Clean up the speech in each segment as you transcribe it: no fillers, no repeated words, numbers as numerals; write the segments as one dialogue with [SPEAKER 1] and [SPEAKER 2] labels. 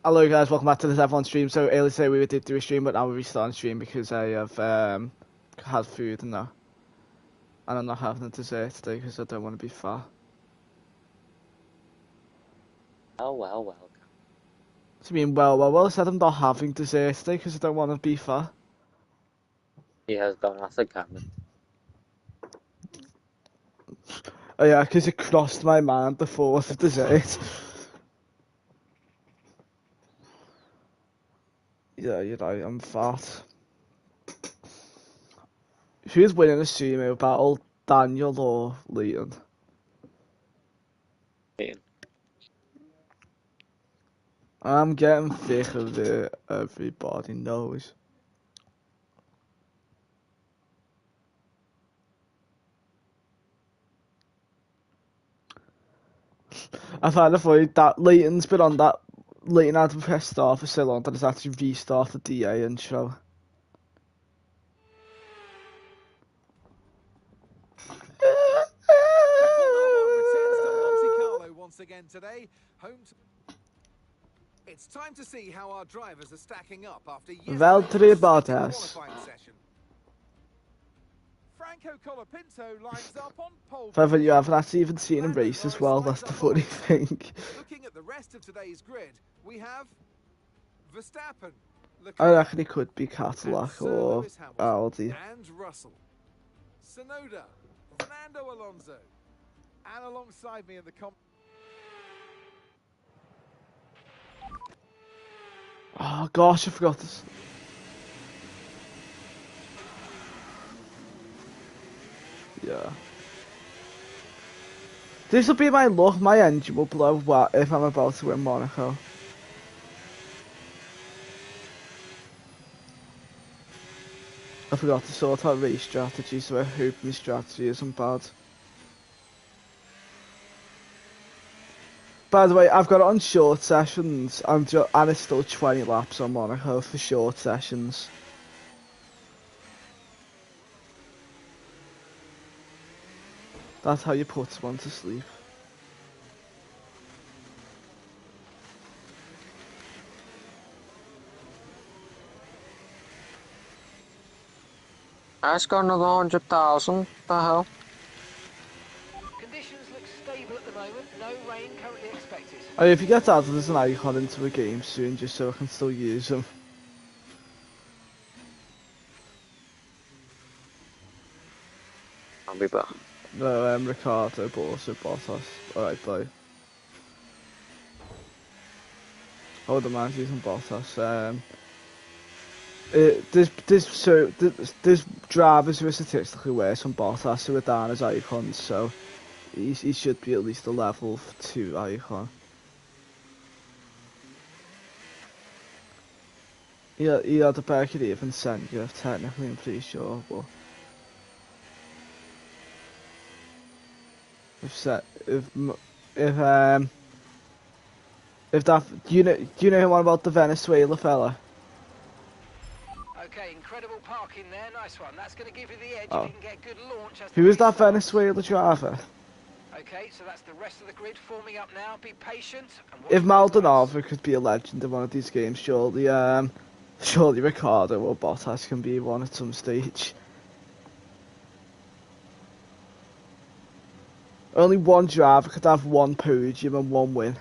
[SPEAKER 1] Hello guys, welcome back to this F1 stream. So earlier today we did do a stream, but now we're restarting stream because I have had food and that. And I'm not having a dessert today because I don't want to be fat.
[SPEAKER 2] Well.
[SPEAKER 1] What do you mean, well, I said I'm not having dessert today because I don't want to be fat.
[SPEAKER 2] He has gone off the comment.
[SPEAKER 1] Oh yeah, because it crossed my mind the thought of dessert. Yeah, you're right, I'm fat. Who's winning the stream over battle, Daniel or Leighton? I'm getting thick of it, everybody knows. I find it funny that Leighton's been on that. Leighton had to press start for so long that it's actually restarted the DA intro.
[SPEAKER 3] Returns to Monte Carlo once again today. It's time to see how our drivers are stacking up after
[SPEAKER 1] Valtteri
[SPEAKER 3] yesterday's
[SPEAKER 1] Bottas.
[SPEAKER 3] qualifying session. Franco Colapinto lines up on pole
[SPEAKER 1] However, you
[SPEAKER 3] position.
[SPEAKER 1] haven't actually even seen him
[SPEAKER 3] Lando
[SPEAKER 1] race as
[SPEAKER 3] Norris
[SPEAKER 1] well,
[SPEAKER 3] lines
[SPEAKER 1] that's the
[SPEAKER 3] up
[SPEAKER 1] funny
[SPEAKER 3] behind
[SPEAKER 1] thing.
[SPEAKER 3] Looking at the rest of today's grid, we have Verstappen,
[SPEAKER 1] I
[SPEAKER 3] Leclerc,
[SPEAKER 1] reckon he could be
[SPEAKER 3] and
[SPEAKER 1] Cadillac
[SPEAKER 3] Sir
[SPEAKER 1] or
[SPEAKER 3] Lewis Hamilton,
[SPEAKER 1] Audi.
[SPEAKER 3] and Russell, Tsunoda, Fernando Alonso, and alongside me in the
[SPEAKER 1] Oh gosh, I forgot this. Yeah. This will be my luck, my engine will blow if I'm about to win Monaco. I forgot to sort out race strategy, so I hope my strategy isn't bad. By the way, I've got it on short sessions, and it's still 20 laps on Monaco for short sessions. That's how you put someone to sleep.
[SPEAKER 2] Ash got another 100,000. The hell?
[SPEAKER 4] Conditions look stable at the moment. No rain currently expected.
[SPEAKER 1] I mean, if you get added as an icon into a game soon, just so I can still use them.
[SPEAKER 2] I'll be back.
[SPEAKER 1] No, Ricardo, but also Bottas. Alright, bye. Hold on, man, using Bottas. There's drivers who are statistically worse than Bottas who are down as icons, so he should be at least a level 2 icon. He had a better career than Senna, technically, I'm pretty sure, but if that, do you know what about the Venezuela fella?
[SPEAKER 4] Okay, incredible parking there. Nice one. That's going to give you the edge
[SPEAKER 1] Oh.
[SPEAKER 4] if you can get good launch. As
[SPEAKER 1] Who is that Venezuela driver?
[SPEAKER 4] Okay, so that's the rest of the grid forming up now. Be patient. And
[SPEAKER 1] If Maldonado could be a legend in one of these games, surely Ricardo or Bottas can be one at some stage. Only one driver could have one podium and one win.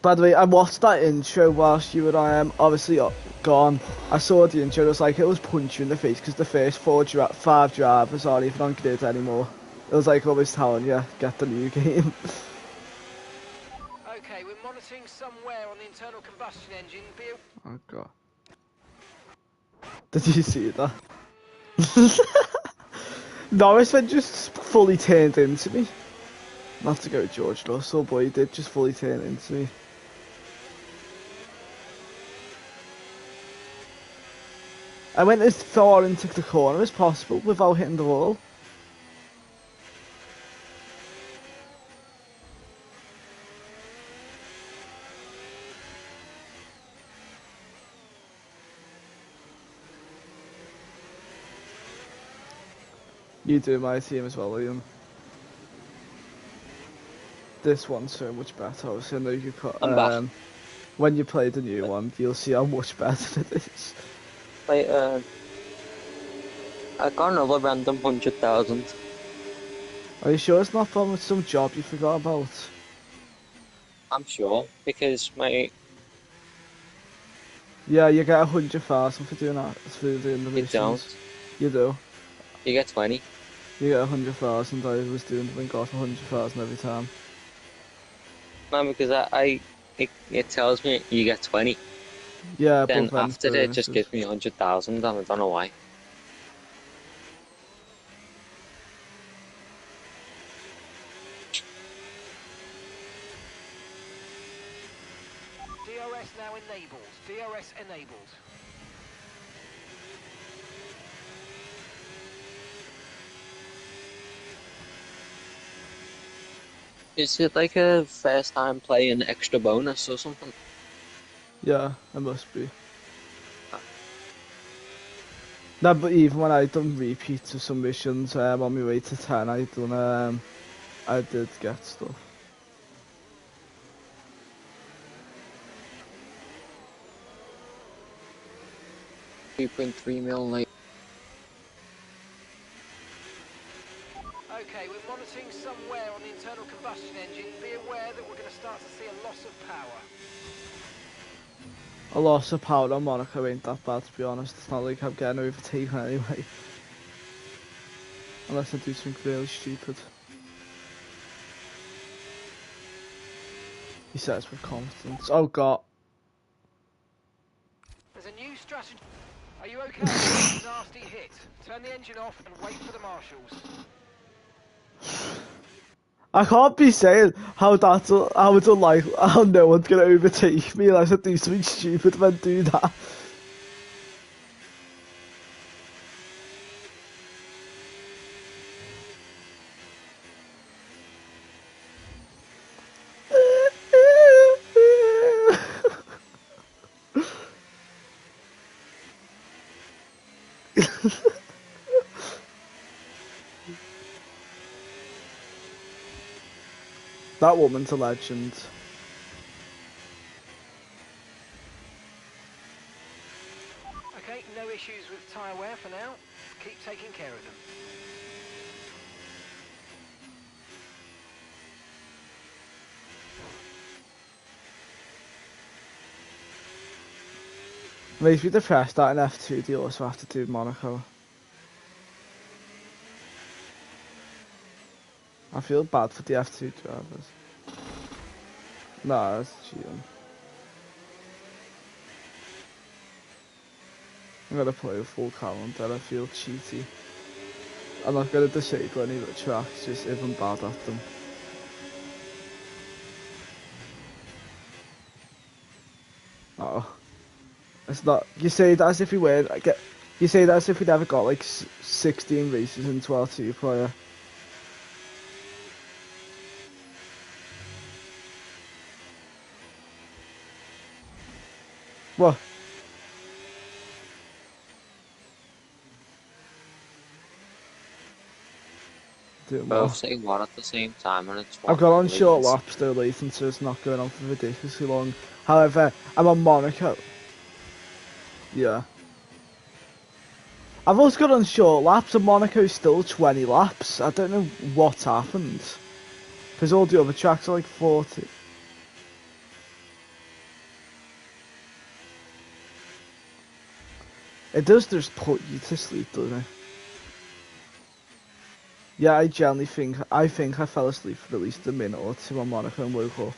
[SPEAKER 1] By the way, I watched that intro whilst you were obviously gone. I saw the intro, it was like it was punch you in the face because the first five drivers aren't even on grid anymore. It was like always telling you, get the new game.
[SPEAKER 4] Okay, we're monitoring somewhere on the internal combustion engine.
[SPEAKER 1] Oh god. Did you see that? Norris then just fully turned into me. Not to go George Russell, but he did just fully turn into me. I went as far into the corner as possible without hitting the wall. You do my team as well, Liam. This one's so much better. Obviously, I know you put.
[SPEAKER 2] I'm back.
[SPEAKER 1] When you play the new one, you'll see how much better it is.
[SPEAKER 2] Like, I got another random 100,000.
[SPEAKER 1] Are you sure it's not from some job you forgot about?
[SPEAKER 2] I'm sure, because my
[SPEAKER 1] Yeah, you get 100,000 for doing that, for doing the
[SPEAKER 2] you
[SPEAKER 1] missions.
[SPEAKER 2] don't.
[SPEAKER 1] You do.
[SPEAKER 2] You get 20.
[SPEAKER 1] You get 100,000. I was doing and got 100,000 every time.
[SPEAKER 2] No, because it tells me you get 20.
[SPEAKER 1] Yeah,
[SPEAKER 2] Then
[SPEAKER 1] but then
[SPEAKER 2] after it just
[SPEAKER 1] bonuses.
[SPEAKER 2] gives me 100,000, and I don't know why.
[SPEAKER 4] DRS now enabled. DRS enabled.
[SPEAKER 2] Is it like a first time playing extra bonus or something?
[SPEAKER 1] Yeah, it must be. No, but even when I done repeats of some missions, on my way to 10, I did get stuff.
[SPEAKER 2] 3.3 mil like.
[SPEAKER 4] Okay, we're monitoring some wear on the internal combustion engine. Be aware that we're going to start to see a loss of power.
[SPEAKER 1] A loss of power on Monaco ain't that bad, to be honest. It's not like I'm getting overtaken anyway. Unless I do something really stupid. He says with confidence. Oh god.
[SPEAKER 4] There's a new strategy. Are you okay? Nasty hit. Turn the engine off and wait for the marshals.
[SPEAKER 1] I can't be saying how it's unlikely, how no one's gonna overtake me unless I do something stupid when do that. That woman's a legend.
[SPEAKER 4] Okay, no issues with tyre wear for now. Keep taking care of them.
[SPEAKER 1] Makes me depressed that in F2 they also have to do Monaco. I feel bad for the F2 drivers. Nah, that's cheating. I'm gonna play a full calendar, I feel cheaty. I'm not gonna disable any of the tracks, just if I'm bad at them. Oh. It's not, you say that as if we were, you say that as if we never got like 16 races in 12-2 player. What? Doing
[SPEAKER 2] Both
[SPEAKER 1] what?
[SPEAKER 2] say what at the same time, and it's
[SPEAKER 1] I've
[SPEAKER 2] one
[SPEAKER 1] got on
[SPEAKER 2] please.
[SPEAKER 1] short laps though, Lathan, so it's not going on for ridiculously long. However, I'm on Monaco. Yeah. I've also got on short laps and Monaco's still 20 laps. I don't know what happened. Because all the other tracks are like 40. It does just put you to sleep, doesn't it? Yeah, I generally think I fell asleep for at least a minute or two on Monaco and woke up.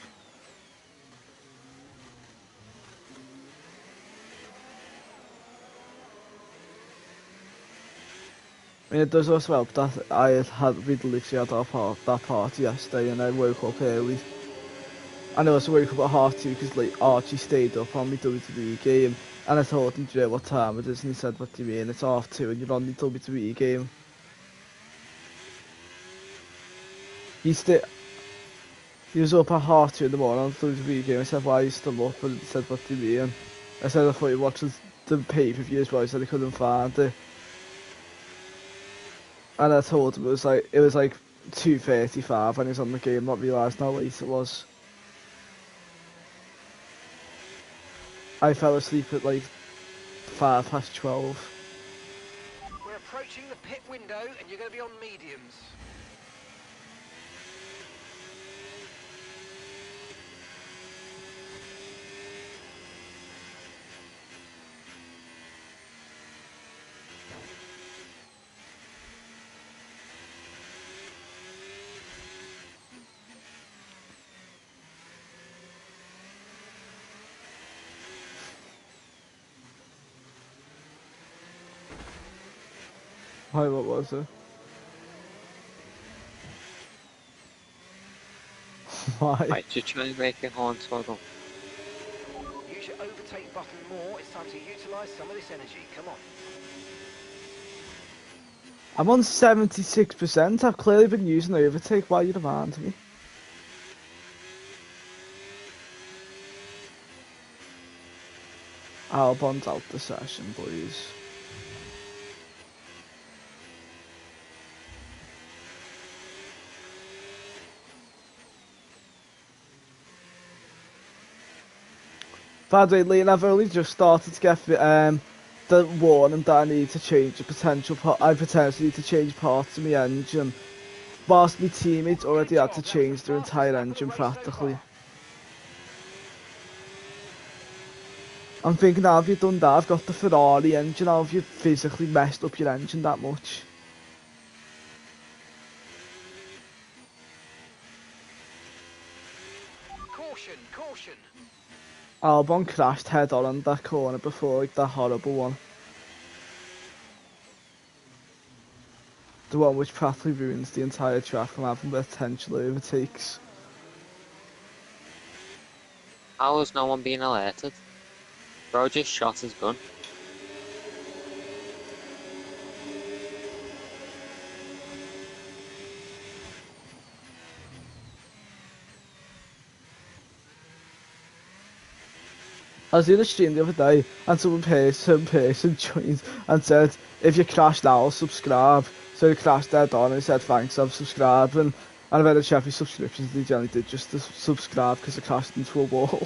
[SPEAKER 1] I mean, it does also help that we literally had that party yesterday and I woke up early. And I also woke up at 2:30 because like Archie stayed up on my WWE game and I told him, do you know what time it is? And he said, what do you mean? It's 2:30 and you're on the WWE game. He was up at 2:30 in the morning on the WWE game. I said, why are you still up? And he said, what do you mean? I said, I thought you watched the pay-per-view as well. He said he couldn't find it. And I told him it was like 2:35 when he was on the game, not realising how late it was. I fell asleep at like 12:05.
[SPEAKER 4] We're approaching the pit window and you're going to be on mediums.
[SPEAKER 1] Why, what was it? Why?
[SPEAKER 2] Right, just try and make it hornswoggle.
[SPEAKER 4] Use your overtake button more. It's time to utilise some of this energy. Come on.
[SPEAKER 1] I'm on 76%. I've clearly been using overtake while you remind me. Albon's out the session, boys. By the way, Liam, I've only just started to get the warning that I need to change a potential part. I potentially need to change parts of my engine. Whilst my teammates already had to change their entire engine practically. I'm thinking, how have you done that? I've got the Ferrari engine. How have you physically messed up your engine that much?
[SPEAKER 4] Caution, caution.
[SPEAKER 1] Albon crashed head on that corner before, like that horrible one. The one which practically ruins the entire track from having potential overtakes.
[SPEAKER 2] How has no one been alerted? Bro just shot his gun.
[SPEAKER 1] I was in a stream the other day and some person joined and said, if you crash now, subscribe. So he crashed dead on and he said, thanks, I've subscribed. And I've had to check his subscriptions and he generally did just to subscribe because I crashed into a wall.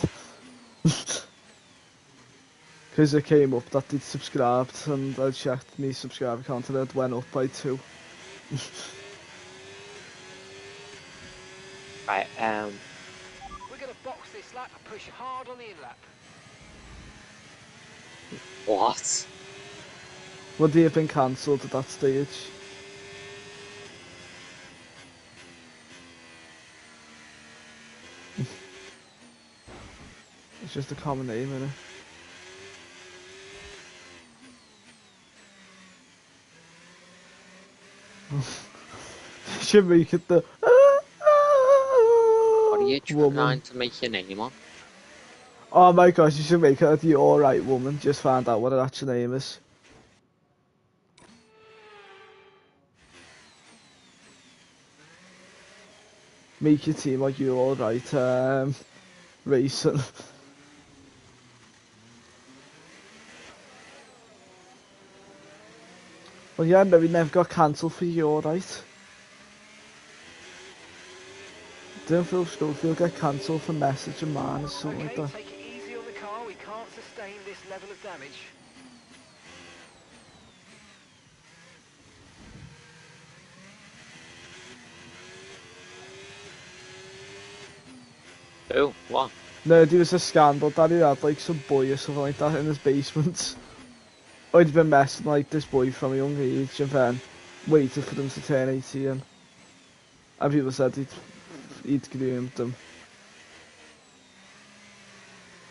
[SPEAKER 1] Because it came up that they'd subscribed and I checked my subscriber count and it went up by 2.
[SPEAKER 2] Right,
[SPEAKER 4] We're going to box this lap and push hard on the in-lap.
[SPEAKER 2] what?
[SPEAKER 1] Would he have been cancelled at that stage? It's just a common name, innit? Should make it the
[SPEAKER 2] What are you
[SPEAKER 1] woman.
[SPEAKER 2] trying to make your name on?
[SPEAKER 1] Oh my gosh, you should make it the alright woman. Just find out what her actual name is. Make your team like you alright, racing. Well yeah, no, we never got cancelled for you alright. Didn't Phil Schofield get cancelled for messaging man or something like
[SPEAKER 4] Okay,
[SPEAKER 1] that?
[SPEAKER 4] take it easy on the car. We can't sustain this level of damage.
[SPEAKER 2] Who? What?
[SPEAKER 1] No, there was a scandal that he had like some boy or something like that in his basement. Or he'd been messing like this boy from a young age and then waited for them to turn 18. And people said he'd groomed them.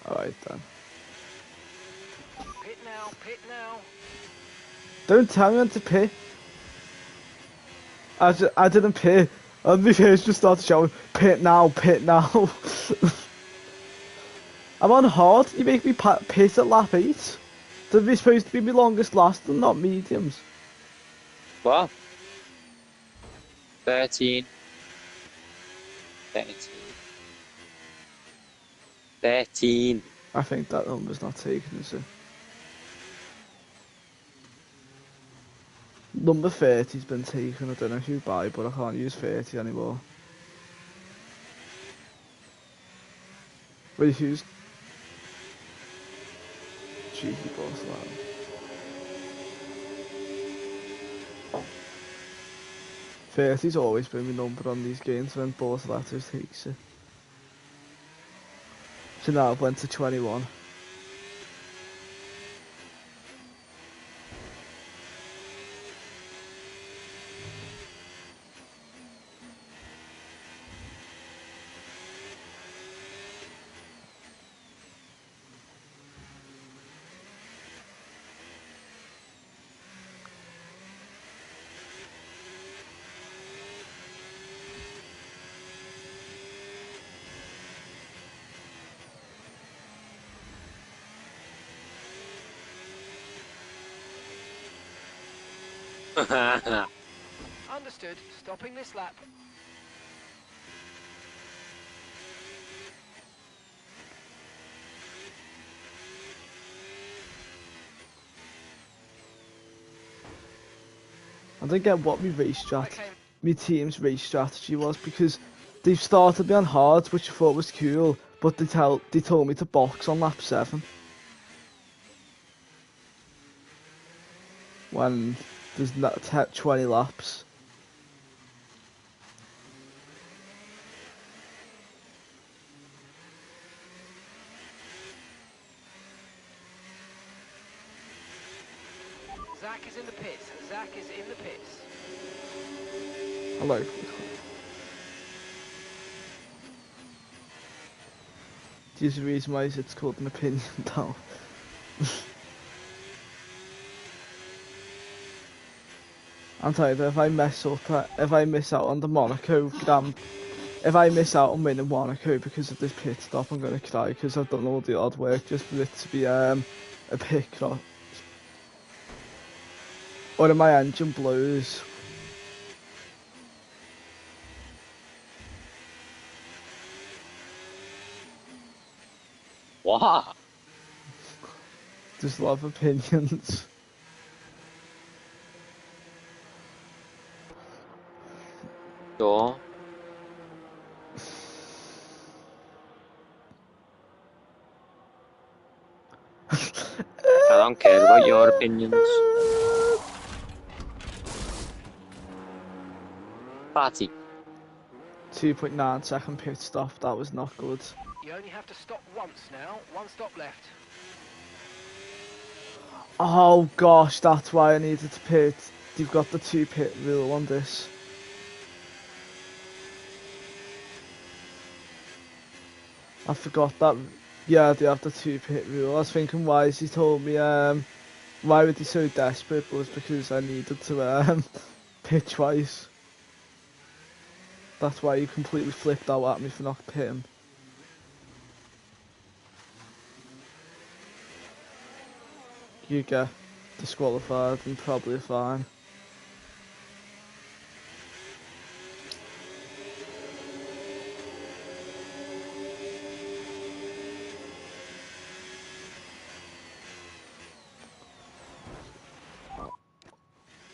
[SPEAKER 1] Alright then.
[SPEAKER 4] Pit now, pit now.
[SPEAKER 1] Don't tell me when to pit. I didn't pit. And my face just started shouting, pit now, pit now. I'm on hard, you make me pit at lap 8. They're supposed to be my longest last and not mediums.
[SPEAKER 2] What? 13. 13. 13.
[SPEAKER 1] I think that number's not taken, is it? Number 30's been taken, I don't know who by, but I can't use 30 anymore. Wait, who's... Cheeky boss lad. 30's always been my number on these games when Borslatos takes it. So now I've went to 21.
[SPEAKER 4] Understood. Stopping this lap.
[SPEAKER 1] I don't get what
[SPEAKER 4] Okay.
[SPEAKER 1] my team's race strategy was, because they started me on hards, which I thought was cool, but they told me to box on lap 7. When there's not 20 laps.
[SPEAKER 4] Zach is in the pits. Zach is in the pits.
[SPEAKER 1] Hello. There's a reason why it's called an opinion now. I'm telling you, if I mess up, if I miss out on the Monaco if I miss out on winning Monaco because of this pit stop, I'm gonna cry, because I've done all the hard work just for it to be a pit stop. Or if my engine blows.
[SPEAKER 2] What?
[SPEAKER 1] Just love opinions.
[SPEAKER 2] Sure. I don't care about your opinions. Party.
[SPEAKER 1] 2.9 second pit stop, that was not good.
[SPEAKER 4] You only have to stop once now. One stop left.
[SPEAKER 1] Oh gosh, that's why I needed to pit. You've got the 2 pit rule on this. I forgot that. Yeah, they have the 2 pit rule. I was thinking, why has he told me, why would he so desperate? But it's because I needed to pit twice. That's why he completely flipped out at me for not pitting. You get disqualified and probably a fine.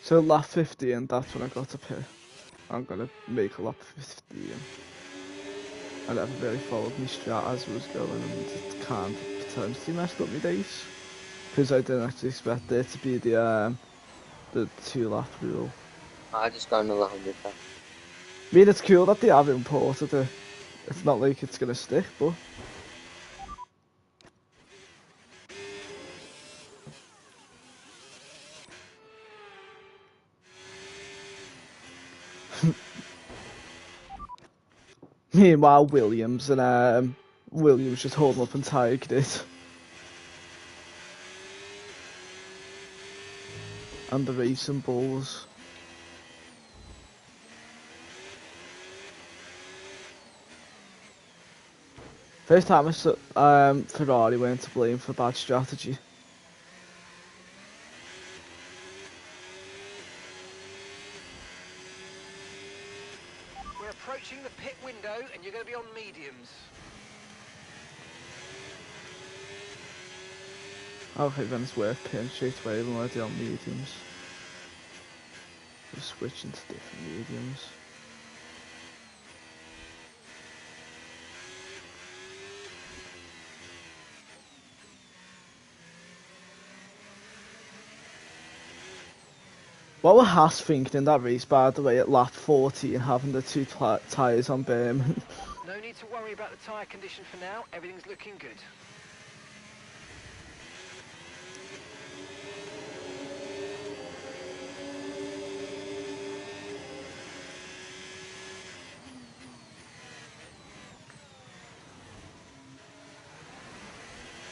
[SPEAKER 1] So lap 15, that's when I got to pit. I'm gonna make a lap 15. I never really followed my strat as it was going, and it kind of potentially messed up my days. Because I didn't actually expect there to be the 2 lap rule.
[SPEAKER 2] I just got another 100 back.
[SPEAKER 1] I mean, it's cool that they have imported it. It's not like it's gonna stick, but... Meanwhile, Williams just holding up and tagged it. And the racing bulls. First time Ferrari went to blame for bad strategy.
[SPEAKER 4] We're approaching the pit window and you're going to be on mediums.
[SPEAKER 1] I don't think then it's worth pitting straight away when we're on mediums. Just switching to different mediums. What were Haas thinking in that race, by the way, at lap 14, having the two tyres on Birmingham?
[SPEAKER 4] No need to worry about the tyre condition for now. Everything's looking good.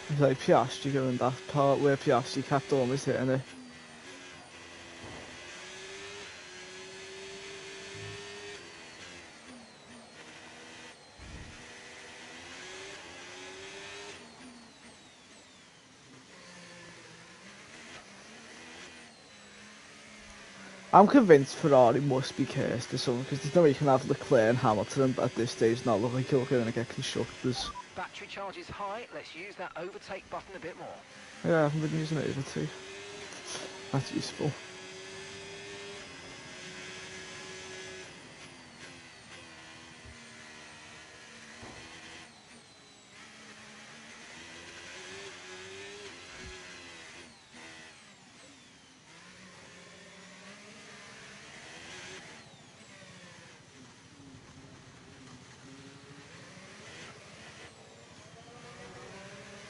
[SPEAKER 1] It's like Piastri going that part where Piastri kept almost hitting it. I'm convinced Ferrari must be cursed or something, because there's no way you can have Leclerc and Hamilton at this stage not look like you're going to get constructors.
[SPEAKER 4] Battery charge is high. Let's use that overtake button a bit more.
[SPEAKER 1] Yeah, I haven't been using it over too. That's useful.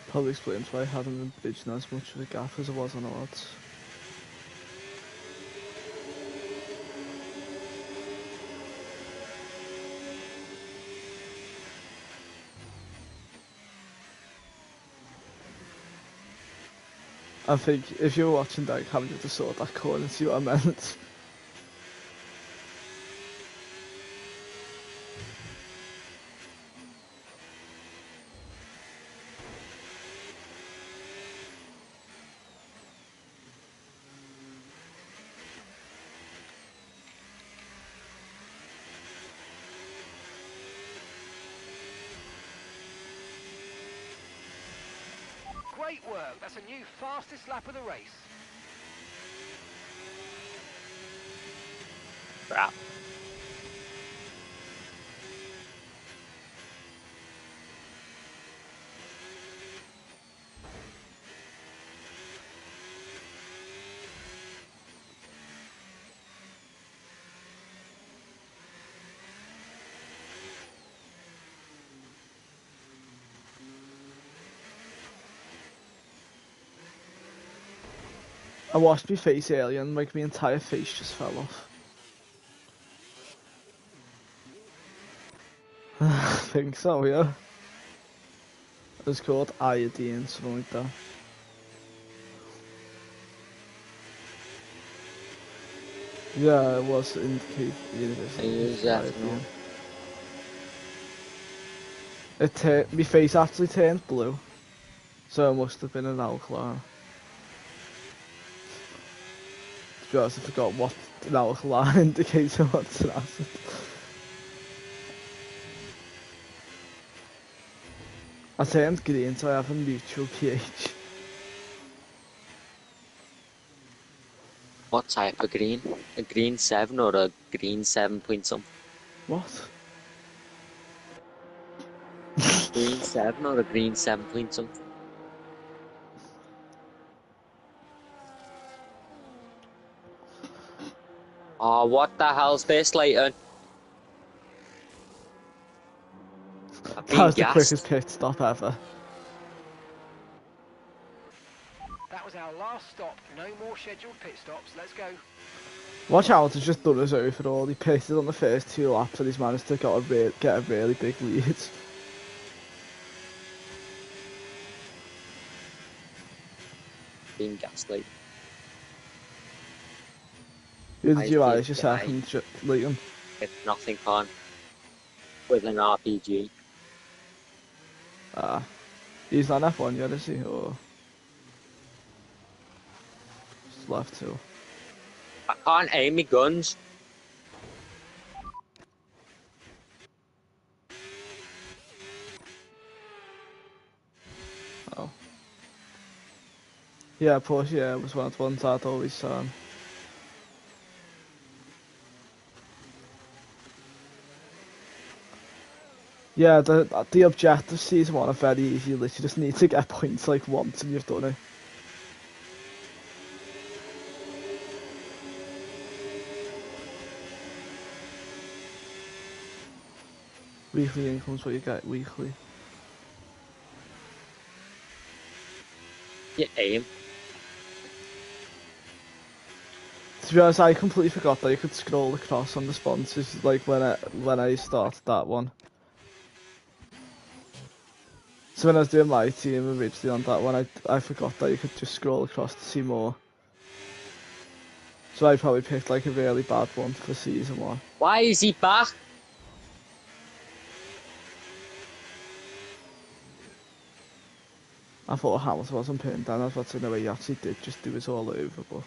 [SPEAKER 1] Probably explains why I hadn't been bridging as much of a gap as I was on odds. I think if you were watching that, having to sort that corner and see what I meant.
[SPEAKER 4] Great work. That's a new fastest lap of the race.
[SPEAKER 2] Crap.
[SPEAKER 1] I washed my face earlier and like my entire face just fell off. I think so, yeah. It was called iodine, something like that. Yeah, it was indicate
[SPEAKER 2] I use that now.
[SPEAKER 1] My face actually turned blue, so it must have been an alkaline. To be honest, I forgot what an alkaline indicator was an acid. I turned green, so I have a neutral pH.
[SPEAKER 2] What type of green? A green 7 or a green 7 point something?
[SPEAKER 1] What?
[SPEAKER 2] Green 7 or a green 7 point something? Oh, what the hell's this, Leighton? I've
[SPEAKER 1] That
[SPEAKER 2] been
[SPEAKER 1] was the quickest
[SPEAKER 2] gassed.
[SPEAKER 1] pit stop ever.
[SPEAKER 4] That was our last stop. No more scheduled pit stops. Let's go.
[SPEAKER 1] Watch out, has just done us overall. He pitted on the first 2 laps and he's managed to get a really big lead.
[SPEAKER 2] Been gassed, like.
[SPEAKER 1] Who did you
[SPEAKER 2] I
[SPEAKER 1] eyes your second, Leighton?
[SPEAKER 2] It's nothing fun with an RPG.
[SPEAKER 1] He's not F1 yet, is he? Or just left 2?
[SPEAKER 2] I can't aim me guns.
[SPEAKER 1] Oh. Yeah, Porsche, yeah, it was one of the ones I'd always Yeah, the objectives season 1 are very easy. You literally just need to get points like once and you've done it. Weekly income's what you get weekly.
[SPEAKER 2] You aim.
[SPEAKER 1] To be honest, I completely forgot that you could scroll across on the sponsors, like when I started that one. So when I was doing my team originally on that one, I forgot that you could just scroll across to see more. So I probably picked like a really bad one for season 1.
[SPEAKER 2] Why is he back?
[SPEAKER 1] I thought Hamilton wasn't pinned down. I was about to know he actually did just do it all over, but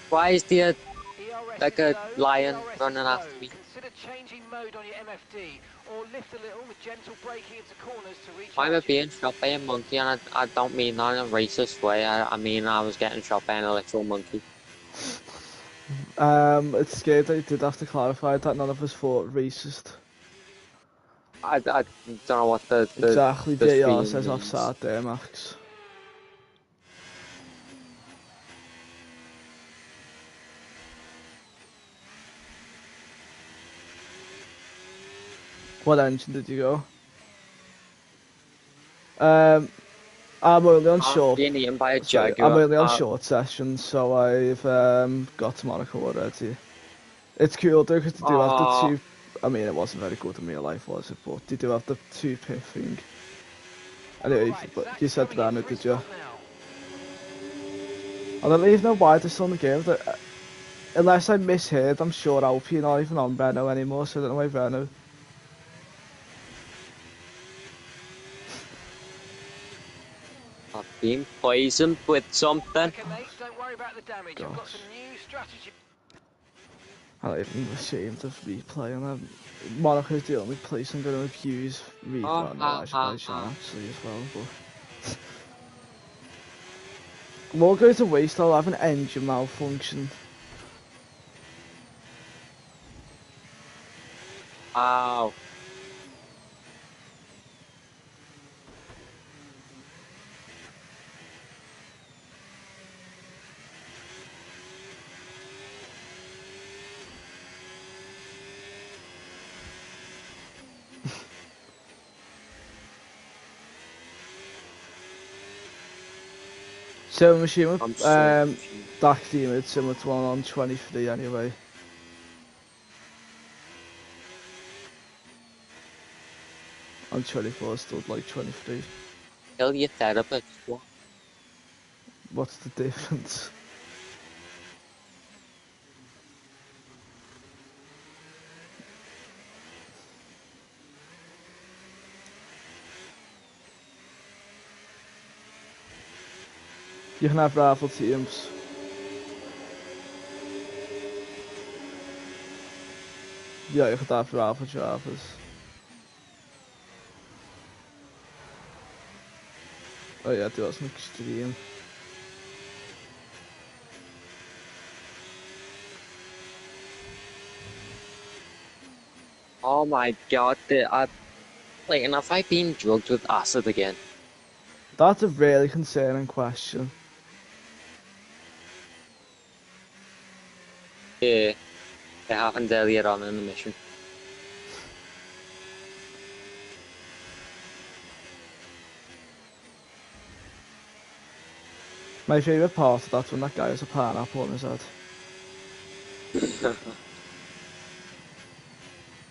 [SPEAKER 2] Why is there
[SPEAKER 4] ERS
[SPEAKER 2] like
[SPEAKER 4] is
[SPEAKER 2] a
[SPEAKER 4] low,
[SPEAKER 2] lion
[SPEAKER 4] DRS
[SPEAKER 2] running
[SPEAKER 4] is
[SPEAKER 2] after
[SPEAKER 4] low.
[SPEAKER 2] me?
[SPEAKER 4] Consider changing mode on your MFD or lift a little with gentle braking into corners to reach
[SPEAKER 2] Why am I being
[SPEAKER 4] altitude.
[SPEAKER 2] shot by a monkey? And I don't mean that in a racist way. I mean I was getting shot by an literal monkey.
[SPEAKER 1] it's scared that you did have to clarify that none of us thought racist.
[SPEAKER 2] I don't know what the
[SPEAKER 1] Exactly,
[SPEAKER 2] the
[SPEAKER 1] JR
[SPEAKER 2] screen
[SPEAKER 1] says
[SPEAKER 2] means.
[SPEAKER 1] offside there, Max. What engine did you go? I'm only on
[SPEAKER 2] I'm
[SPEAKER 1] short.
[SPEAKER 2] being eaten by a
[SPEAKER 1] Sorry, I'm
[SPEAKER 2] jaguar.
[SPEAKER 1] only on short sessions, so I've got to Monaco already. It's cool though because they do have the
[SPEAKER 2] Oh,
[SPEAKER 1] two. I mean, it wasn't very good in real life, was it? But they do have the 2 pit thing. Anyway,
[SPEAKER 4] Right,
[SPEAKER 1] but
[SPEAKER 4] Zach's
[SPEAKER 1] you said
[SPEAKER 4] coming in
[SPEAKER 1] Renault,
[SPEAKER 4] for his
[SPEAKER 1] did you?
[SPEAKER 4] stop now.
[SPEAKER 1] I don't even know why they're still in the game. Unless I misheard, I'm sure Alpine not even on Renault anymore, so I don't know why Renault.
[SPEAKER 2] I've been poisoned with something.
[SPEAKER 4] Okay, mate, don't worry about the damage. I've got
[SPEAKER 1] Gosh.
[SPEAKER 4] some new strategy.
[SPEAKER 1] I'm not even ashamed of replaying them. Monaco's the only place I'm going to abuse
[SPEAKER 2] Oh,
[SPEAKER 1] Well, no,
[SPEAKER 2] ha, ha,
[SPEAKER 1] Azerbaijan
[SPEAKER 2] ha.
[SPEAKER 1] actually as well, but... More goes to waste, I'll have an engine malfunction.
[SPEAKER 2] Ow.
[SPEAKER 1] So I'm assuming
[SPEAKER 2] I'm so confused.
[SPEAKER 1] that team is similar to one on 23 anyway. On 24 still like 23.
[SPEAKER 2] Kill your therapist. What?
[SPEAKER 1] What's the difference? You can have rival teams. Yeah, you could have rival drivers. Oh yeah, there was an extreme.
[SPEAKER 2] Oh my god, like, and have I been drugged with acid again?
[SPEAKER 1] That's a really concerning question.
[SPEAKER 2] Yeah, it happened earlier on in the mission.
[SPEAKER 1] My favourite part of that's when that guy has a pineapple on his head.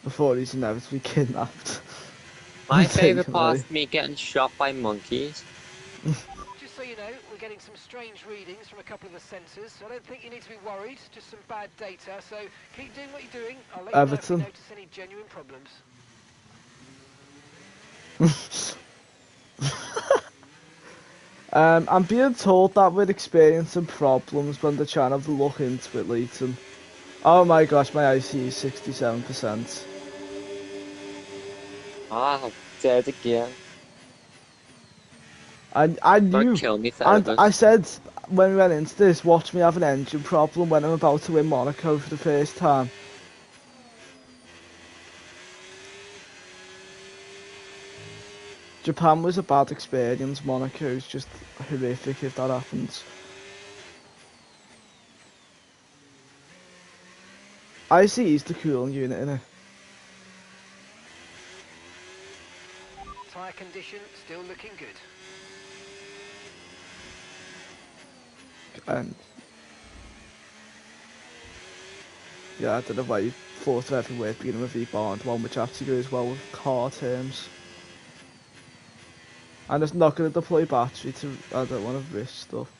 [SPEAKER 1] Before he's inevitably kidnapped.
[SPEAKER 2] My
[SPEAKER 1] and
[SPEAKER 2] favourite
[SPEAKER 1] taken
[SPEAKER 2] part
[SPEAKER 1] away.
[SPEAKER 2] is me getting shot by monkeys.
[SPEAKER 4] Just so you know, we're getting some strange readings from a couple of the sensors. I don't think you need to be worried, just some bad data. So keep doing what you're doing. I'll let you know if you
[SPEAKER 1] Everton.
[SPEAKER 4] notice any genuine problems.
[SPEAKER 1] I'm being told that we're experiencing problems when they're trying to look into it, Leighton. Oh my gosh, my IC is 67%.
[SPEAKER 2] Ah, dead again.
[SPEAKER 1] I
[SPEAKER 2] Gonna
[SPEAKER 1] knew,
[SPEAKER 2] kill me
[SPEAKER 1] and
[SPEAKER 2] therapist.
[SPEAKER 1] I said when we went into this, watch me have an engine problem when I'm about to win Monaco for the first time. Japan was a bad experience. Monaco's just horrific if that happens. ICE's the cooling unit, innit?
[SPEAKER 4] Tyre condition still looking good.
[SPEAKER 1] And yeah, I don't know why you thought of every word beginning with V-Bond, one which actually goes well with car terms. And it's not going to deploy battery to, I don't want to risk stuff.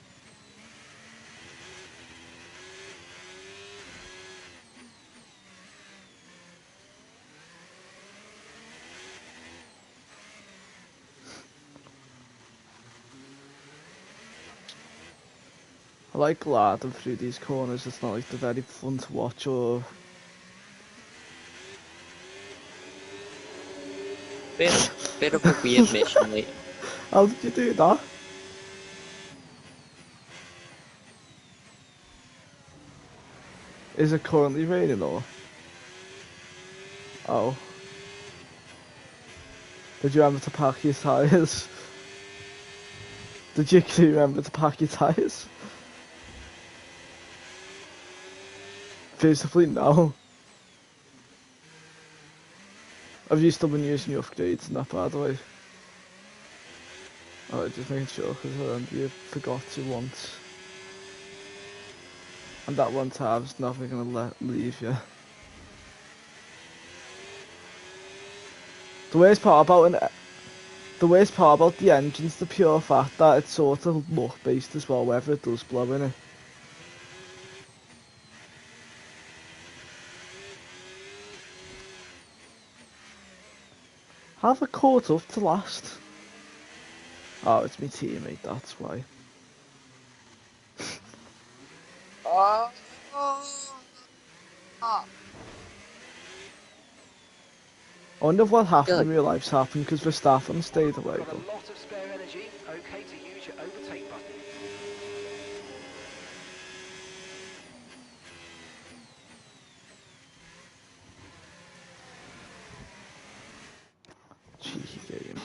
[SPEAKER 1] I like gliding through these corners, it's not like they're very fun to watch or...
[SPEAKER 2] Bit of a weird mission, mate.
[SPEAKER 1] How did you do that? Is it currently raining or? Oh. Did you remember to pack your tyres? Did you actually remember to pack your tyres? Basically, no. Have you still been using your upgrades and that, by the way? Alright, just making sure, because you forgot to once. And that one tab's never gonna leave you. The worst part about the engine's the pure fact that it's sort of luck based as well, whether it does blow in it. Have I caught up to last? Oh, it's my teammate, that's why. I wonder if what happened in real life's happened because Verstappen stayed away.
[SPEAKER 4] Got a lot of spare energy. Okay to use your overtake button.
[SPEAKER 1] Cheeky game.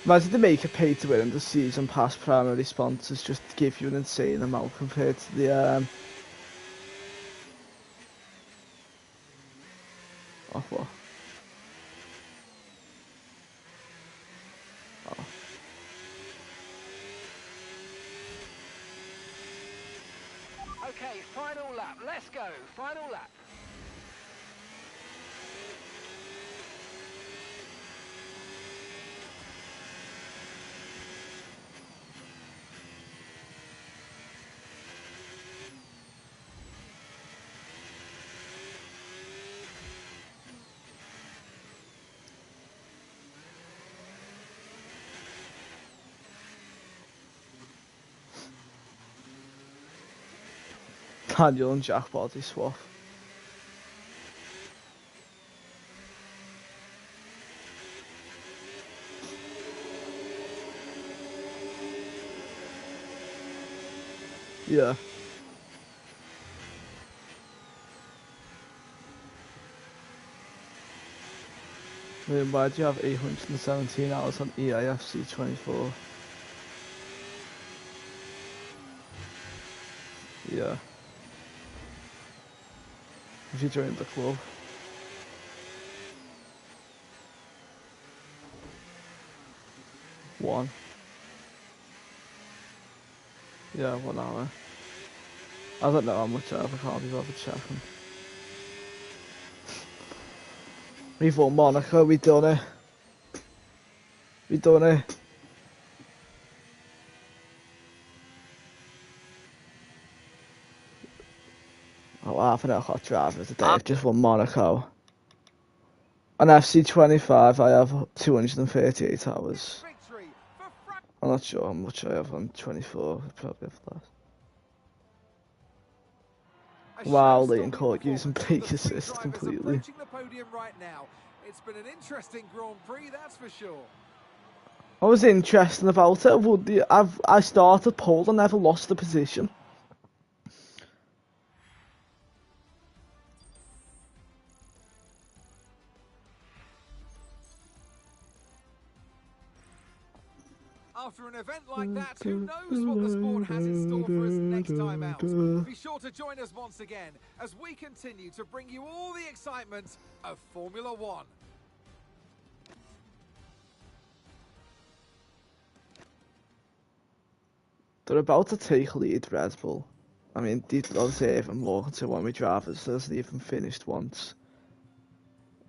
[SPEAKER 1] Imagine they make a pay to win and the season pass primary sponsors just give you an insane amount compared to the oh what? Oh.
[SPEAKER 4] Okay, final lap. Let's go. Final lap.
[SPEAKER 1] Daniel and Jack body swap. Yeah. I mean, why do you have 817 hours on EIFC 24? Yeah. If you join the club. One. Yeah, 1 hour. I don't know how much I have, I can't be bothered checking. We've won Monaco, we done it. We done it. Oh, half an hour hot driver today, I've just won Monaco. On FC 25 I have 238 hours.
[SPEAKER 3] Victory for
[SPEAKER 1] On I'm not sure how much I have on 24. I probably have less. Wow, Leighton Court using peak assist completely.
[SPEAKER 3] The podium right now. It's been an interesting Grand Prix, that's for sure.
[SPEAKER 1] What was interesting about it, I started pole and never lost the position.
[SPEAKER 3] After an event like that, who knows what the sport has in store for us next time out? Be sure to join us once again as we continue to bring you all the excitement of Formula One.
[SPEAKER 1] They're about to take lead, Red Bull. I mean, they obviously even more to one of my drivers, so hasn't even finished once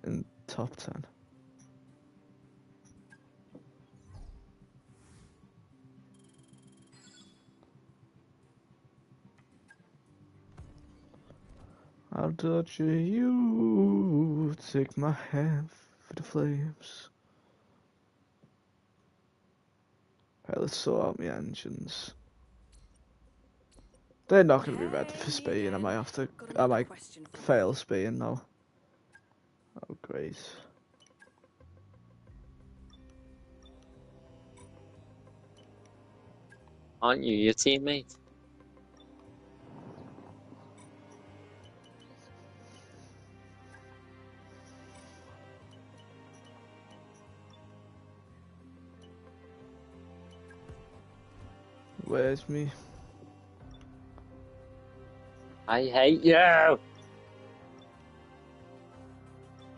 [SPEAKER 1] in top 10. How did you take my hand for the flames? Okay, let's sort out my engines. They're not going to be ready for Spain. I might fail Spain now. Oh, great.
[SPEAKER 2] Aren't you your teammate?
[SPEAKER 1] Where's me?
[SPEAKER 2] I hate you!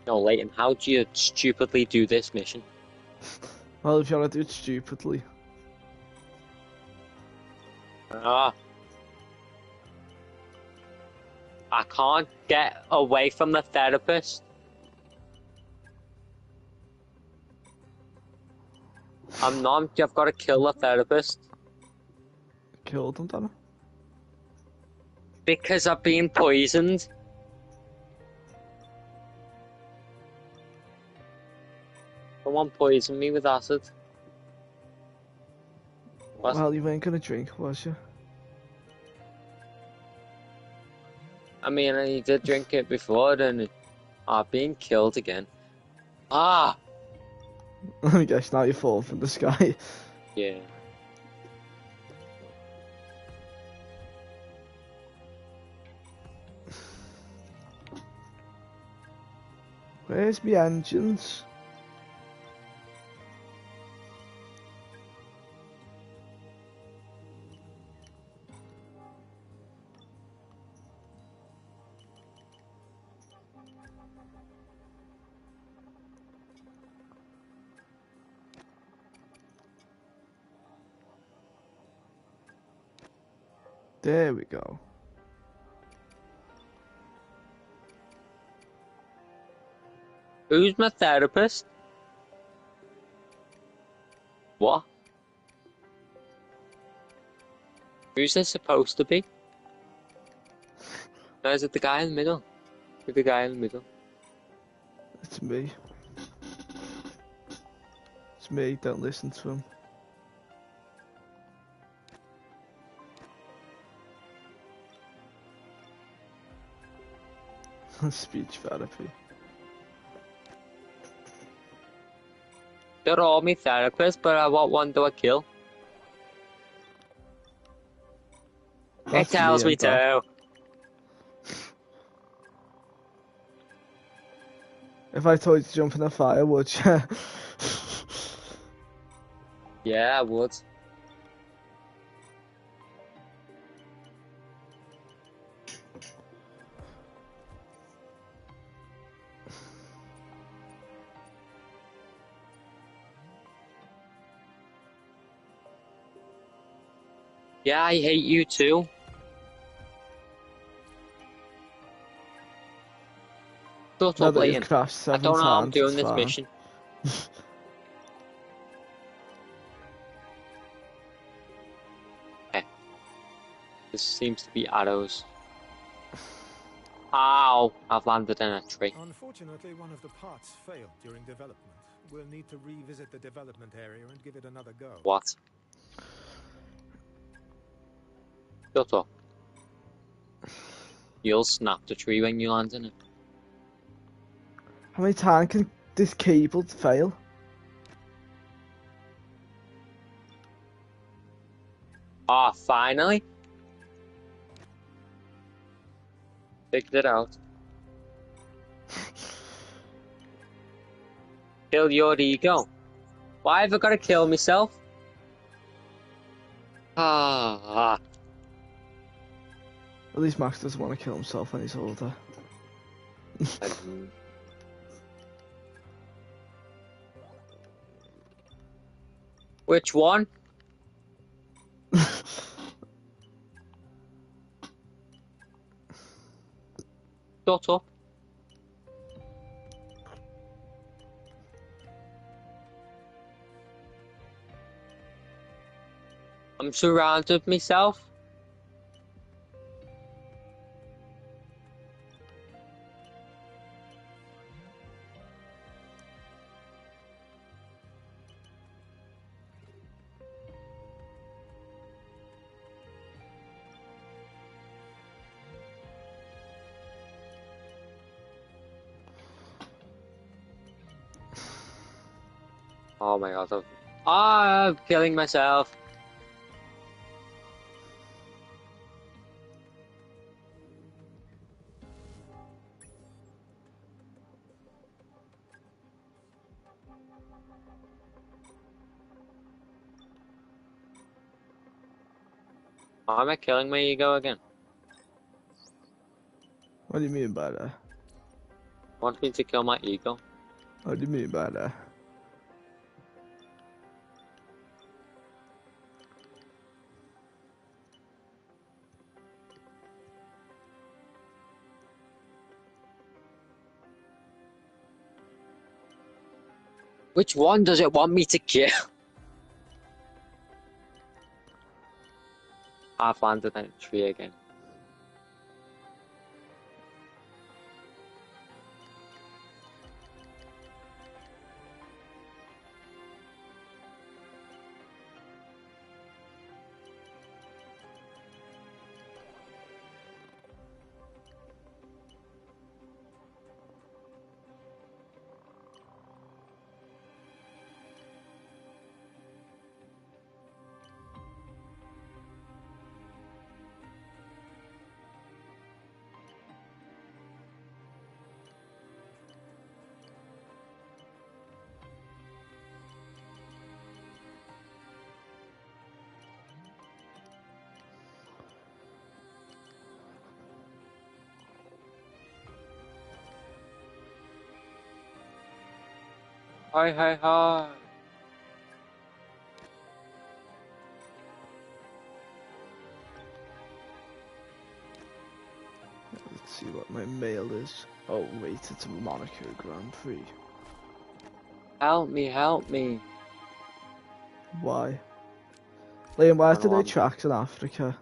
[SPEAKER 2] No, Leighton, how do you stupidly do this mission?
[SPEAKER 1] Well, if you want to do it stupidly.
[SPEAKER 2] Ah. I can't get away from the therapist. I'm not, I've got to kill the therapist.
[SPEAKER 1] Killed him, done it?
[SPEAKER 2] Because I've been poisoned. Someone poisoned me with acid. What?
[SPEAKER 1] Well, you weren't going to drink, was you?
[SPEAKER 2] I mean, I did drink it before, and I've been killed again. Ah!
[SPEAKER 1] I guess now you fall from the sky.
[SPEAKER 2] Yeah.
[SPEAKER 1] Where's my engines? There we go.
[SPEAKER 2] Who's my therapist? What? Who's this supposed to be? No, is it the guy in the middle? Who's the guy in the middle?
[SPEAKER 1] It's me. It's me, don't listen to him. Speech therapy.
[SPEAKER 2] They're all my therapists, but what one do I kill?
[SPEAKER 1] That's
[SPEAKER 2] it tells me to.
[SPEAKER 1] If I told you to jump in the fire, would you?
[SPEAKER 2] Yeah, I would. Yeah, I hate you too. Shut
[SPEAKER 1] Now
[SPEAKER 2] up,
[SPEAKER 1] that you've
[SPEAKER 2] Leighton.
[SPEAKER 1] crashed
[SPEAKER 2] I
[SPEAKER 1] 7
[SPEAKER 2] don't know how I'm
[SPEAKER 1] times,
[SPEAKER 2] doing
[SPEAKER 1] it's
[SPEAKER 2] this
[SPEAKER 1] fine.
[SPEAKER 2] mission. Okay. This seems to be arrows. Ow! I've landed in a tree.
[SPEAKER 5] Unfortunately, one of the parts failed during development. We'll need to revisit the development area and give it another go.
[SPEAKER 2] What? Shut up. You'll snap the tree when you land in it.
[SPEAKER 1] How many times can this cable fail?
[SPEAKER 2] Ah, finally. Figured it out. Kill your ego. Why have I got to kill myself? Ah.
[SPEAKER 1] At least Max doesn't want to kill himself when he's older.
[SPEAKER 2] Which one? Shut up. I'm surrounded myself. Oh my god. I'm killing myself. Why am I killing my ego again?
[SPEAKER 1] What do you mean by that?
[SPEAKER 2] Want me to kill my ego?
[SPEAKER 1] What do you mean by that?
[SPEAKER 2] Which one does it want me to kill? I've landed in a tree again. Hi, hi, hi.
[SPEAKER 1] Let's see what my mail is. Oh wait, it's a Monaco Grand Prix.
[SPEAKER 2] Help me, help me.
[SPEAKER 1] Why? Liam, why is
[SPEAKER 2] I
[SPEAKER 1] there no
[SPEAKER 2] want-
[SPEAKER 1] tracks in Africa?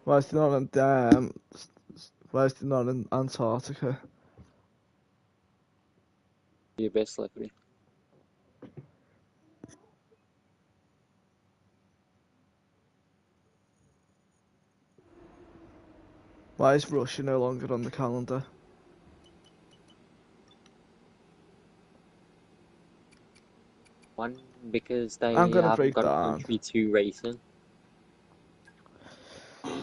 [SPEAKER 1] Why is there not in why is there not in Antarctica?
[SPEAKER 2] You're a bit slippery.
[SPEAKER 1] Why is Russia no longer on the calendar?
[SPEAKER 2] One, because they
[SPEAKER 1] I'm gonna
[SPEAKER 2] haven't
[SPEAKER 1] break
[SPEAKER 2] got a
[SPEAKER 1] down.
[SPEAKER 2] country to race in.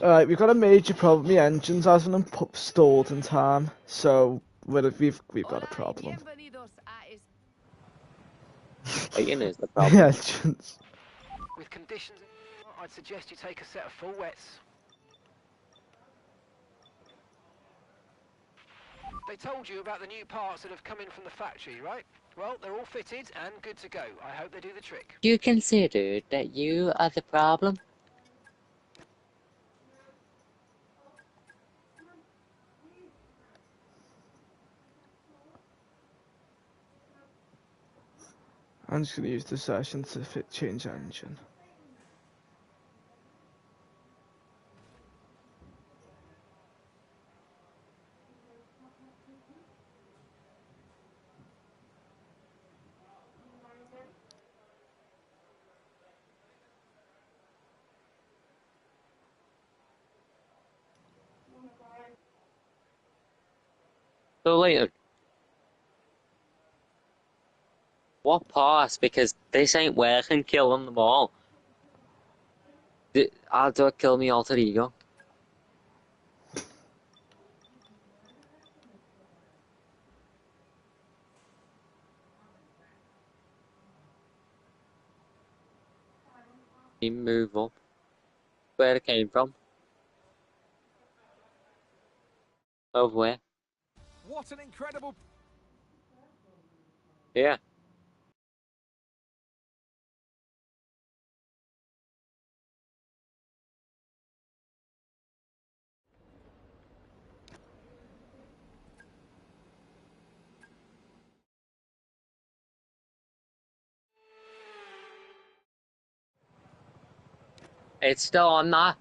[SPEAKER 1] Alright, we've got a major problem. The engine's hasn't been stalled in time, so we've got a problem.
[SPEAKER 2] Waiting is the
[SPEAKER 1] The
[SPEAKER 2] problem.
[SPEAKER 1] engines.
[SPEAKER 4] With conditions, I'd suggest you take a set of full wets. They told you about the new parts that have come in from the factory, right? Well, they're all fitted and good to go. I hope they do the trick.
[SPEAKER 2] Do you consider that you are the problem?
[SPEAKER 1] I'm just gonna use the session to change engine.
[SPEAKER 2] Deleted. What pass? Because this ain't working, killing them all. I'll do it, kill me alter ego. He move up. Where it came from? Over where?
[SPEAKER 3] What an incredible...
[SPEAKER 2] Yeah. It's still on that.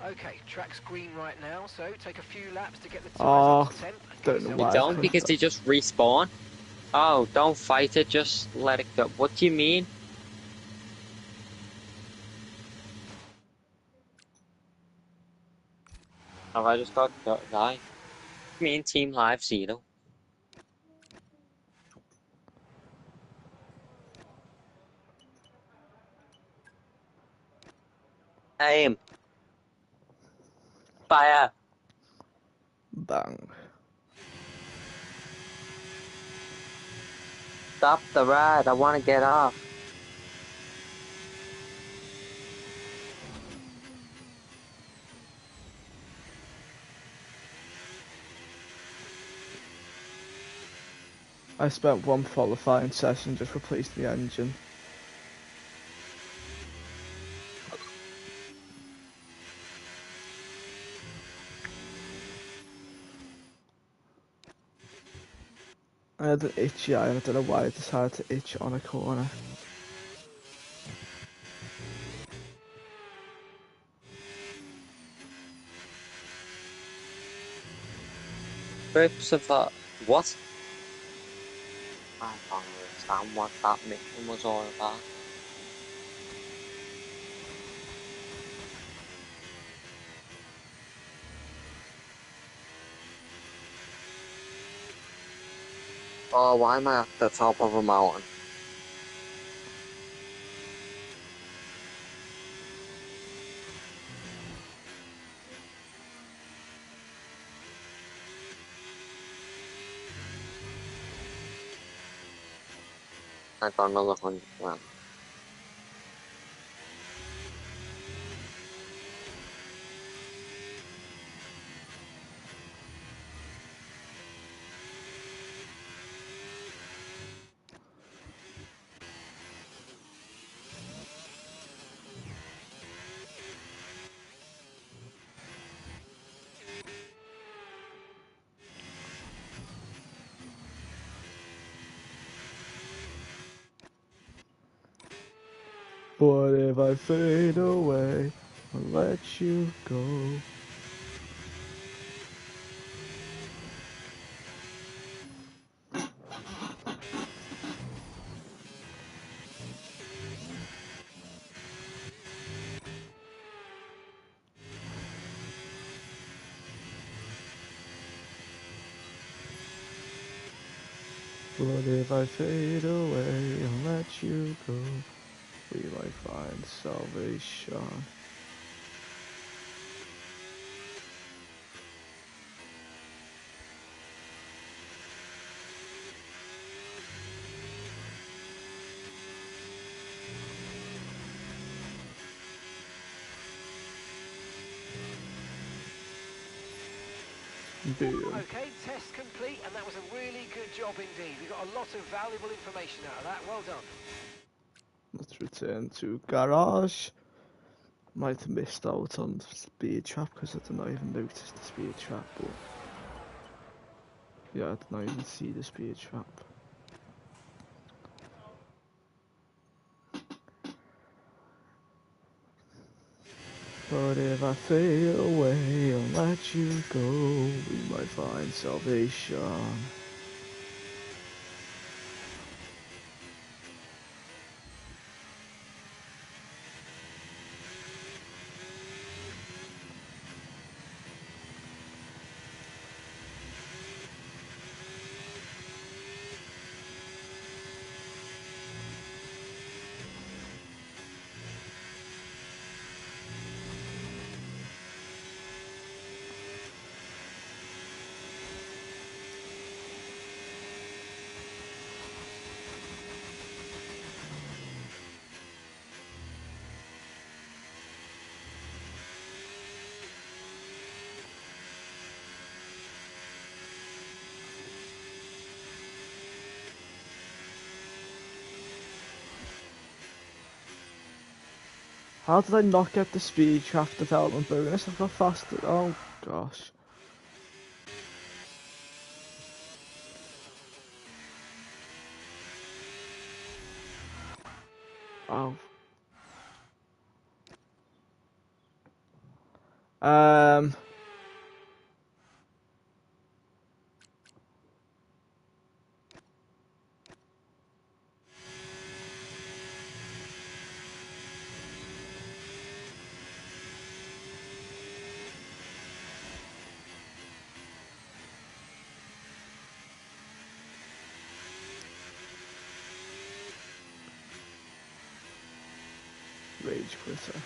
[SPEAKER 4] Okay, track's green right now, so take a few laps to get the tyres
[SPEAKER 1] Oh,
[SPEAKER 4] up to 10. And give
[SPEAKER 1] don't know
[SPEAKER 4] yourself
[SPEAKER 2] You
[SPEAKER 1] why
[SPEAKER 4] a
[SPEAKER 1] I
[SPEAKER 2] don't
[SPEAKER 4] time.
[SPEAKER 1] clicked
[SPEAKER 2] because
[SPEAKER 1] that.
[SPEAKER 2] they just respawn. Oh, don't fight it, just let it go. What do you mean? Have I just got die? Me and Team Live Zero. Aim. Fire.
[SPEAKER 1] Bang.
[SPEAKER 2] Stop the ride. I want to get off.
[SPEAKER 1] I spent one qualifying session just replacing the engine. I had an itchy eye and I don't know why I decided to itch on a corner.
[SPEAKER 2] Grips of what? I don't understand what that mission was all about. Oh, why am I at the top of a mountain? I got another 100 grand.
[SPEAKER 1] What if I fade away and let you go? What if I fade away and let you go? Will I find salvation? Boom.
[SPEAKER 4] Okay, test complete, and that was a really good job indeed. We got a lot of valuable information out of that. Well done.
[SPEAKER 1] Let's return to garage. Might have missed out on the speed trap because I did not even notice the speed trap, but yeah, I did not even see the speed trap. But if I fade away and let you go, we might find salvation. How did I not get the speed trap development bonus? I've got faster. Oh gosh. Oh. Um. Rage quitter.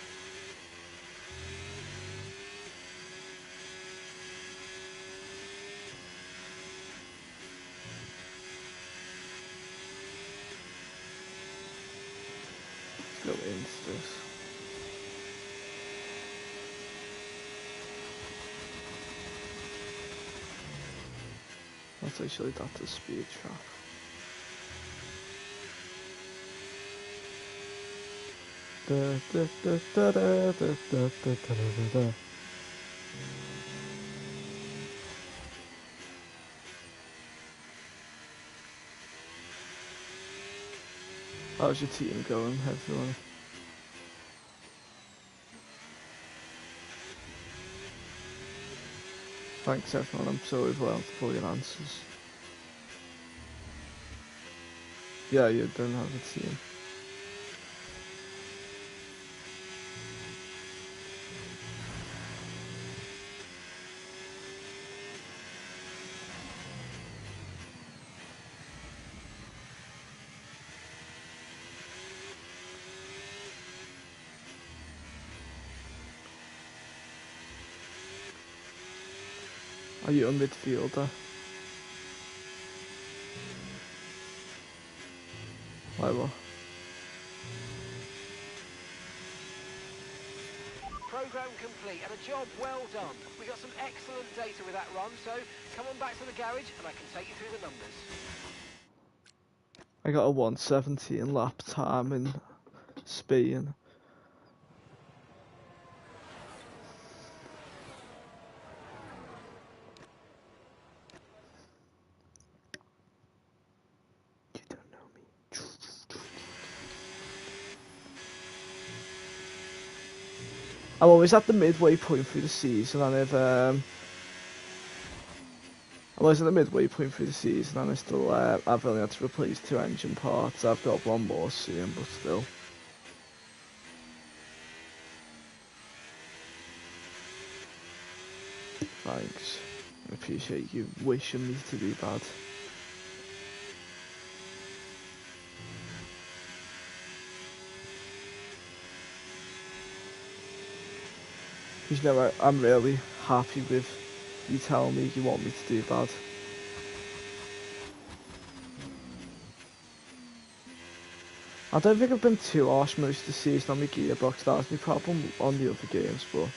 [SPEAKER 1] Let's go into this. That's actually that's a speed trap. Da, da, da, da, da, da, da, da, da, da. How's your team going, everyone? Thanks everyone, I'm so overwhelmed for your answers. Yeah, you don't have a team. Are you a midfielder? Why what?
[SPEAKER 4] Program complete and a job well done. We got some excellent data with that run, so come on back to the garage and I can take you through the numbers.
[SPEAKER 1] I got a 117 lap time in Spain. You don't know me. I'm always at the midway point through the season, and I'm always at the midway point through the season, and I still I've only had to replace 2 engine parts. I've got one more soon, but still. Thanks. I appreciate you wishing me to do bad. Because you know, I'm really happy with you telling me you want me to do bad. I don't think I've been too harsh most of the season on my gearbox. That's my problem on the other games, but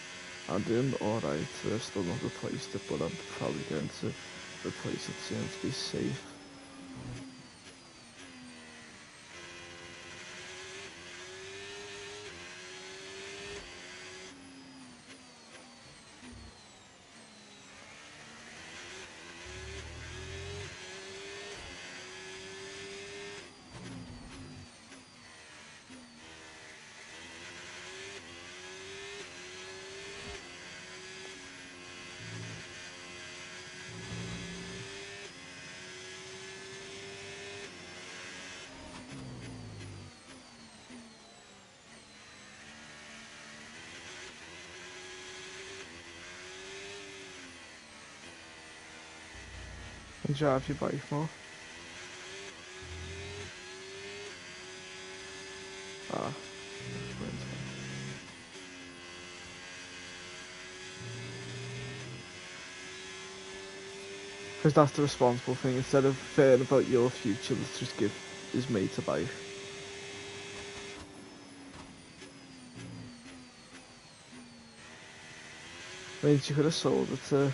[SPEAKER 1] I'm doing alright. I've still not replaced it, but I'm probably going to replace it soon to be safe. And drive your bike more. Ah. Because that's the responsible thing. Instead of fearing about your future, let's just give his mate a bike. I mean, you could have sold it to...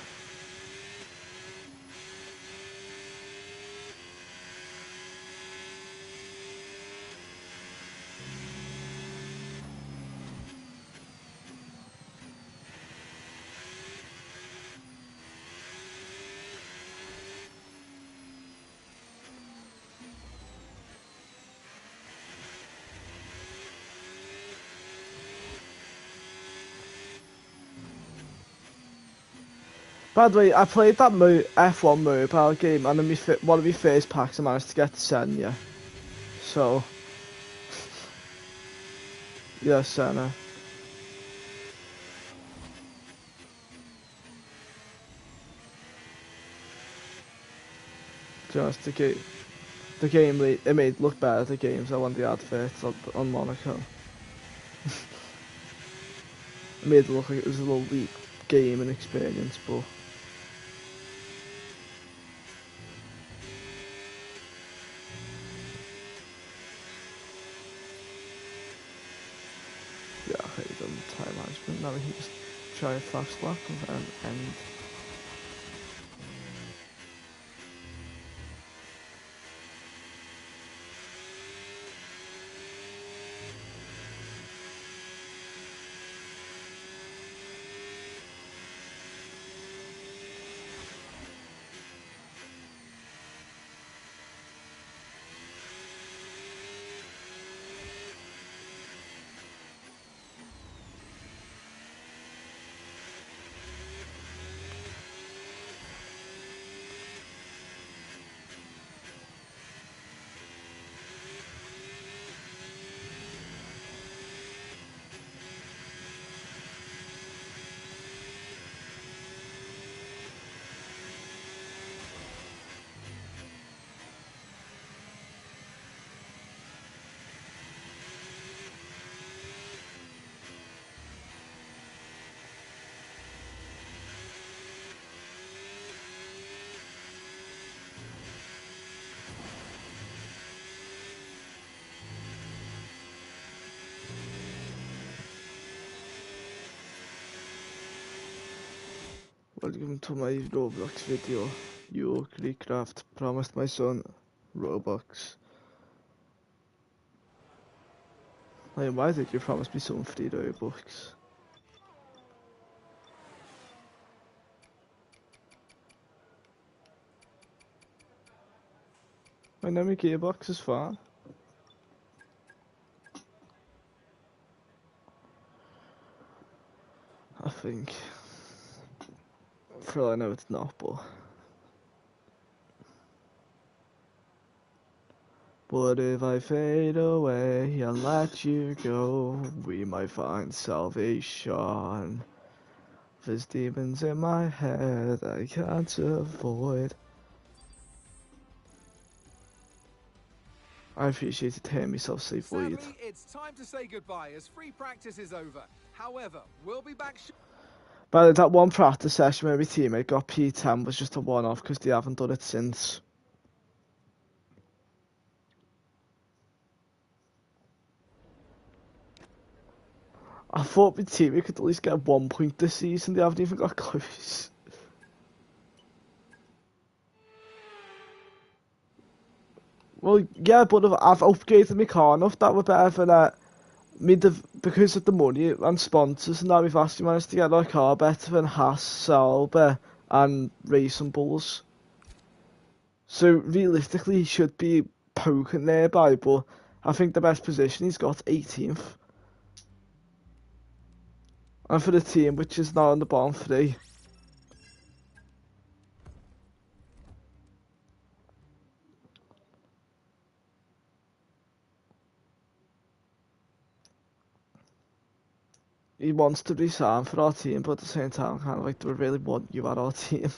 [SPEAKER 1] By the way, I played that F1 mobile game, and in one of my first packs I managed to get to Senna. So, yeah, Senna. Just the game, it made it look better. The games I won the adverts on Monaco. It made it look like it was a lovely gaming experience, but. Yeah, I hate them time management. Now we can just try a fast lap and then end. Welcome to my Roblox video. You Creecraft promised my son Robux. Like, why did you promise me some free Robux? My name is Gearbox is fine. I think. For all I know it's not, but. But if I fade away and let you go, we might find salvation. There's demons in my head I can't avoid. I appreciate it hearing myself say void.
[SPEAKER 3] Sadly, it's time to say goodbye as free practice is over. However, we'll be back.
[SPEAKER 1] By that one practice session where my teammate got P10 was just a one-off because they haven't done it since. I thought my teammate could at least get 1 point this season, they haven't even got close. Well, yeah, but if I've upgraded my car enough, that would be better for that. Because of the money and sponsors and that, we've actually managed to get our car better than Haas, Sauber and Racing Bulls. So realistically he should be poking nearby, but I think the best position he's got 18th. And for the team which is now on the bottom 3. He wants to resign for our team, but at the same time, kind of like, do we really want you at our team?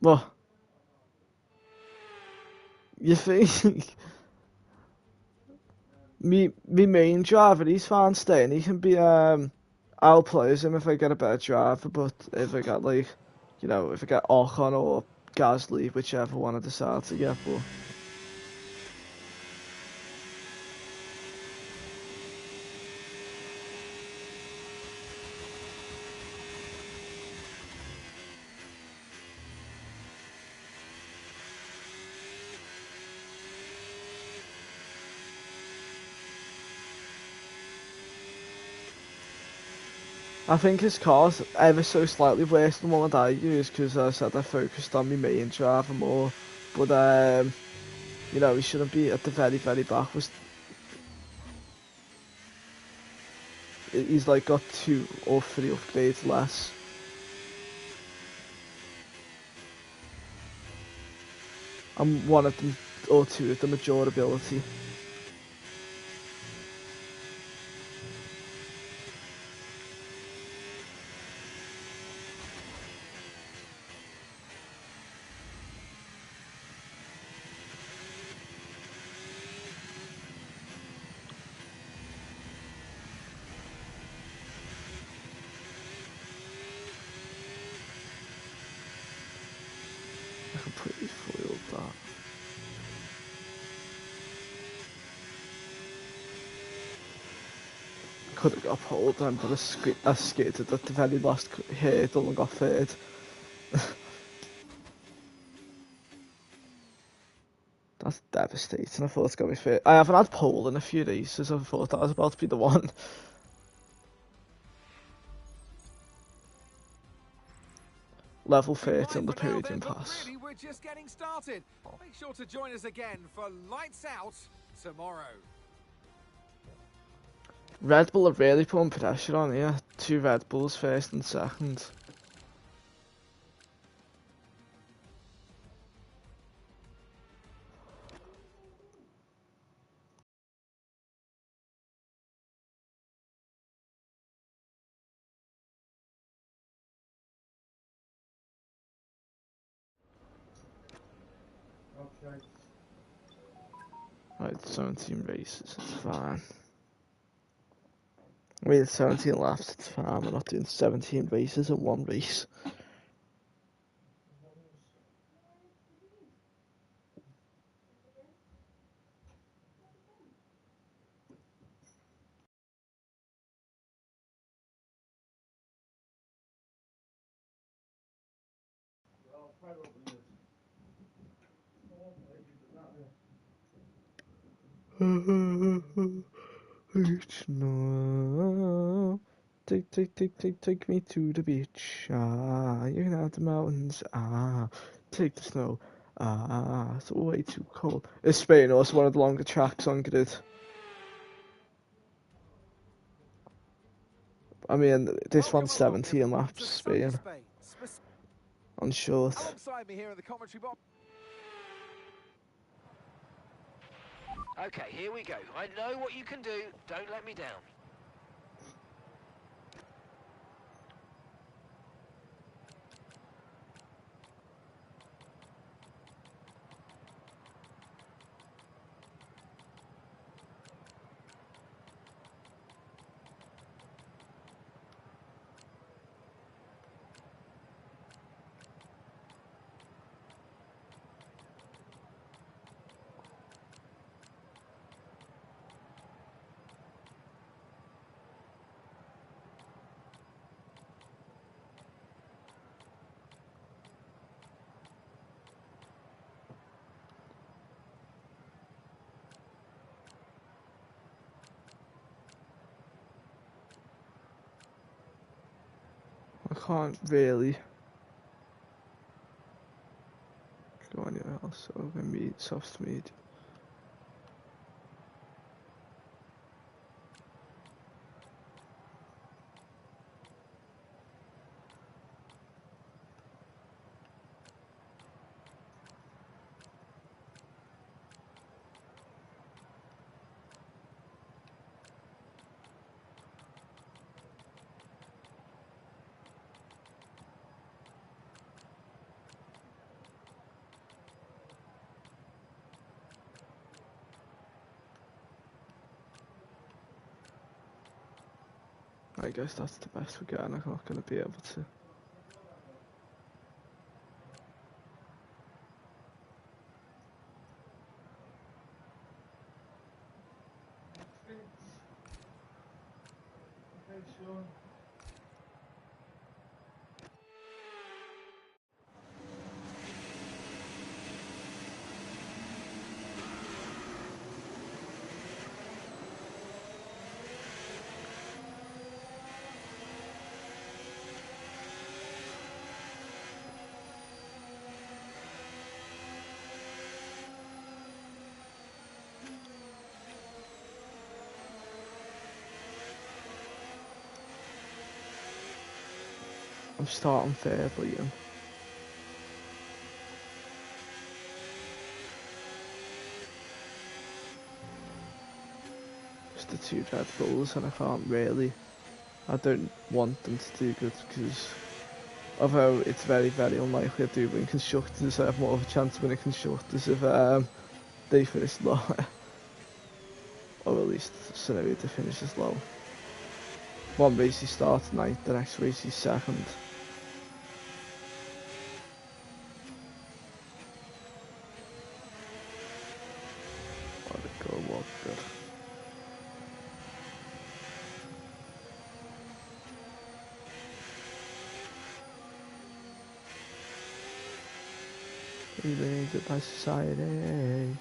[SPEAKER 1] What? You think? me main driver, he's fine staying. He can be, I'll play as him if I get a better driver, but if I get, like, you know, if I get Ocon or Gasly, whichever one I decide to get, but... I think his car's ever so slightly worse than one that I use because I said I focused on my main driver more. But, you know, he shouldn't be at the very, very back. he's like got 2 or 3 upgrades less. And one of them, or 2 of them, are durability. I completely foiled that. Could have got pole then, but I skated at the very last hurdle and got third. That's devastating. I thought it's going to be third. I haven't had pole in a few races. I thought that was about to be the one. Level 30 on the
[SPEAKER 3] Goodbye for now
[SPEAKER 1] Peridian
[SPEAKER 3] then, but
[SPEAKER 1] Pass.
[SPEAKER 3] really, we're just getting started. Make sure to join us again for Lights Out tomorrow.
[SPEAKER 1] Red Bull are really putting pressure on here. 2 Red Bulls, first and second. Right, 17 races, it's fine. Wait, 17 laps, it's fine. We're not doing 17 races in one race. Beach, no. Take me to the beach. Ah, you can have the mountains. Ah, take the snow. Ah, it's way too cold. It's Spain, also one of the longer tracks on grid. I mean, this
[SPEAKER 3] Welcome
[SPEAKER 1] one's
[SPEAKER 3] along,
[SPEAKER 1] 17
[SPEAKER 3] everyone,
[SPEAKER 1] laps,
[SPEAKER 3] to sunny
[SPEAKER 1] Spain,
[SPEAKER 3] Spain.
[SPEAKER 1] on short.
[SPEAKER 3] Alongside me here in the commentary box.
[SPEAKER 4] Okay, here we go. I know what you can do. Don't let me down.
[SPEAKER 1] I can't really go anywhere else, so I'm gonna be soft speed. I guess that's the best we're getting. I'm not gonna be able to. I'm starting third, Liam. Just the two Red Bulls, and I can't really. I don't want them to do good because, although it's very, very unlikely I do win constructors, I have more of a chance of winning constructors if they finish low, or at least Sonoda finishes low. One race he starts ninth, the next race he's second. Let it go, what good. Eliminated by society.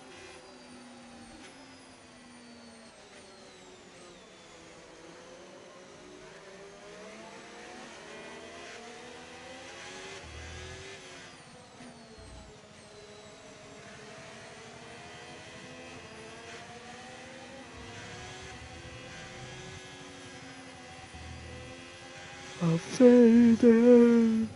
[SPEAKER 1] I'll fade in.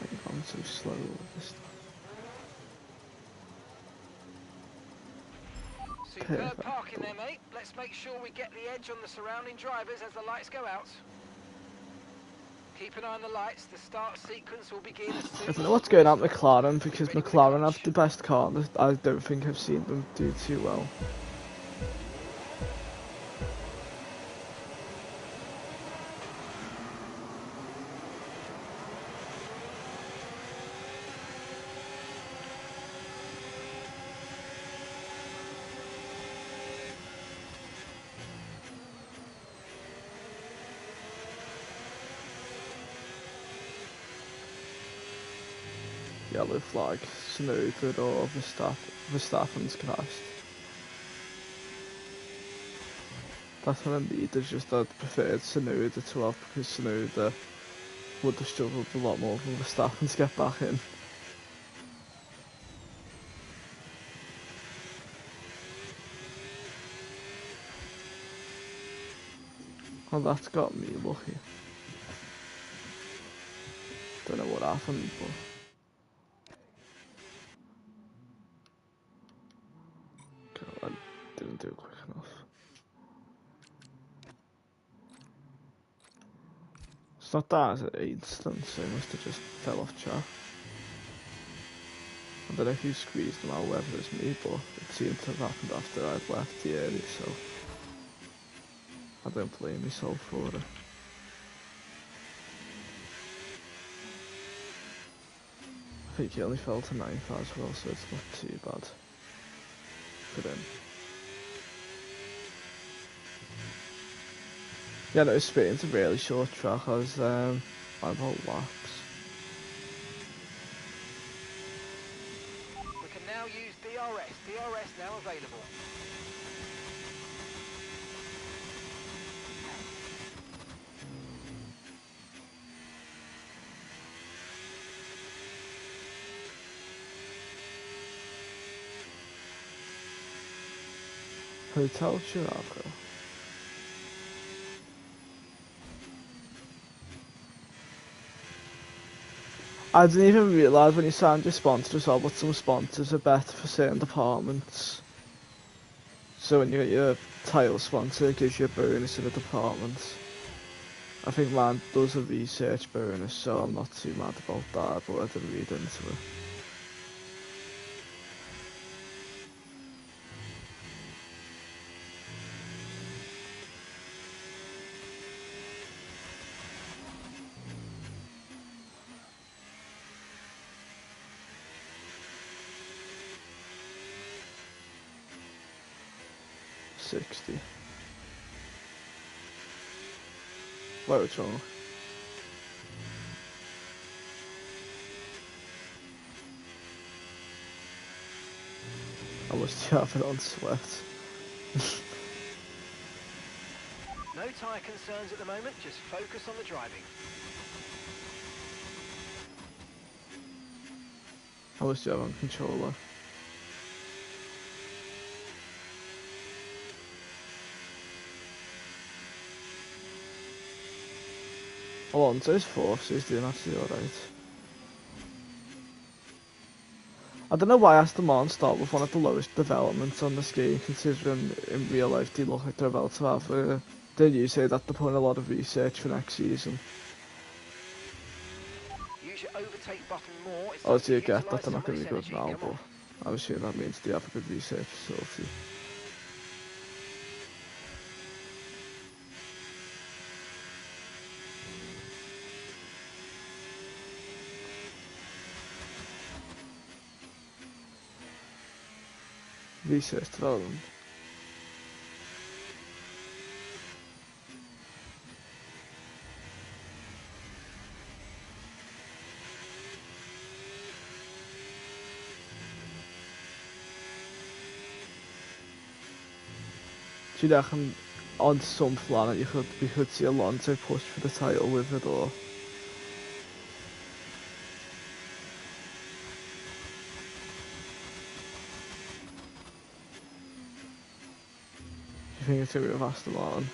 [SPEAKER 1] I've gone so slow with this stuff.
[SPEAKER 4] Superb
[SPEAKER 1] Perfect.
[SPEAKER 4] parking there, mate. Let's make sure we get the edge on the surrounding drivers as the lights go out. Keep an eye on the lights. The start sequence will begin as soon
[SPEAKER 1] I
[SPEAKER 4] as
[SPEAKER 1] don't know what's
[SPEAKER 4] the
[SPEAKER 1] going on
[SPEAKER 4] green
[SPEAKER 1] with
[SPEAKER 4] start.
[SPEAKER 1] McLaren because
[SPEAKER 4] Ready with the
[SPEAKER 1] McLaren
[SPEAKER 4] clutch.
[SPEAKER 1] have the best car. I don't think I've seen them do too well. Yellow flag, Snowden or Verstappen's crashed. That's what I need, is just I'd preferred Sonoda to have because Sonoda would have struggled a lot more for Verstappen to get back in. And that's got me lucky. Don't know what happened, but... God, I didn't do it quick enough. It's not that as an instant, so it must have just fell off track. I don't know who squeezed them out, whether it's me, but it seemed to have happened after I'd left the area, so I don't blame myself for it. I think he only fell to 9th as well, so it's not too bad for him. Yeah, no, Spain's a really short track. I was on about laps.
[SPEAKER 4] We can now use DRS. DRS now available.
[SPEAKER 1] Hotel Chiraco. I didn't even realise when you signed your sponsor as well, but some sponsors are better for certain departments. So when you get your title sponsor, it gives you a bonus in a department. I think mine does a research bonus, so I'm not too mad about that, but I didn't read into it. $60. Wait, what's wrong? How much do you have it on Sweat?
[SPEAKER 4] No tyre concerns at the moment, just focus on the driving.
[SPEAKER 1] How much do you have on controller? Alonso's fourth, so he's doing actually alright. I don't know why Aston Martin start with one of the lowest developments on this game, considering in real life they look like they're about to have didn't you say that they're putting a lot of research for next season?
[SPEAKER 4] Use your overtake button more. It's
[SPEAKER 1] Oh,
[SPEAKER 4] time
[SPEAKER 1] so you
[SPEAKER 4] to
[SPEAKER 1] get that
[SPEAKER 4] utilise
[SPEAKER 1] they're
[SPEAKER 4] some
[SPEAKER 1] not going to
[SPEAKER 4] race
[SPEAKER 1] be good
[SPEAKER 4] energy.
[SPEAKER 1] now,
[SPEAKER 4] Come on.
[SPEAKER 1] but I'm sure that means they have a good research facility. Research development. Do you reckon on some planet we could see Alonso push for the title with it, or do you think it's going to be with Aston Martin?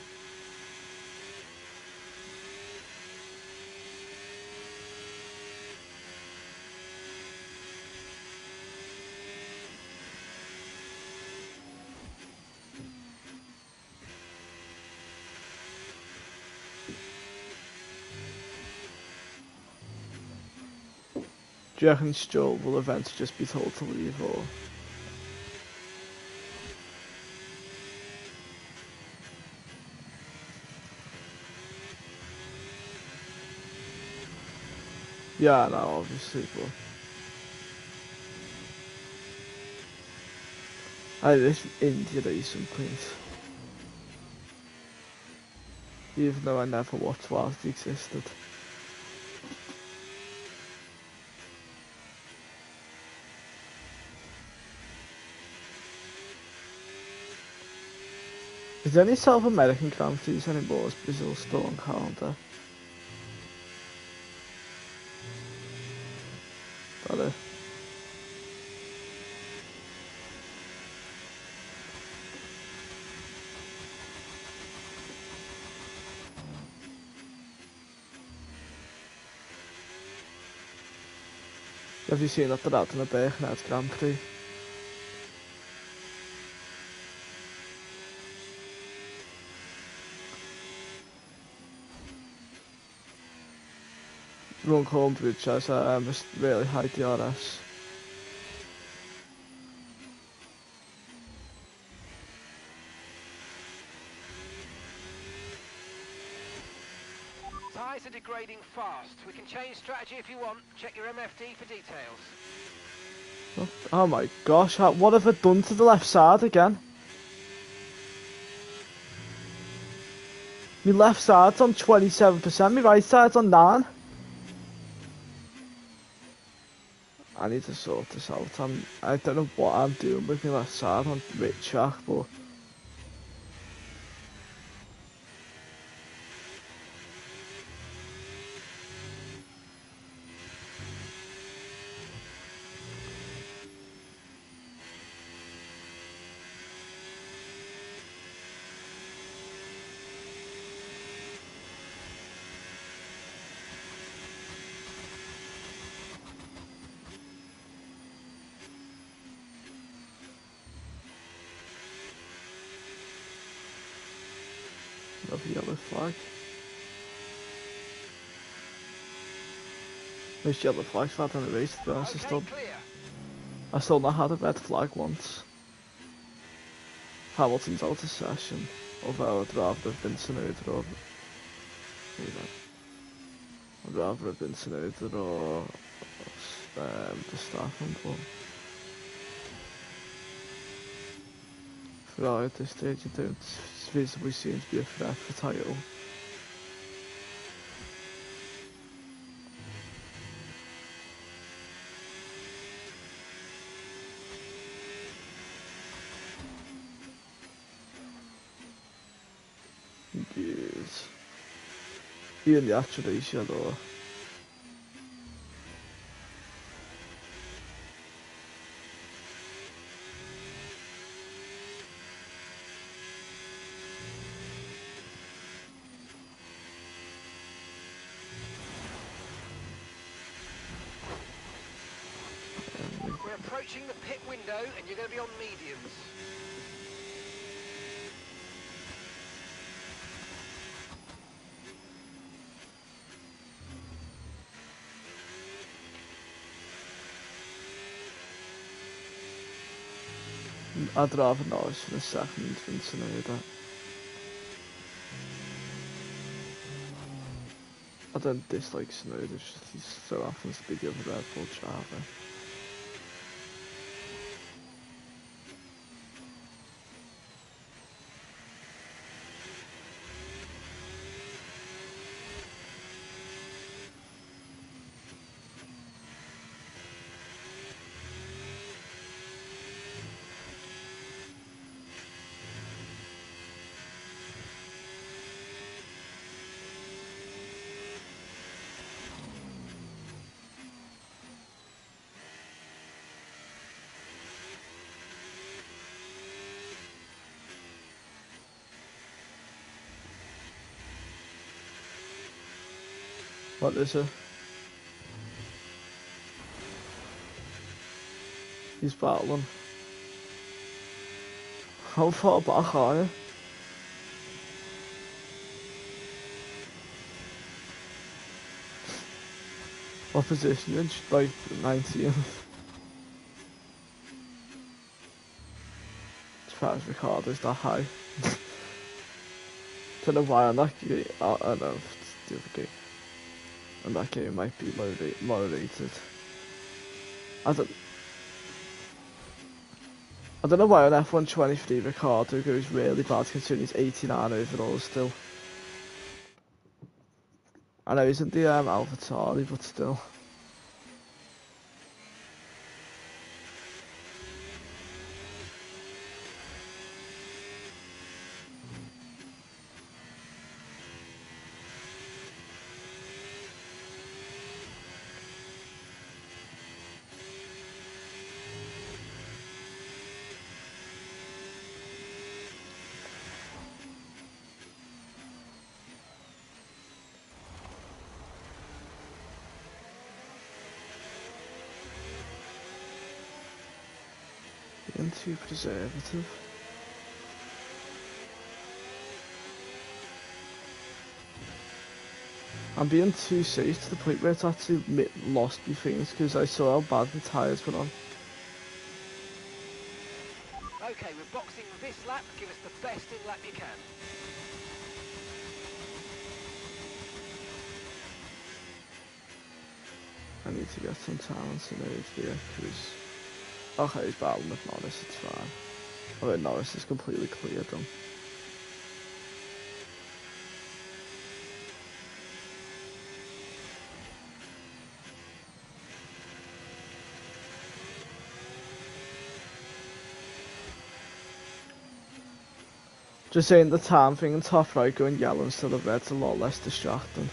[SPEAKER 1] Do you reckon Stroll will eventually just be told to leave, or? Yeah, no, obviously, but this India racing point. Even though I never watched whilst it existed. Is there any South American Grand Prix anymore? Is Brazil still on calendar? Got it. Have you seen that they're out in the Birkenhead Grand Prix? Runcorn Bridge has a really high DRS.
[SPEAKER 4] Tyres are degrading fast. We can change strategy if you want. Check your MFD for details.
[SPEAKER 1] Oh my gosh, what have I done to the left side again? My left side's on 27%, my right side's on 9%. I need to sort this out. I don't know what I'm doing with my left side on Rich Track, but another yellow flag. Most yellow flags I've had in a race, to be honest.
[SPEAKER 4] Okay, clear.
[SPEAKER 1] I still not had a red flag once. Hamilton's out of session, although I'd rather have been Tsunoda or... I'd rather have been Tsunoda or the Stafford one. Ferrari at this stage, you don't visibly seem to be a threat for title. Good. Even the actual ratio though.
[SPEAKER 4] go, and you're going to be on mediums.
[SPEAKER 1] I'd rather Norris in a second than Tsunoda. I don't dislike Tsunoda, just he so happens to be the other Red Bull driver. What is it? He's battling. How far back are you? What position? You're like 19th. As far as Ricardo's that high. Don't know why on that game. I don't know if it's the other game. And that game might be low rated. I don't know why on F1 23 Ricardo goes really bad considering he's 89 overall still. I know he's in the AlphaTauri, but still. Being too preservative. I'm being too safe to the point where it's actually lost me things because I saw how bad the tyres were on.
[SPEAKER 4] Okay, we're boxing this lap. Give us the best in lap you can.
[SPEAKER 1] I need to get some talents in here because... Okay, he's battling with Norris, it's fine. Alright, Norris is completely cleared them. Just saying the time thing in top right going yellow instead of red's a lot less distracting.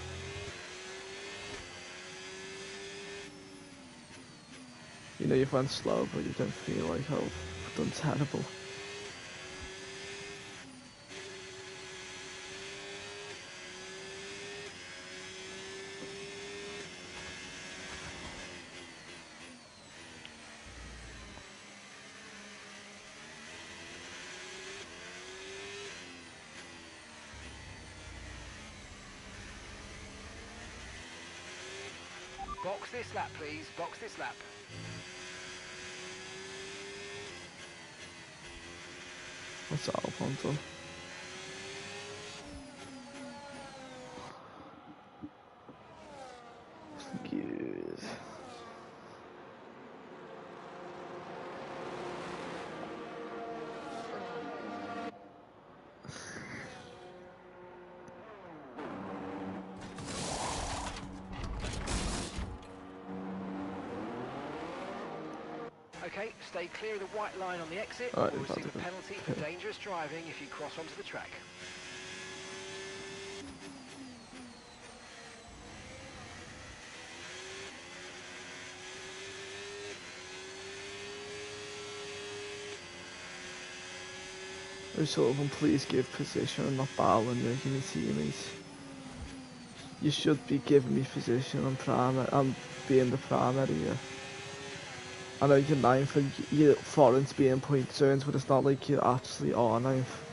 [SPEAKER 1] You know you've went slow but you don't feel like, oh, I've done terrible.
[SPEAKER 4] Box this lap, please. Box this lap.
[SPEAKER 1] What's Albon done? Good.
[SPEAKER 4] Okay, stay clear of the white line on the exit.
[SPEAKER 1] Alright,
[SPEAKER 4] We'll
[SPEAKER 1] we've got
[SPEAKER 4] receive a
[SPEAKER 1] to go.
[SPEAKER 4] penalty for dangerous driving if you cross onto the track.
[SPEAKER 1] O'Sullivan, please give position and not battling making me teammates. You should be giving me position. I'm being the primary here. I know you're ninth and you're foreign to be in point zones, but it's not like you actually are ninth.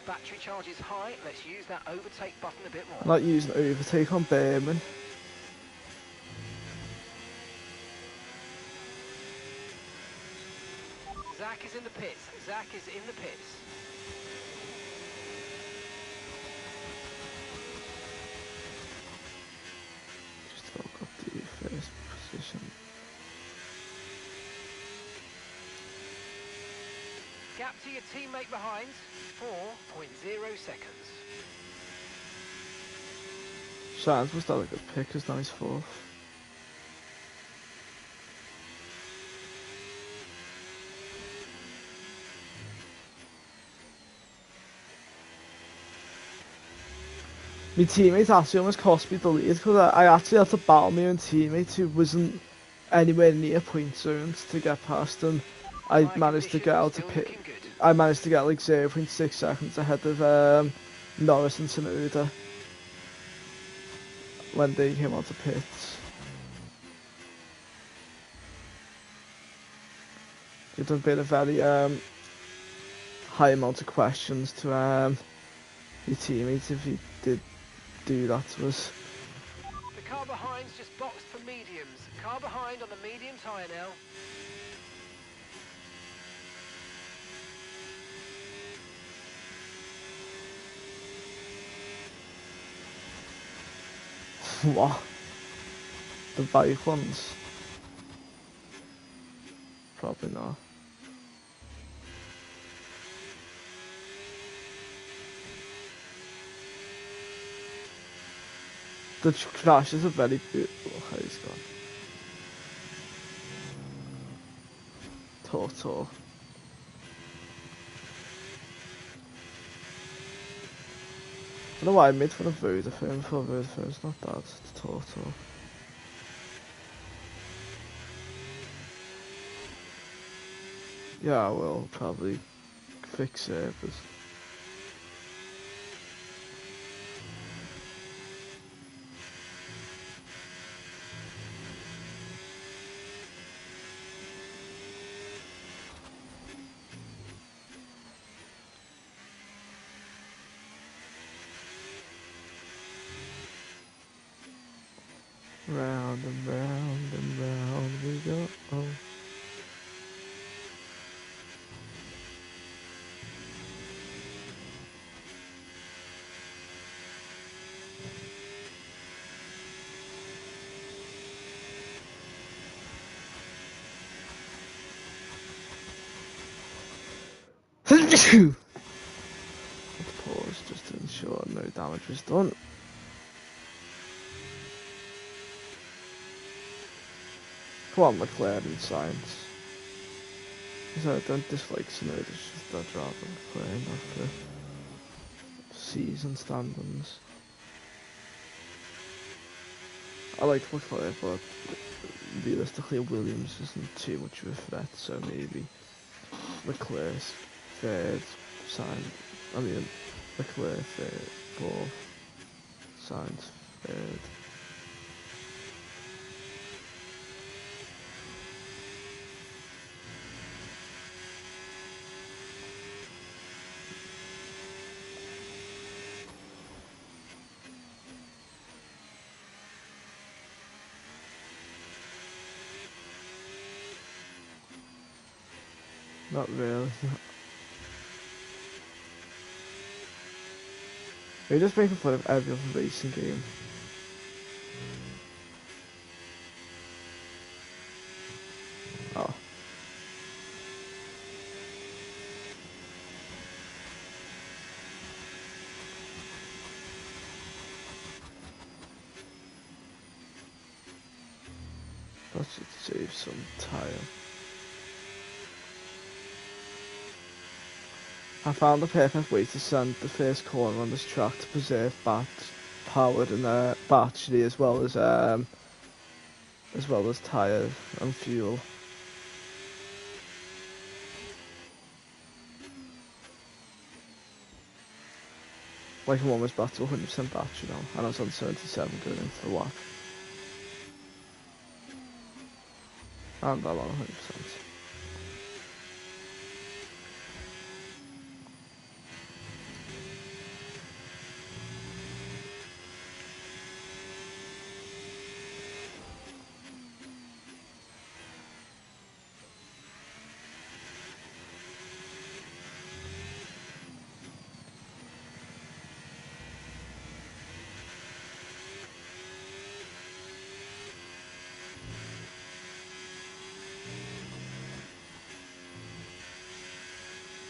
[SPEAKER 4] Battery charge is high. Let's use that overtake button a bit more.
[SPEAKER 1] I'm not using overtake on Berman.
[SPEAKER 4] Zach is in the pits. Zach is in the pits.
[SPEAKER 1] Just woke up the first position.
[SPEAKER 4] Gap to your teammate behind, 4.0 seconds.
[SPEAKER 1] Shines must have a good pick as nice fourth. My teammate actually almost cost me the lead because I actually had to battle my own teammate who wasn't anywhere near point zones to get past him. I managed to get out of pit. I managed to get like 0.6 seconds ahead of Norris and Tsunoda when they came onto pits. It would have been a very high amount of questions to your teammates if you did do that to us.
[SPEAKER 4] The car behind's just boxed for mediums. Car behind on the medium tyre now.
[SPEAKER 1] What? The bike ones? Probably not. The crashes are very beautiful. How he's gone. Toto. I don't know why I made fun of Vodafone for Vodafone's not that, it's Toto. Yeah, I will probably fix servers. Round and round and round we go. Oh. Let's pause just to ensure no damage was done. Come on, McLaren and Science. I don't dislike Tsunoda, it's just I'd rather McLaren after season standings. I like McLaren, but realistically Williams isn't too much of a threat, so maybe Leclerc's third, Leclerc third, fourth, Sainz third. Not really. We're just making fun of every other racing game. Oh. That should save some time. I found the perfect way to sand the first corner on this track to preserve power and battery as well as tyre and fuel. Like I'm almost back to 100% battery now, and I was on 77 going into the lap. And I'm on 100%.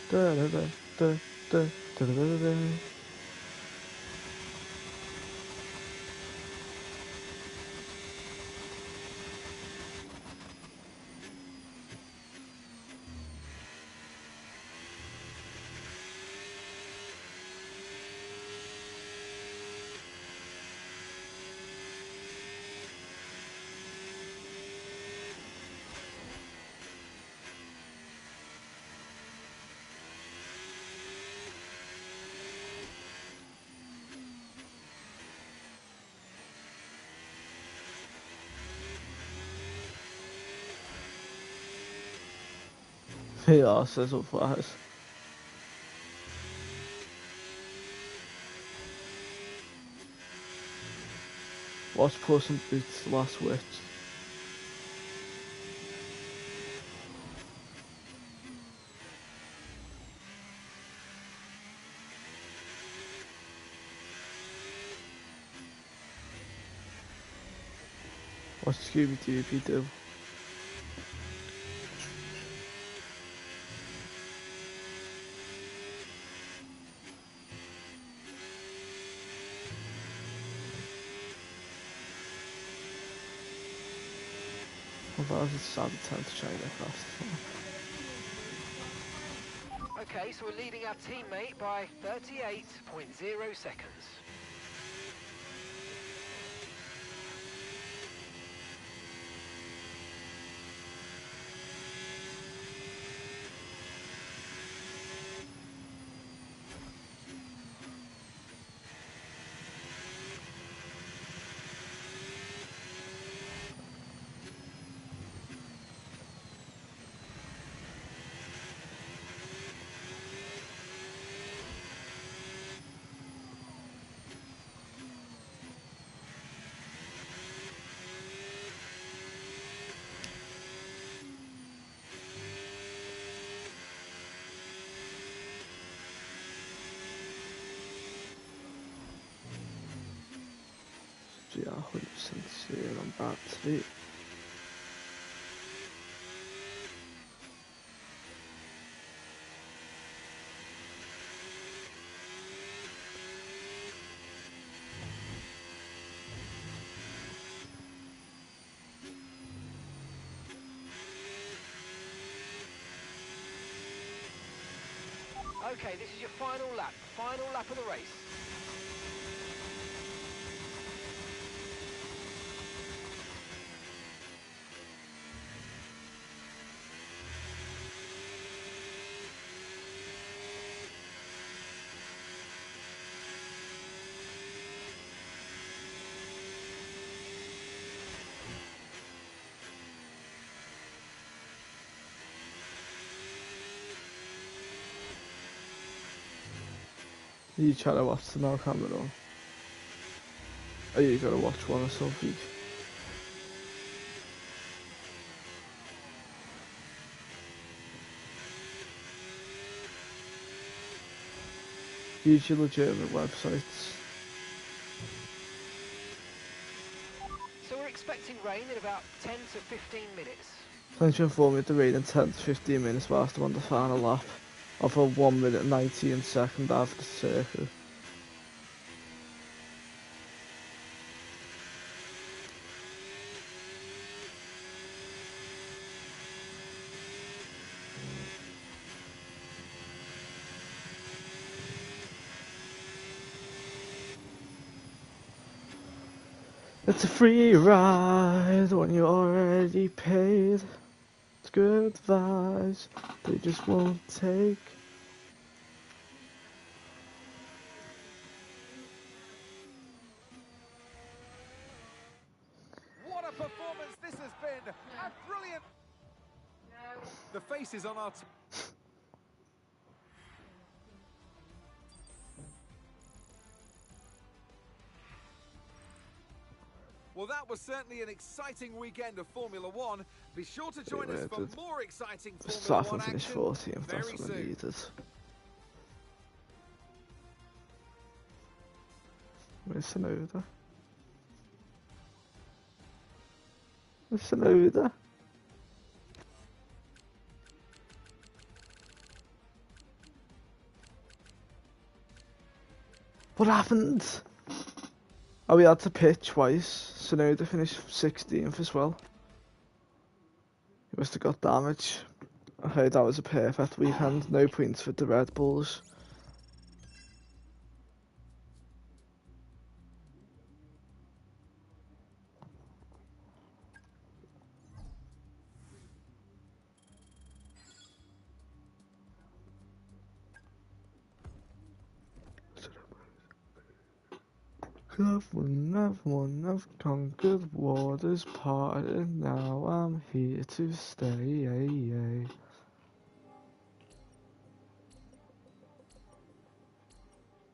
[SPEAKER 1] Da, da, da, da, da, da, da, da, da. Yeah, says up fast. Watch Puss in Boots Last Witch. Watch Scooby-Dooby-Doo. Well, that was a sad attempt to try and get past.
[SPEAKER 4] Okay, so we're leading our teammate by 38.0 seconds. Yeah, 100% seeing on battery. Okay, this is your final lap of the race.
[SPEAKER 1] You try to watch the now camera on. Or you gotta watch one or something. Use your legitimate websites.
[SPEAKER 4] So we're expecting rain in about 10 to 15 minutes.
[SPEAKER 1] Thanks for informing me the rain in 10 to 15 minutes whilst I'm on the final lap of a 1 minute 19 second after the circuit. It's a free ride when you're already paid. It's good advice, they just won't take.
[SPEAKER 3] What a performance this has been! A brilliant... The faces on our... Well, that was certainly an exciting weekend of Formula One. Be sure to join us for more exciting Formula One
[SPEAKER 1] Verstappen finished
[SPEAKER 3] action
[SPEAKER 1] 14th, that's
[SPEAKER 3] very
[SPEAKER 1] what I
[SPEAKER 3] soon.
[SPEAKER 1] needed. Where's Tsunoda? Where's Tsunoda? What happened? Oh, we had to pit twice. Tsunoda finished 16th as well. He must have got damage. I heard that was a perfect weekend. No points for the Red Bulls. I've won, I've conquered waters parted, now I'm here to stay.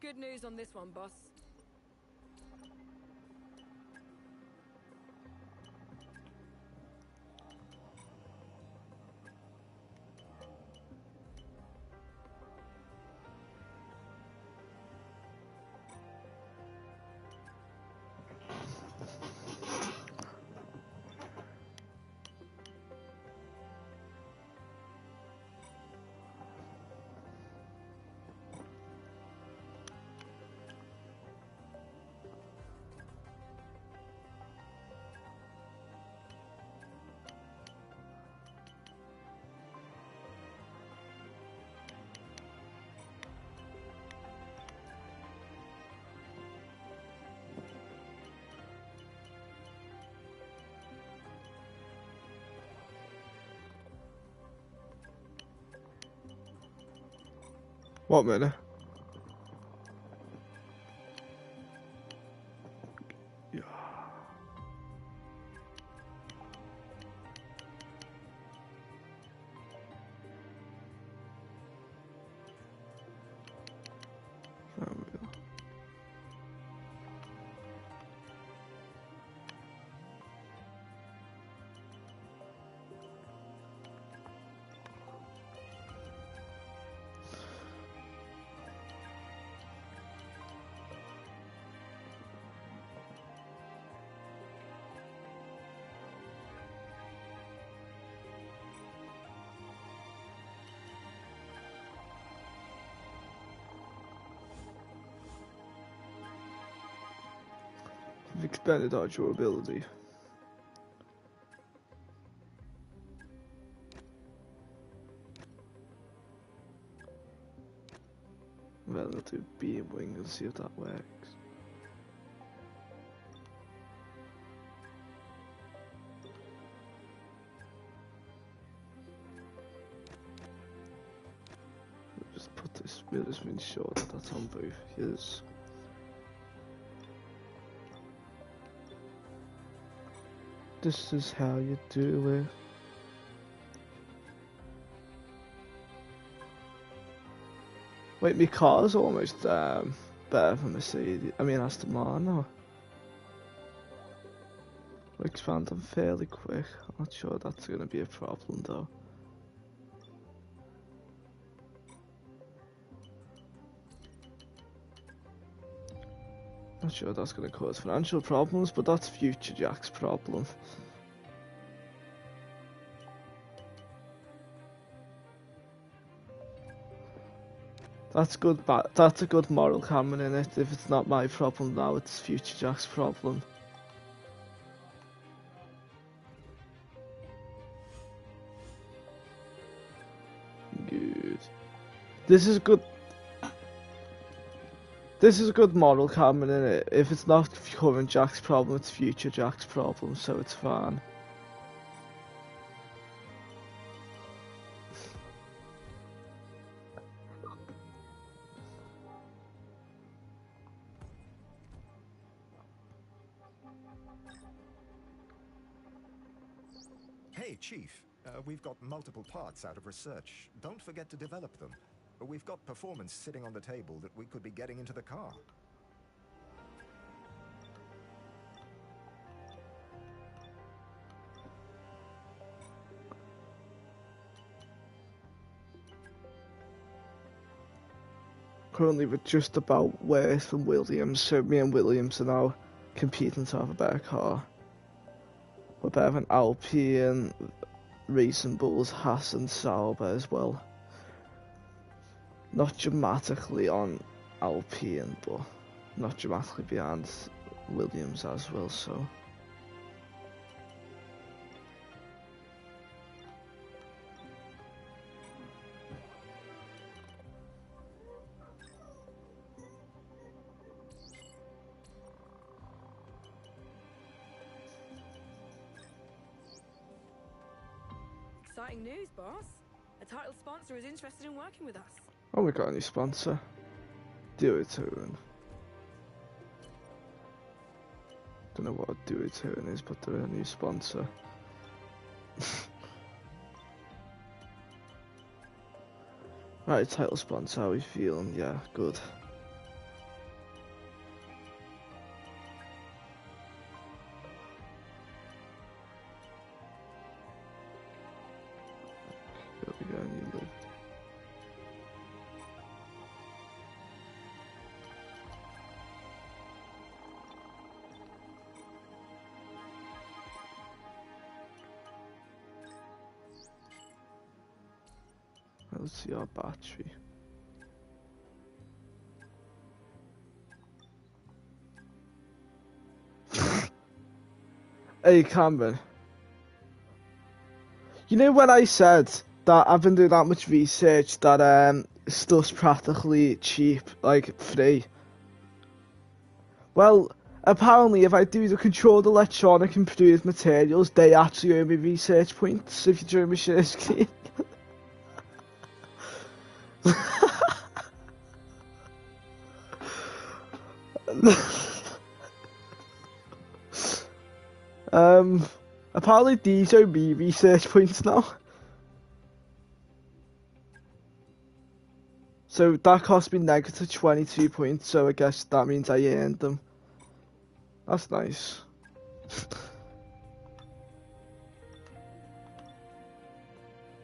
[SPEAKER 6] Good news on this one, boss.
[SPEAKER 1] What minute? Yeah. There we go. We've expanded our durability. Well, I'll do beam wing and see if that works. Just put this, we'll just make sure that that's on both. Yes. This is how you do it. Wait, my car's almost better than Mercedes. I mean Aston Martin now. We're expanding fairly quick. I'm not sure that's going to be a problem though. Not sure that's going to cause financial problems, but that's future Jack's problem. That's good. That's a good moral comment in it. If it's not my problem now, it's future Jack's problem. Good. This is good. This is a good model, Cameron, innit? If it's not current Jack's problem, it's future Jack's problem, so it's fine.
[SPEAKER 5] Hey, Chief. We've got multiple parts out of research. Don't forget to develop them. We've got performance sitting on the table that we could be getting into the car.
[SPEAKER 1] Currently, we're just about worse than Williams, so me and Williams are now competing to have a better car. We're better than Alpine, Racing Bulls, Haas and Sauber as well. Not dramatically on Alpine, but not dramatically behind Williams as well, so...
[SPEAKER 6] Exciting news, boss. A title sponsor is interested in working with us.
[SPEAKER 1] Oh, we got a new sponsor. Duotone. Don't know what a Duotone is, but they're a new sponsor. Right, title sponsor, how are we feeling? Yeah, good. Here we go, new look. Let's see our battery. Hey Cameron, you know when I said that I've been doing that much research that stuff's practically cheap, like free? Well, apparently if I do the controlled electronic improved materials, they actually earn me research points if you join my share scheme. Apparently these are me research points now. So that cost me negative 22 points, so I guess that means I earned them. That's nice.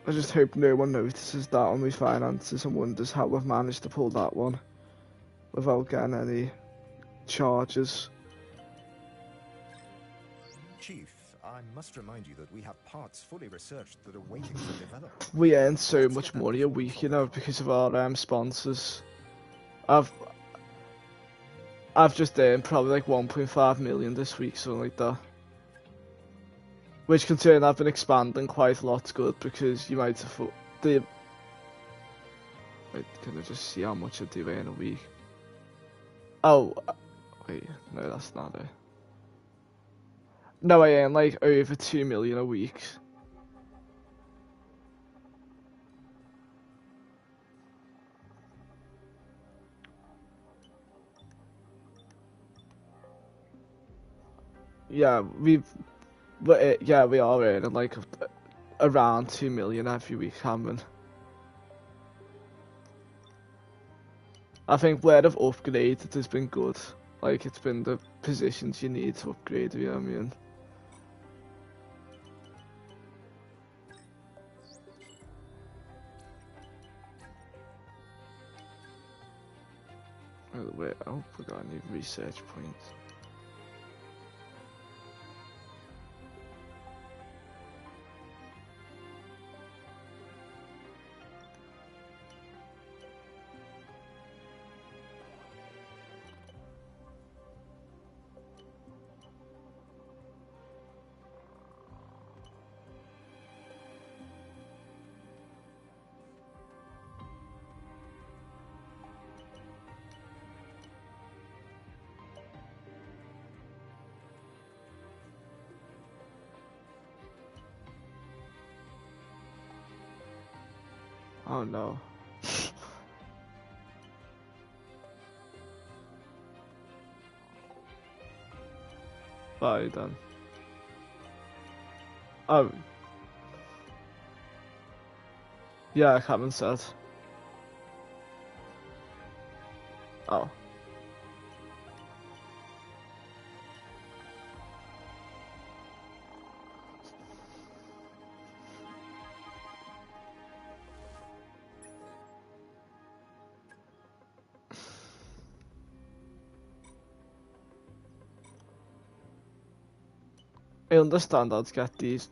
[SPEAKER 1] I just hope no one notices that on my finances and wonders how I've managed to pull that one without getting any charges.
[SPEAKER 5] Chief, I must remind you that we have parts fully researched that are waiting for development.
[SPEAKER 1] We earn so much money a week, you know, because of our sponsors. I've just earned probably like 1.5 million this week, something like that. Which considering I've been expanding quite a lot's good, because you might have thought wait, can I just see how much I do earn a week? Oh, wait, no, that's not it. No, I earn like over 2 million a week. Yeah, yeah, we are earning like around 2 million every week, Cameron. I think where I've upgraded has been good. Like, it's been the positions you need to upgrade, you know what I mean? Wait, I hope we got any research points. Oh no. Bye then. Oh. Yeah, Cameron said. Oh. I understand how to get these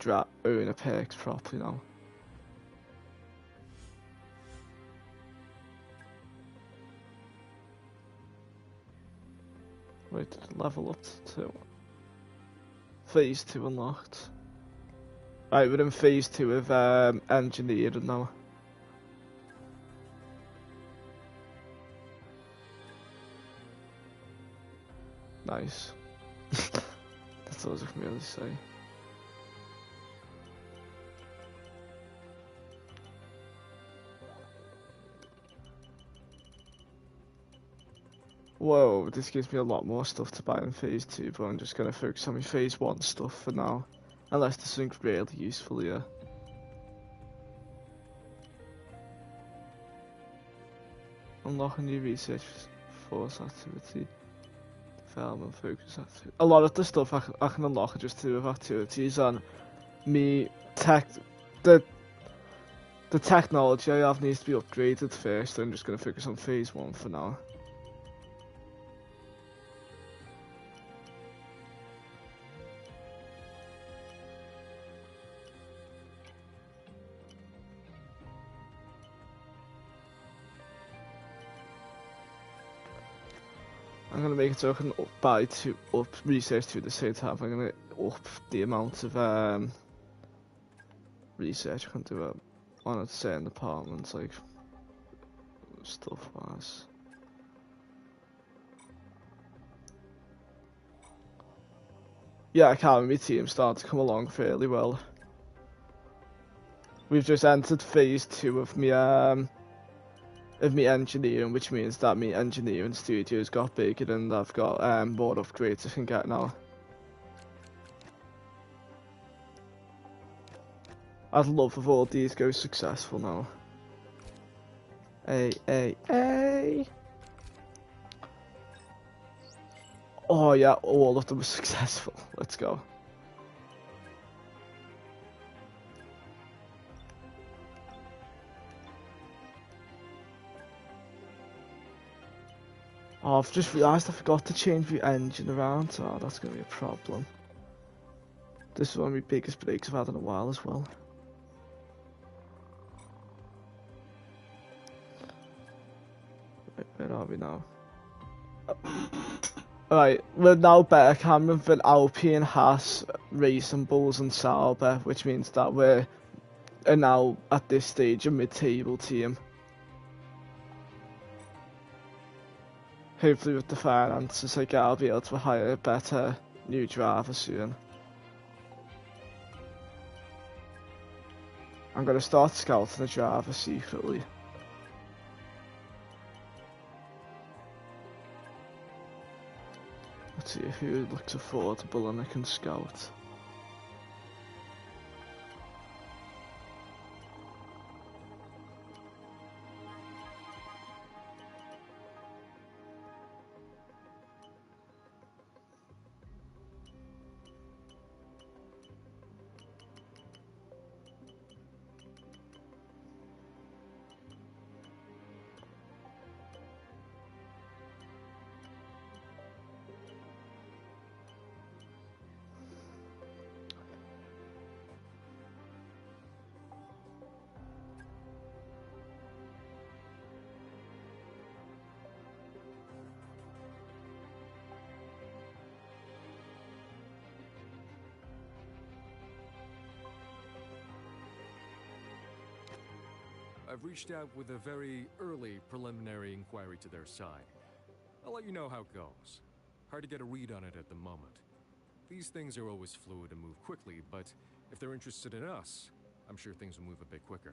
[SPEAKER 1] owner perks properly now. Wait, level up to 2. Phase 2 unlocked. Right, we're in phase 2 of engineering now. Nice. That's all I can really say. Whoa, this gives me a lot more stuff to buy in phase 2, but I'm just going to focus on my phase 1 stuff for now. Unless there's something really useful here. Unlock a new research force activity. Development focus activity. A lot of the stuff I can unlock are just 2 of activities, and me the technology I have needs to be upgraded first, so I'm just going to focus on phase 1 for now. I'm going to make it so I can up research 2 at the same time. I'm going to up the amount of research I can do on a certain department, like stuff wise. Yeah, Academy team starting to come along fairly well. We've just entered phase 2 of me engineering, which means that my engineering studio's got bigger and I've got more upgrades I can get now. I'd love if all these go successful now. Hey. Oh yeah, all of them are successful. Let's go. Oh, I've just realised I forgot to change the engine around. Oh, that's going to be a problem. This is one of my biggest breaks I've had in a while as well. Where are we now? Alright, we're now better Cameron than Alpine, Haas, Racing Bulls and Sauber, which means that we're now at this stage a mid-table team. Hopefully with the finances I get, I'll be able to hire a better new driver soon. I'm going to start scouting a driver secretly. Let's see who looks affordable and I can scout.
[SPEAKER 7] I've reached out with a very early preliminary inquiry to their side. I'll let you know how it goes. Hard to get a read on it at the moment. These things are always fluid and move quickly, but if they're interested in us, I'm sure things will move a bit quicker.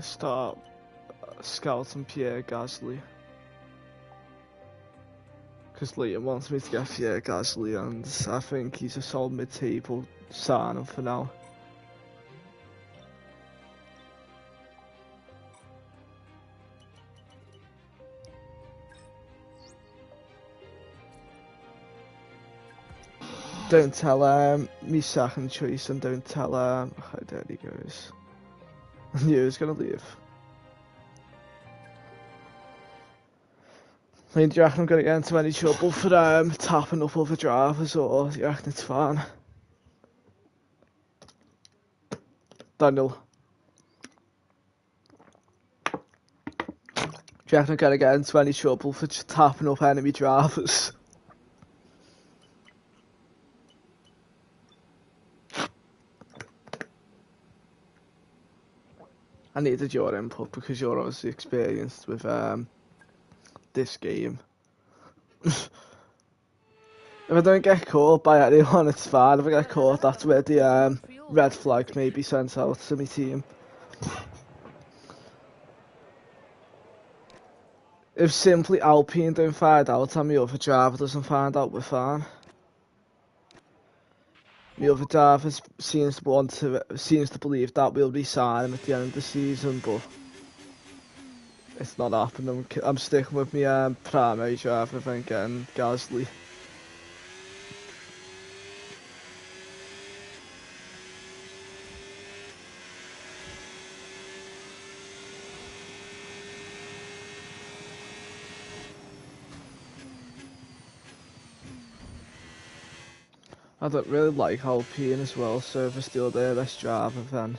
[SPEAKER 1] start scouting Pierre Gasly. Because Liam wants me to get Pierre Gasly, and I think he's a solid mid-table signing for now. Don't tell me second choice, and don't tell how there he goes. I knew he was gonna leave. I mean, do you reckon I'm gonna get into any trouble for tapping up other drivers, or do you reckon it's fine? Daniel. Do you reckon I'm gonna get into any trouble for just tapping up enemy drivers? I needed your input because you're obviously experienced with this game. If I don't get caught by anyone, it's fine. If I get caught, that's where the red flag may be sent out to my team. If simply Alpine don't find out and my other driver doesn't find out, we're fine. The other driver seems to believe that we'll re-sign him at the end of the season, but it's not happening. I'm sticking with my primary driver, I think, getting Gasly. I don't really like Alpine as well, so if they're still there, let's driver then.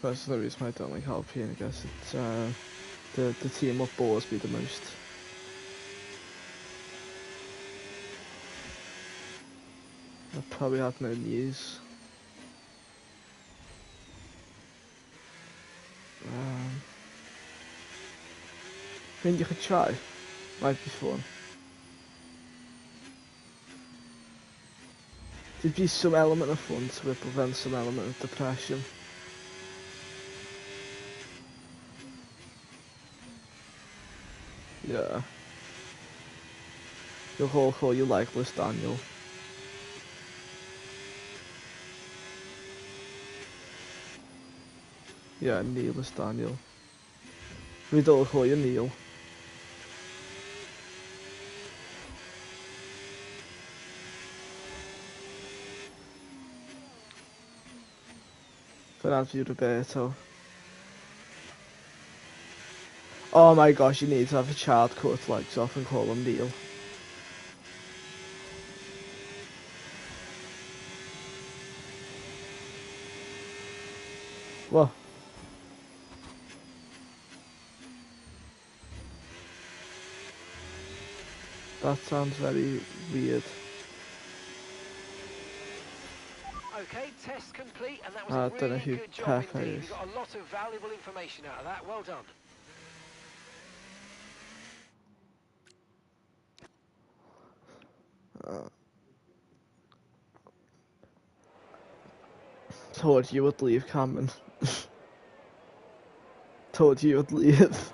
[SPEAKER 1] That's the reason I don't like Alpine, I guess. It's the team up bores me the most. I probably have no news. I think you could try. Might be fun. There'd be some element of fun to it, prevent some element of depression. Yeah. You'll call you likeless, Daniel. Yeah, Neilless Daniel. We don't call you Neil. Fernando Roberto. Oh my gosh, you need to have a child cut legs off and call him Neil. What? That sounds very weird.
[SPEAKER 4] Okay, test complete, and that was a really good job indeed. You got a lot of valuable information out of that. Well done.
[SPEAKER 1] Told you would leave, Cameron. Told you would leave.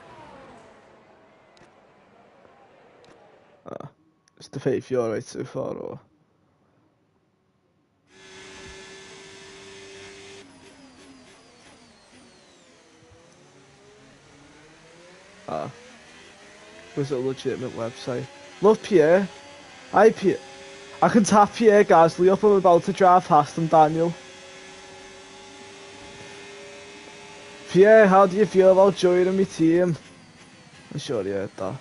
[SPEAKER 1] Is the faith you alright so far, or? Was it a legitimate website? Love Pierre. Hi Pierre. I can tap Pierre Gasly up. I'm about to drive past him, Daniel. Pierre, how do you feel about joining my team? I'm sure you heard that.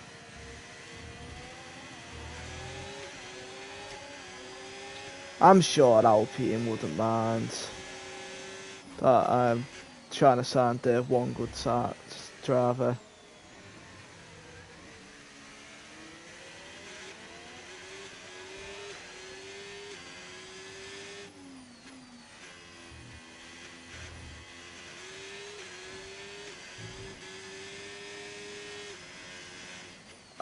[SPEAKER 1] I'm sure Alpine wouldn't mind that I'm trying to sign their one good driver.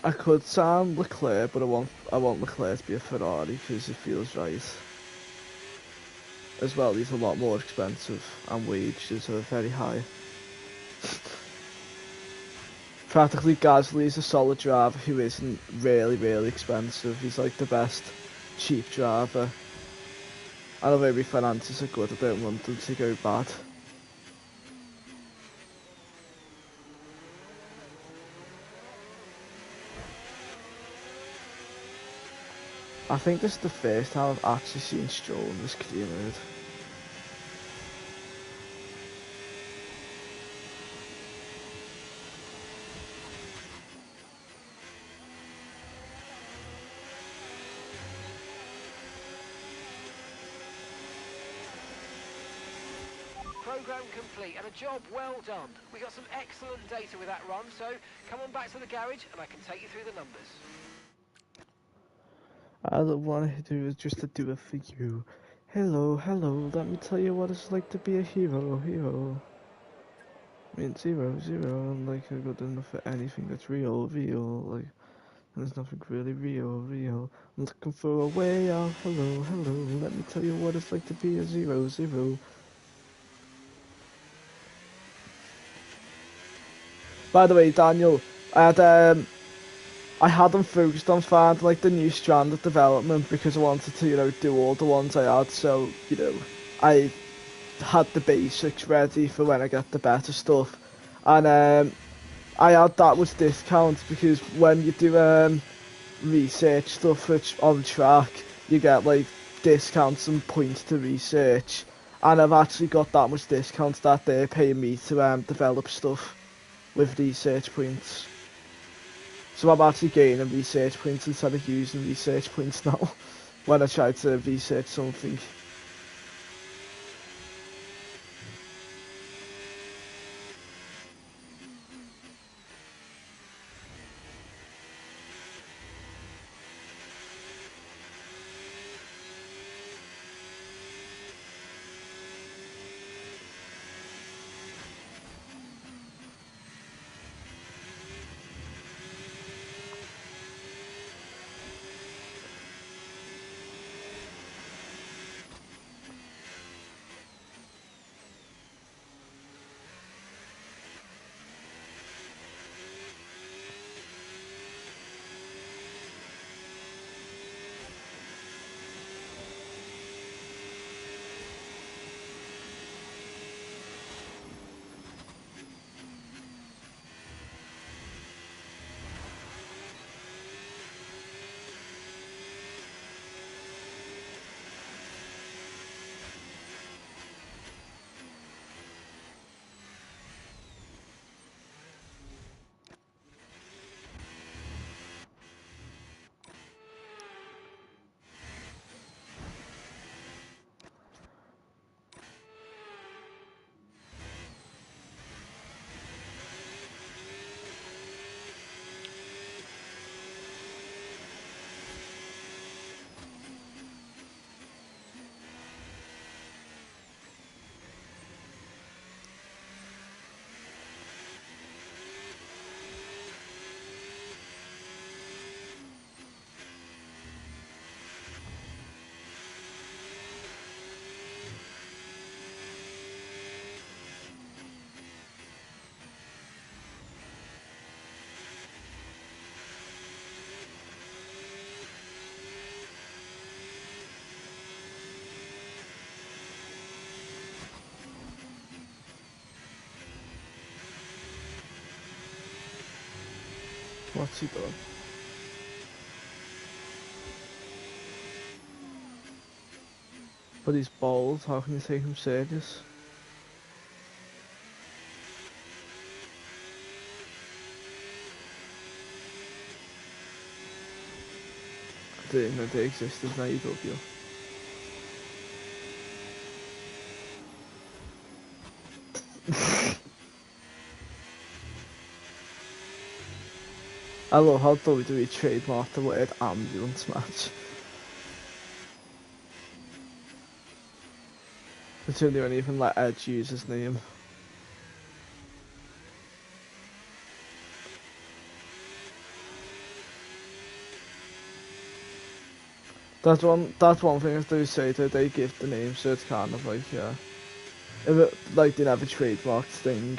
[SPEAKER 1] I could sign Leclerc, but I want Leclerc to be a Ferrari because it feels right. as well, he's a lot more expensive, and wages are very high. Practically Gasly is a solid driver who isn't really expensive. He's like the best cheap driver. And although my finances are good, I don't want them to go bad. I think this is the first time I've actually seen Stroll in this career mode.
[SPEAKER 4] Program complete and a job well done. We got some excellent data with that run, so come on back to the garage and I can take you through the numbers.
[SPEAKER 1] All I want to do is just to do it for you. Hello, let me tell you what it's like to be a hero. I mean, zero, like, I'm good enough for anything that's real, like, there's nothing really real. I'm looking for a way out, hello, let me tell you what it's like to be a zero. By the way, Daniel, I hadn't focused on finding like the new strand of development because I wanted to, do all the ones I had. So, I had the basics ready for when I get the better stuff, and I had that with discounts because when you do research stuff on track, you get like discounts and points to research, and I've actually got that much discounts that they're paying me to develop stuff with research points. So I'm actually gaining research points instead of using research points now when I try to research something. What's he done? But he's bald, how can you take him serious? I didn't know they existed in AEW. I love how WWE trademarked the word ambulance match. Until they won't even let Edge use his name. That's one thing if they say that they give the name, so it's kind of like, yeah. If it, like, they never trademarked Sting.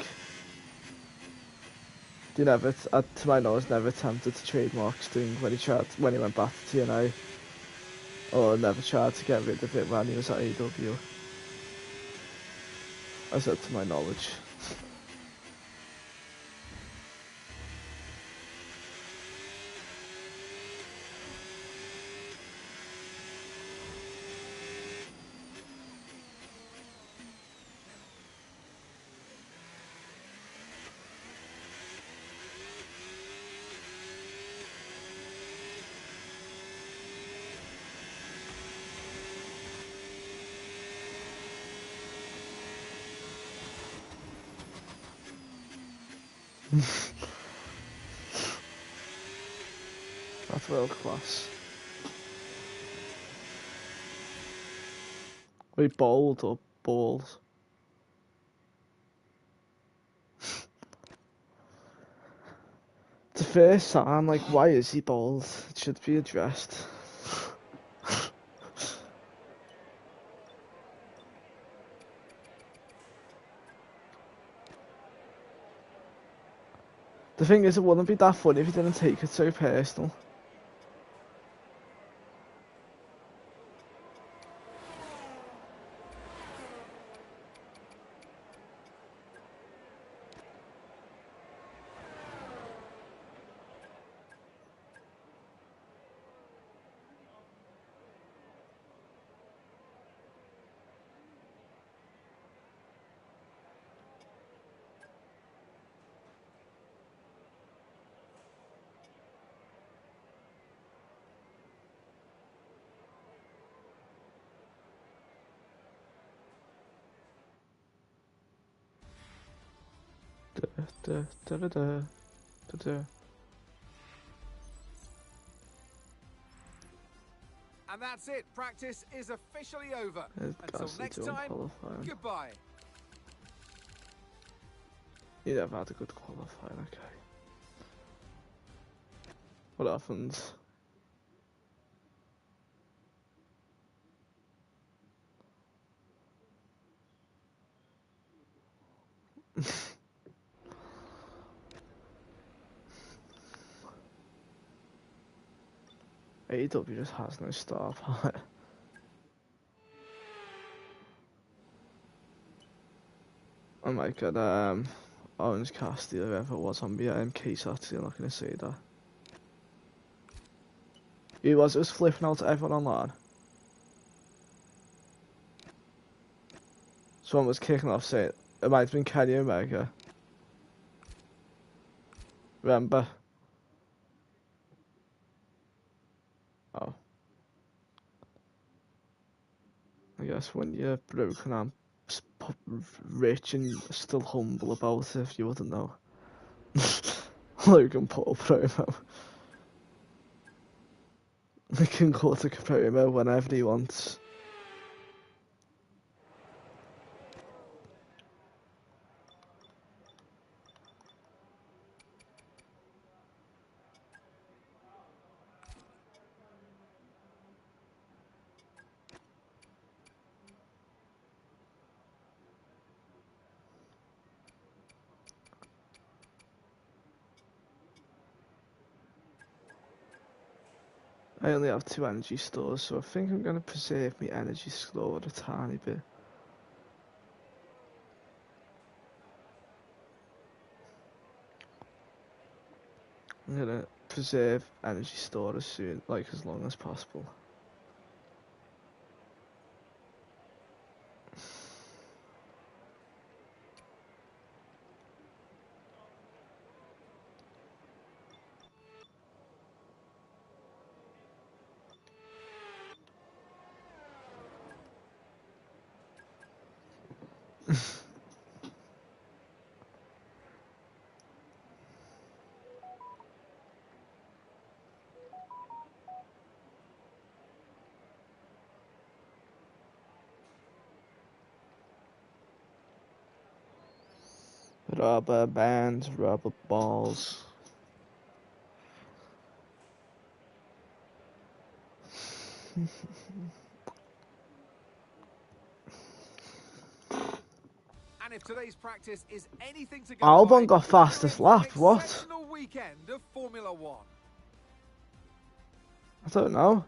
[SPEAKER 1] They never, to my knowledge, never attempted to trademark Sting when he went back to TNA. Or never tried to get rid of it when he was at AEW. I said to my knowledge. That's world class. Wait, bold or balls? It's a fair sign, like, why is he bald? It should be addressed. The thing is, it wouldn't be that funny if he didn't take it so personal. Da, da, da, da, da, da.
[SPEAKER 3] And that's it. Practice is officially over.
[SPEAKER 1] It's
[SPEAKER 3] Until
[SPEAKER 1] ghastly
[SPEAKER 3] next
[SPEAKER 1] to
[SPEAKER 3] time,
[SPEAKER 1] qualifying.
[SPEAKER 3] goodbye.
[SPEAKER 1] You never had a good qualifying, okay. What happens? AEW just has no star power. I might get Orange Cassidy or whoever it was on BMK Saturday, I'm not gonna say that. It was flipping out to everyone online. Someone was kicking off saying it might have been Kenny Omega. Remember? Oh. I guess when you're broken and rich and still humble about it, you wouldn't know. Logan Paul promo. He can cut a promo whenever he wants. I only have 2 energy stores, so I think I'm going to preserve my energy store a tiny bit. I'm going to preserve energy store as soon, like as long as possible. Rubber bands, rubber balls.
[SPEAKER 3] And if today's practice is anything to go
[SPEAKER 1] Albon
[SPEAKER 3] by,
[SPEAKER 1] got fastest
[SPEAKER 3] we're in
[SPEAKER 1] lap,
[SPEAKER 3] for an
[SPEAKER 1] what?
[SPEAKER 3] exceptional weekend of Formula One.
[SPEAKER 1] I don't know.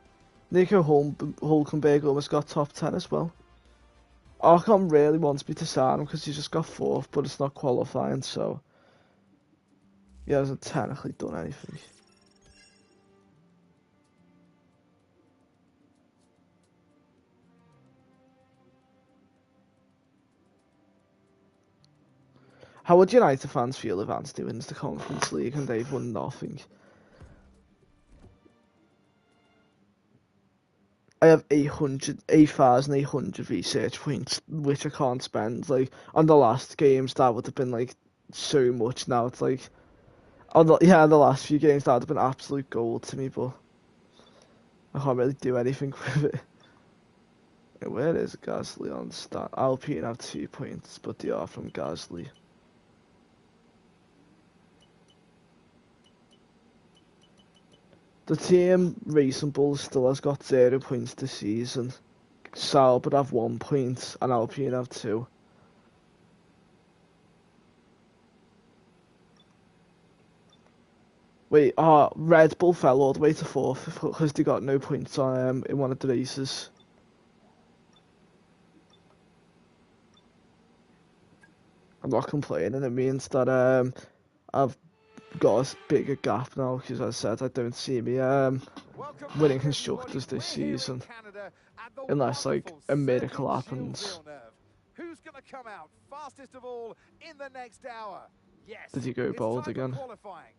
[SPEAKER 1] Nico Hulkenberg almost got top 10 as well. Ocon really wants me to sign him because he just got 4th, but it's not qualifying, so he hasn't technically done anything. How would United fans feel if Anthony wins the Conference League and they've won nothing? I have 8,800 research points, which I can't spend. Like, on the last games, that would have been, like, so much. Now it's like, on the last few games, that would have been absolute gold to me, but I can't really do anything with it. Where is Gasly on stat? Alpine have 2 points, but they are from Gasly. The team Racing Bulls still has got 0 points this season. Sauber have 1 point and Alpine have 2. Wait, Red Bull fell all the way to 4th because they got no points on in one of the races. I'm not complaining. It means that I've got a bigger gap now because, as I said, I don't see me winning constructors this season unless like a miracle happens.
[SPEAKER 3] Who's going to come out fastest of all in the next hour? Yes.
[SPEAKER 1] Did he go bold again?
[SPEAKER 3] Qualifying.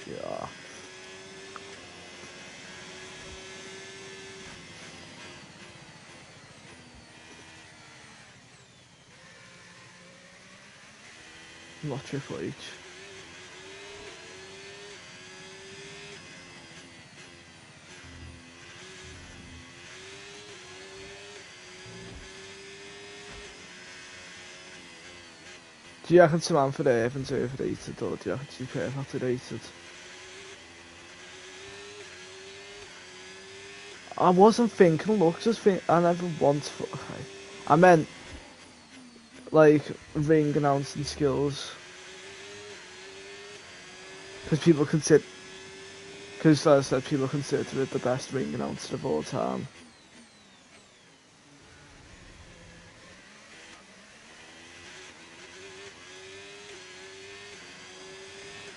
[SPEAKER 1] Yeah. Not Triple H. Do you reckon Samantha Evans overrated, or do you reckon she's perfectly rated? I wasn't thinking looks, I never once okay. I meant like ring announcing skills. Because as I said, people consider it the best ring announcer of all time.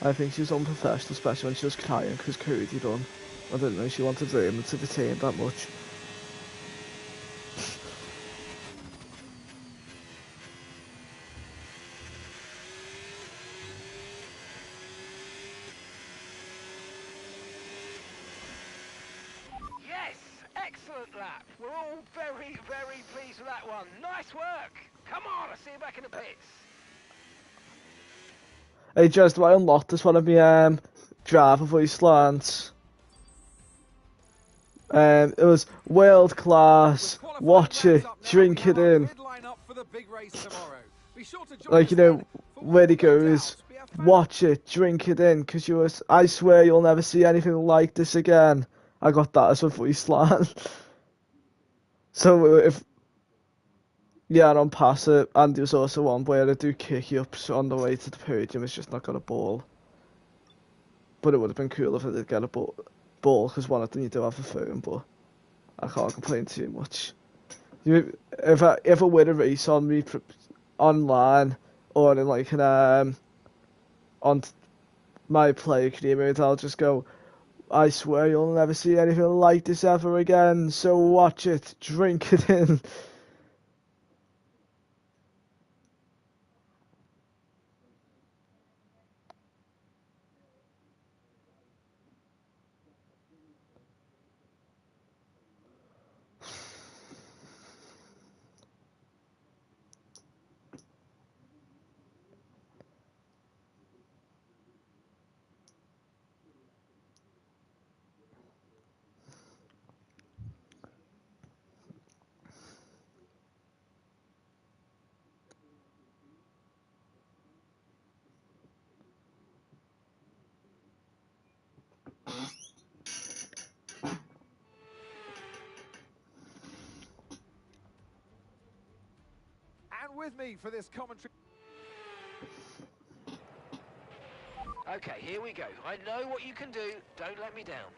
[SPEAKER 1] I think she was unprofessional, especially when she was crying because Cody done. I didn't know she wanted Raymond to retain that much.
[SPEAKER 4] Yes, excellent lap. We're all very, very pleased with that one. Nice work. Come on, I'll see you back in the pits.
[SPEAKER 1] Hey Jez, do I unlock this one of my driver voice lines? It was world class, watch it, drink it in. Like, you know, where he goes, watch it, drink it in, because I swear you'll never see anything like this again. I got that as a voice line. So yeah, and on pass it, and there's also one where I do kick-ups on the way to the podium, it's just not got a ball. But it would have been cool if I did get a ball, because one of them you do have a phone, but I can't complain too much. If I ever win a race on me online, or in like an on my player career mode, I'll just go, I swear you'll never see anything like this ever again, so watch it, drink it in.
[SPEAKER 3] with me for this commentary.
[SPEAKER 4] Okay, here we go. I know what you can do. Don't let me down.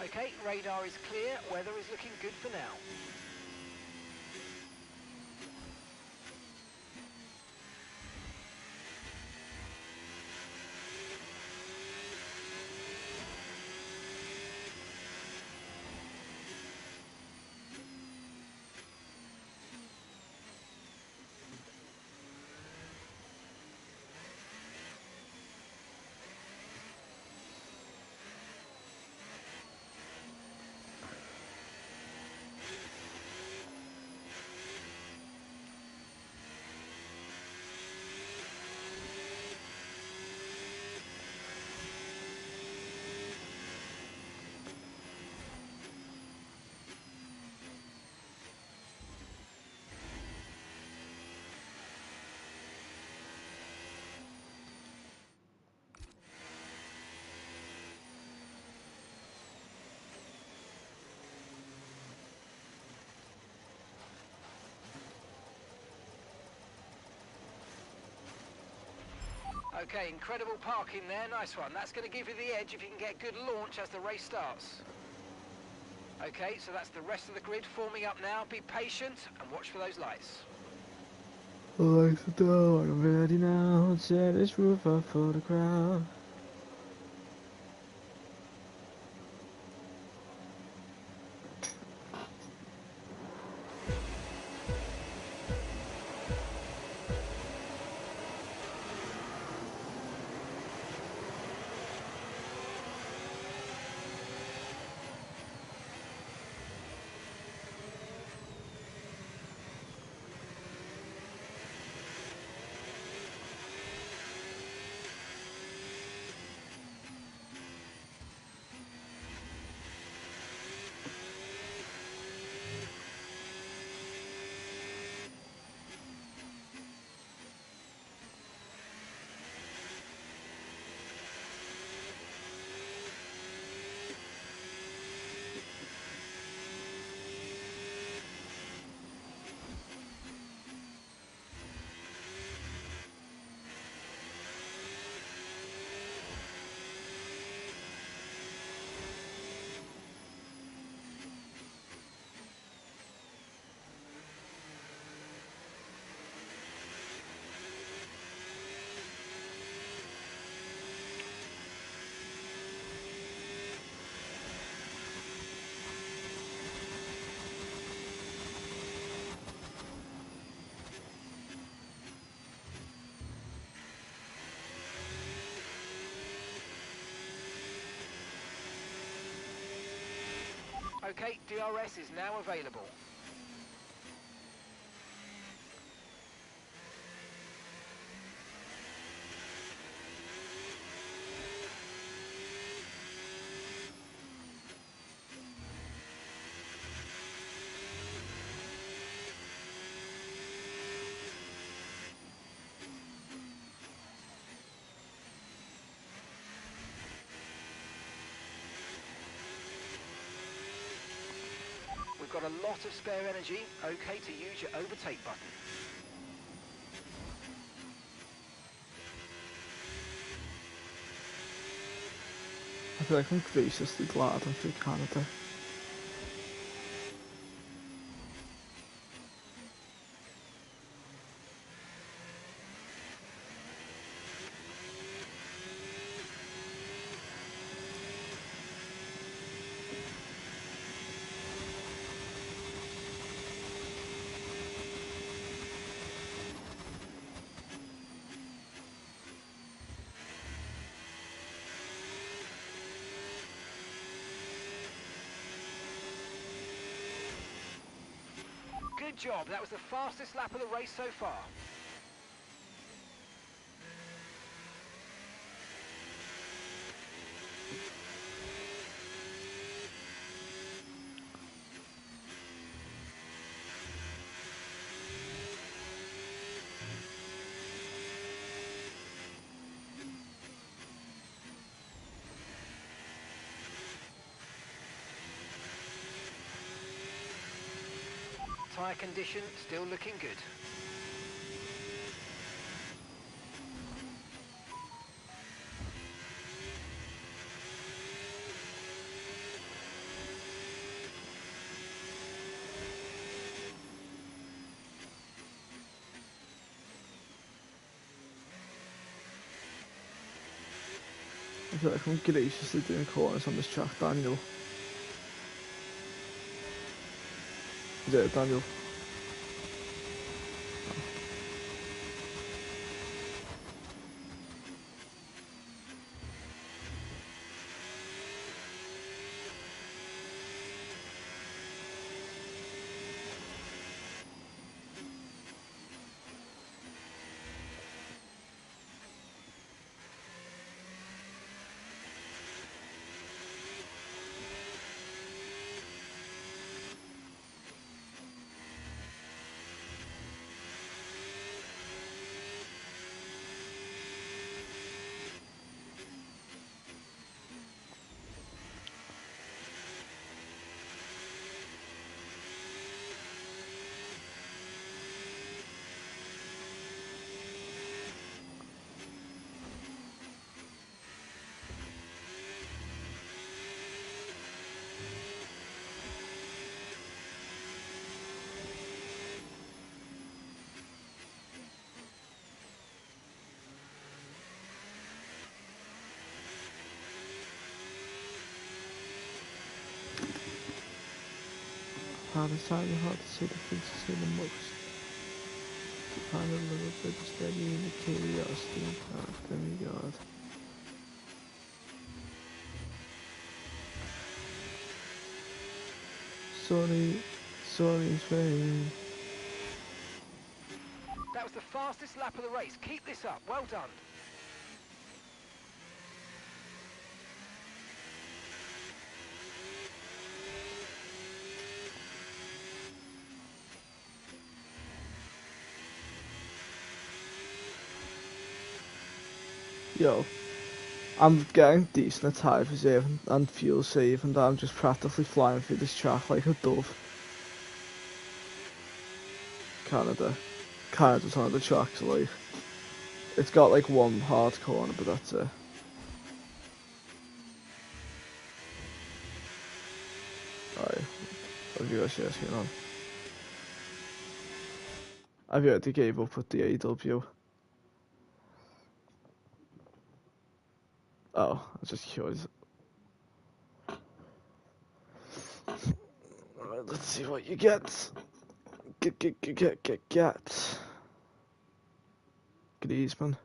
[SPEAKER 4] Okay, radar is clear. Weather is looking good for now. Okay, incredible parking there, nice one. That's going to give you the edge if you can get good launch as the race starts. Okay, so that's the rest of the grid forming up now. Be patient and watch for those lights.
[SPEAKER 1] Like the door, I'm ready now. Set this roof up for the crowd.
[SPEAKER 4] Okay, DRS is now available. We've got a lot of spare energy, okay to use your overtake button.
[SPEAKER 1] I feel like I'm graciously glad I'm through Canada.
[SPEAKER 4] Good job. That was the fastest lap of the race so far. Tyre condition still looking good.
[SPEAKER 1] I feel like I'm graciously doing corners on this track, Daniel. Is it, Daniel? How decided how to say the things to say the most. To find a little bit of steady in the curiosity and path, demigod. Sorry, fame.
[SPEAKER 4] That was the fastest lap of the race. Keep this up. Well done.
[SPEAKER 1] Yo, I'm getting decent tyre reserve and fuel save, and I'm just practically flying through this track like a dove. Canada's one of the tracks, like, it's got like one hard corner, but that's it. Alright, what have you guys going on? I've already gave up with the AW. Oh, I was just curious. Alright, let's see what you get. Get. Griezmann.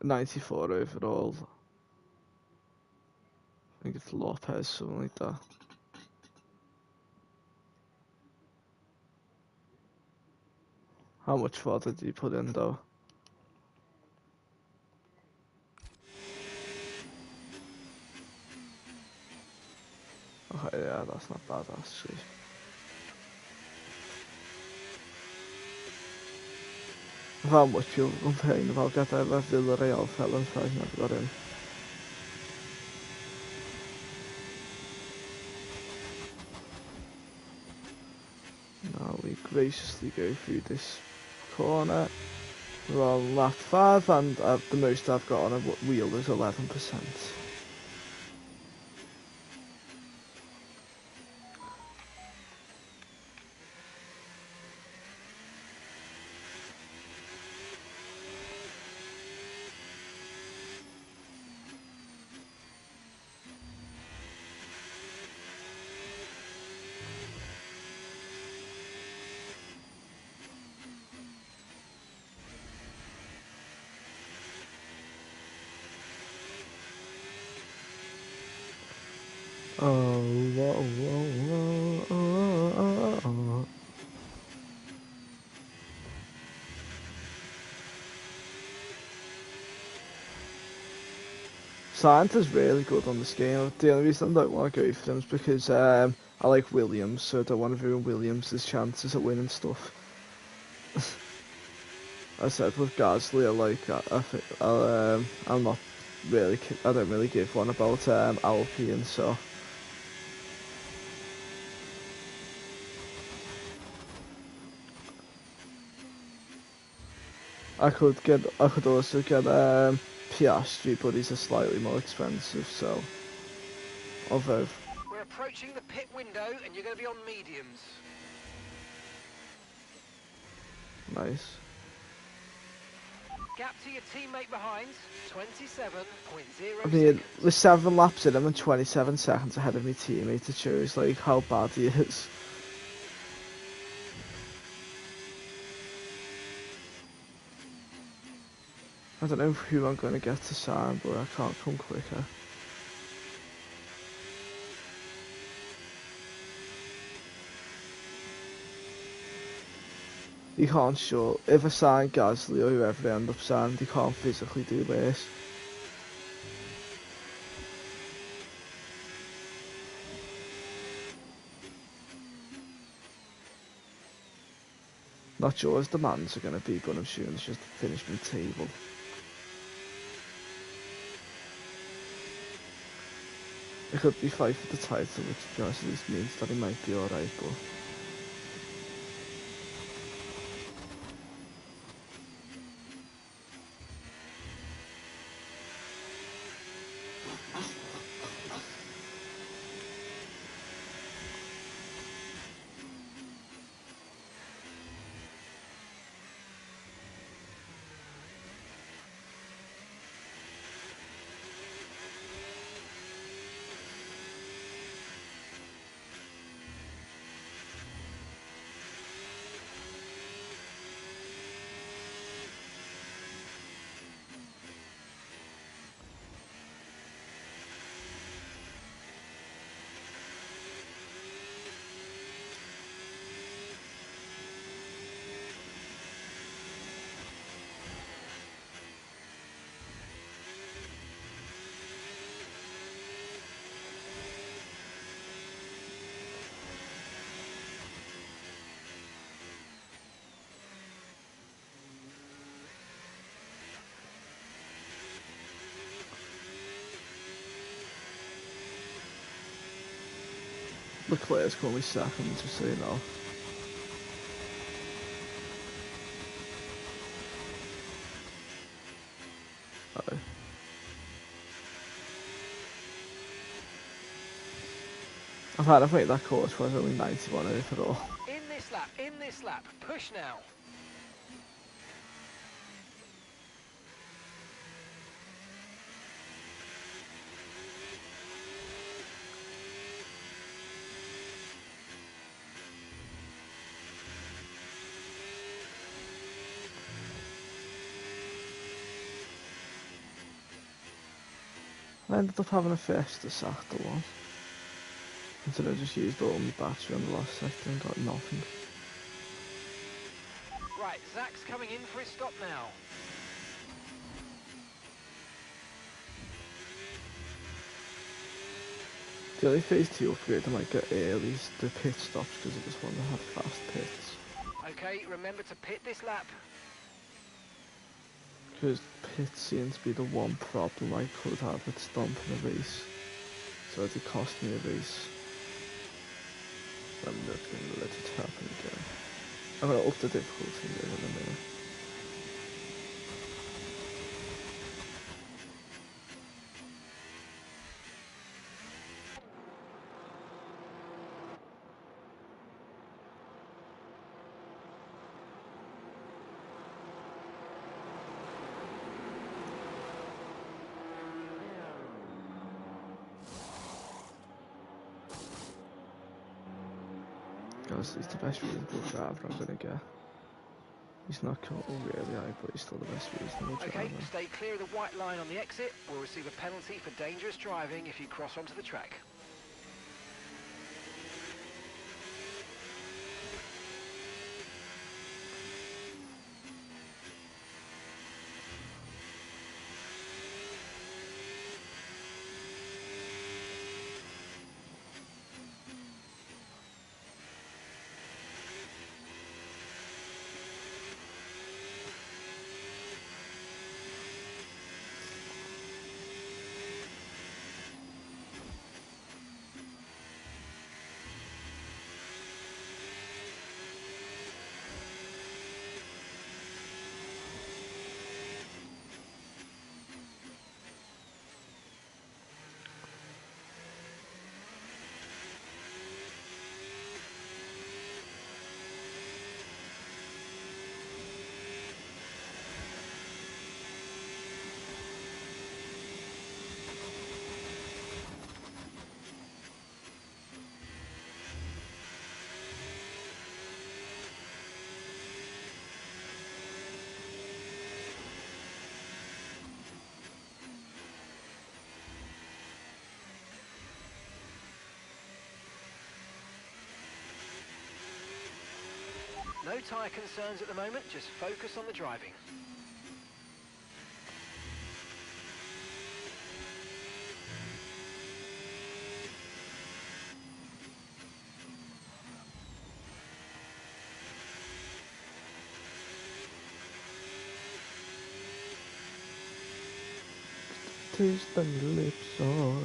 [SPEAKER 1] .94 overall. I think it's Lopez, something like that. How much fodder did you put in though? Okay, yeah, that's not bad actually. How much people complain about getting a Villarreal felons, but I've never got in. Now we graciously go through this corner. We're on lap 5 and the most I've got on a wheel is 11%. Santa's really good on this game. The only reason I don't want to go for him is because I like Williams, so I don't want to ruin Williams' chances at winning stuff. I said with Gasly, I think I'm not really, I don't really give one about Alpine, so. I could also get Piastri, but he's a slightly more expensive, so. Although.
[SPEAKER 4] We're approaching the pit window and you're going to be on mediums.
[SPEAKER 1] Nice.
[SPEAKER 4] Gap to your teammate behind, 27.0
[SPEAKER 1] I mean,
[SPEAKER 4] seconds.
[SPEAKER 1] with 7 laps in, I'm 27 seconds ahead of my teammate. It shows like how bad he is. I don't know who I'm going to get to sign, but I can't come quicker. You can't sure. If I sign Gasly or whoever I end up signing, you can't physically do this. Not sure as demands are going to be, but I'm assuming it's just to finish my table. It could be fight for the title, which to be honest at least means that he might be alright, but... Leclerc's currently second, just so you know. Uh-oh. I've had to make that course was only 91 overall.
[SPEAKER 4] In this lap, push now.
[SPEAKER 1] I ended up having a Fiesta Sacta one. Until I just used all my battery on the last sector and got nothing.
[SPEAKER 4] Right, Zach's coming in for his stop now.
[SPEAKER 1] The only phase 2 upgrade I might get early is the pit stops because I just want to have fast pits.
[SPEAKER 4] Okay, remember to pit this lap.
[SPEAKER 1] Because pits seems to be the one problem I could have with stomping a race. So it did cost me a race. I'm not going to let it happen again. I'm going to up the difficulty in a minute. Guys, he's the best reasonable driver I'm gonna get. He's not caught really high, but he's still the best reasonable driver.
[SPEAKER 4] Okay, stay clear of the white line on the exit. We'll receive a penalty for dangerous driving if you cross onto the track. No tyre concerns at the moment, just focus on the driving.
[SPEAKER 1] Taste on your lips, alright.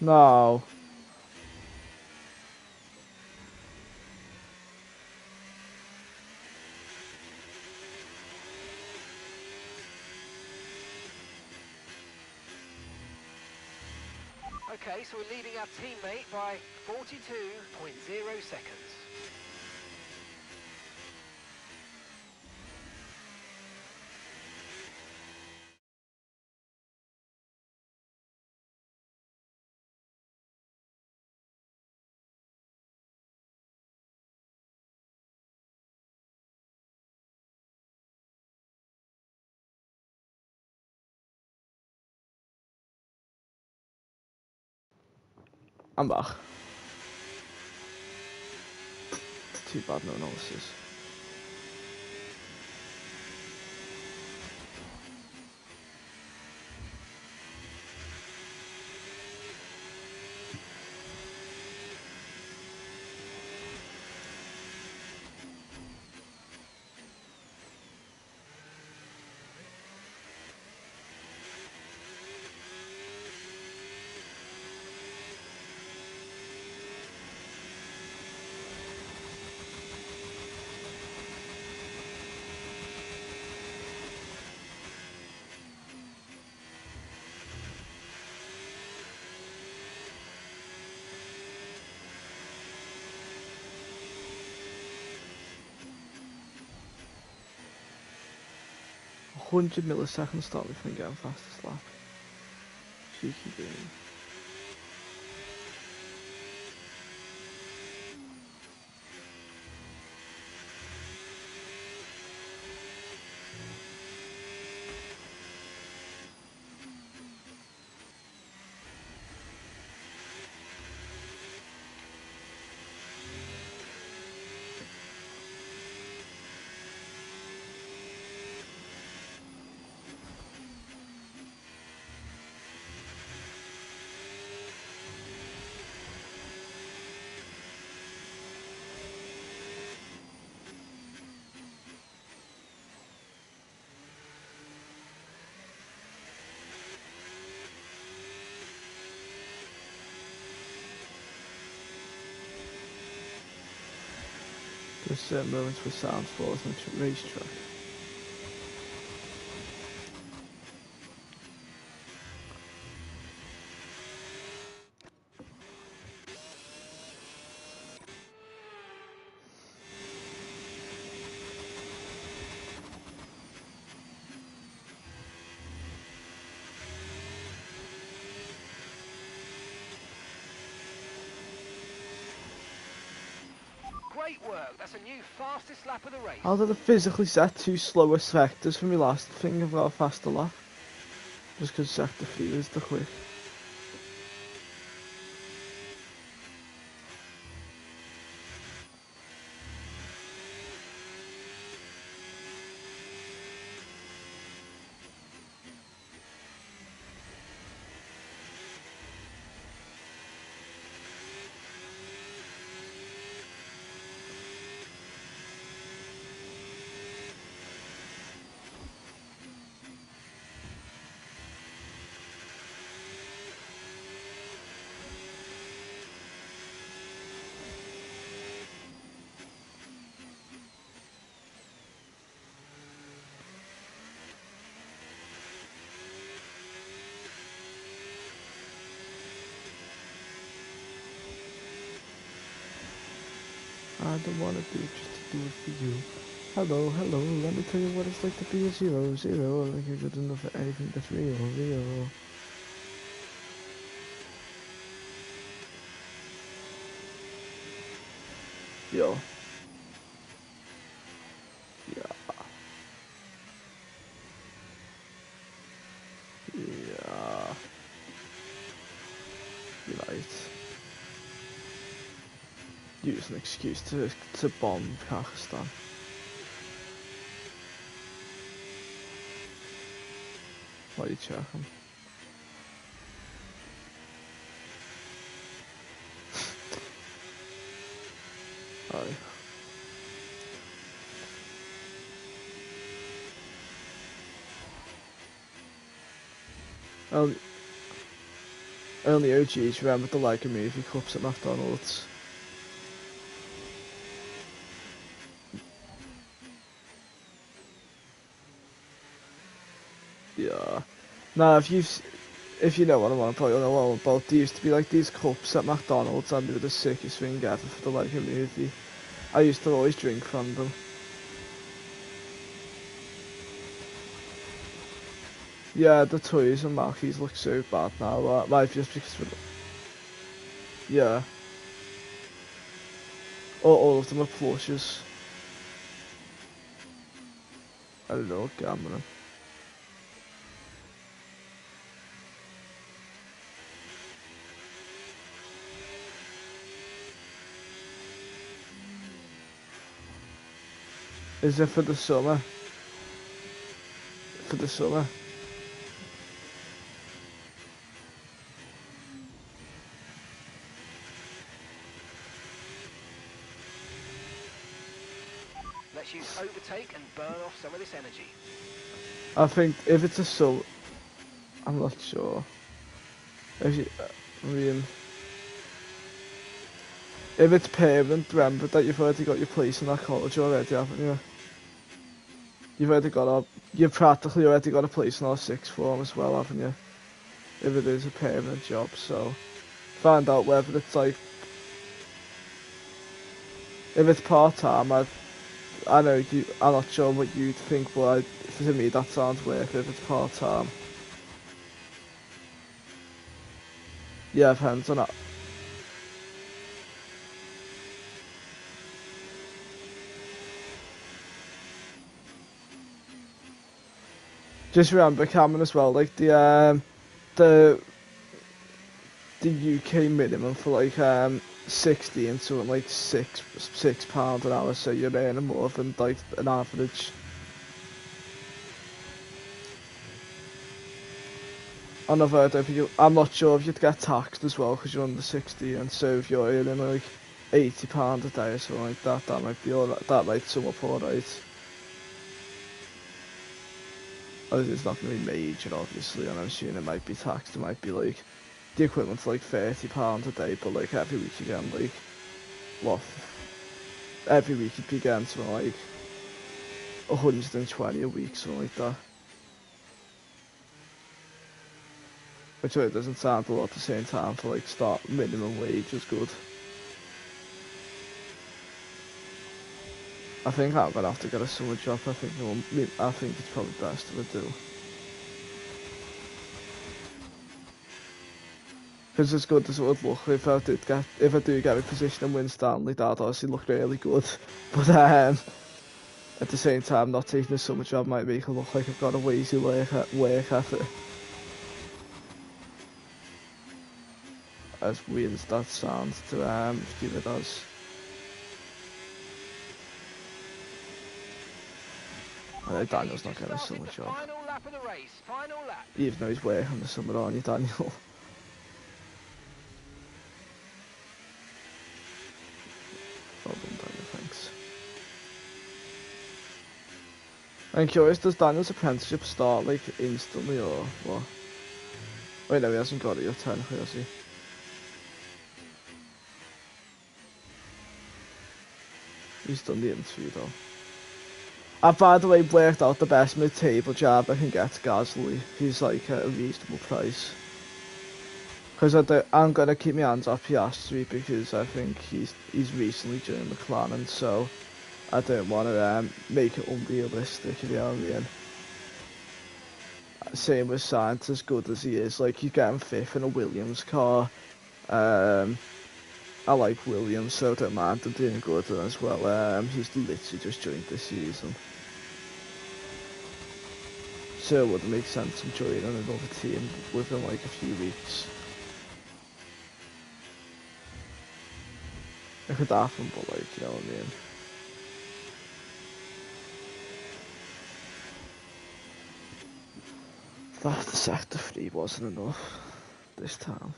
[SPEAKER 1] No.
[SPEAKER 4] Okay, so we're leading our teammate by 42.0 seconds.
[SPEAKER 1] I'm back. Too bad no analysis. $100 milliseconds stop me from getting fastest lap. Cheeky game. There's certain moments where sound falls on a racetrack.
[SPEAKER 4] Great work. That's a new fastest lap of the race.
[SPEAKER 1] How did I physically set 2 slower sectors for my last thing? I've got a faster lap. Just because sector 3 is the quick. I don't want to do it just to do it for you. Hello, hello, let me tell you what it's like to be a 0-0. Like you're good enough for anything that's real. Yo. Yeah. Yeah. You're right. Use an excuse to bomb Kazakhstan. Why are you checking? Aye. Only OGs remember the Like a Movie cups at McDonald's. Yeah. Now, if you know what I'm on, probably know all about. There used to be like these cups at McDonald's, and they were the sickest thing ever for the Like a Movie. I used to always drink from them. Yeah, the toys and Mackies look so bad now. Might just because yeah. All of them are plushes. I don't know, gambling. Is it for the summer? For the summer?
[SPEAKER 4] Let's use overtake and burn off some of this energy.
[SPEAKER 1] I think if it's a summer, I'm not sure. If you, I mean, if it's permanent, remember that you've already got your place in that college already, haven't you? You've practically already got a place in our sixth form as well, haven't you? If it is a permanent job, so find out whether it's like, if it's part-time, I know I'm not sure what you'd think, but to me that sounds worth it if it's part-time. Yeah, depends on that. Just remember, Cameron, as well, like the UK minimum for like 16 to like £6 an hour, so you're earning more than like an average. I'm not sure if you'd get taxed as well because you're under 60, and so if you're earning like £80 a day or something like that, that might be alright. That might sum up alright. It's not going to be major, obviously, and I'm assuming it might be taxed. It might be like the equivalent to like £30 a day, but like every week you get like what, every week you'd be getting something like 120 a week, something like that. Which really doesn't sound a lot at the same time for like start minimum wage is good. I think I'm gonna have to get a summer job. I think it's probably best if I do. Because as good as it would look if I do get a position and win Stanley, that'd obviously look really good. But at the same time, not taking a summer job might make it look like I've got a lazy work ethic. As weird as that sounds to give it as. I know Daniel's not getting a summer job.
[SPEAKER 4] Final lap of the race. Final lap.
[SPEAKER 1] Even though he's working the summer, aren't you, Daniel? Well done, Daniel, thanks. I'm curious, does Daniel's apprenticeship start like instantly or what? Wait, no, he hasn't got it yet, technically, has he? He's done the interview though. I've, by the way, worked out the best mid-table job I can get to Gasly. He's like at a reasonable price. Because I'm going to keep my hands off Piastri because I think he's recently joined McLaren, so I don't want to make it unrealistic, if you know what I mean. Same with Sainz, as good as he is, like he's getting 5th in a Williams car. I like Williams, so I don't mind him doing good as well. He's literally just joined this season. So it wouldn't make sense him joining another team within like a few weeks. It could happen, but like, you know what I mean. That the sector 3 wasn't enough this time.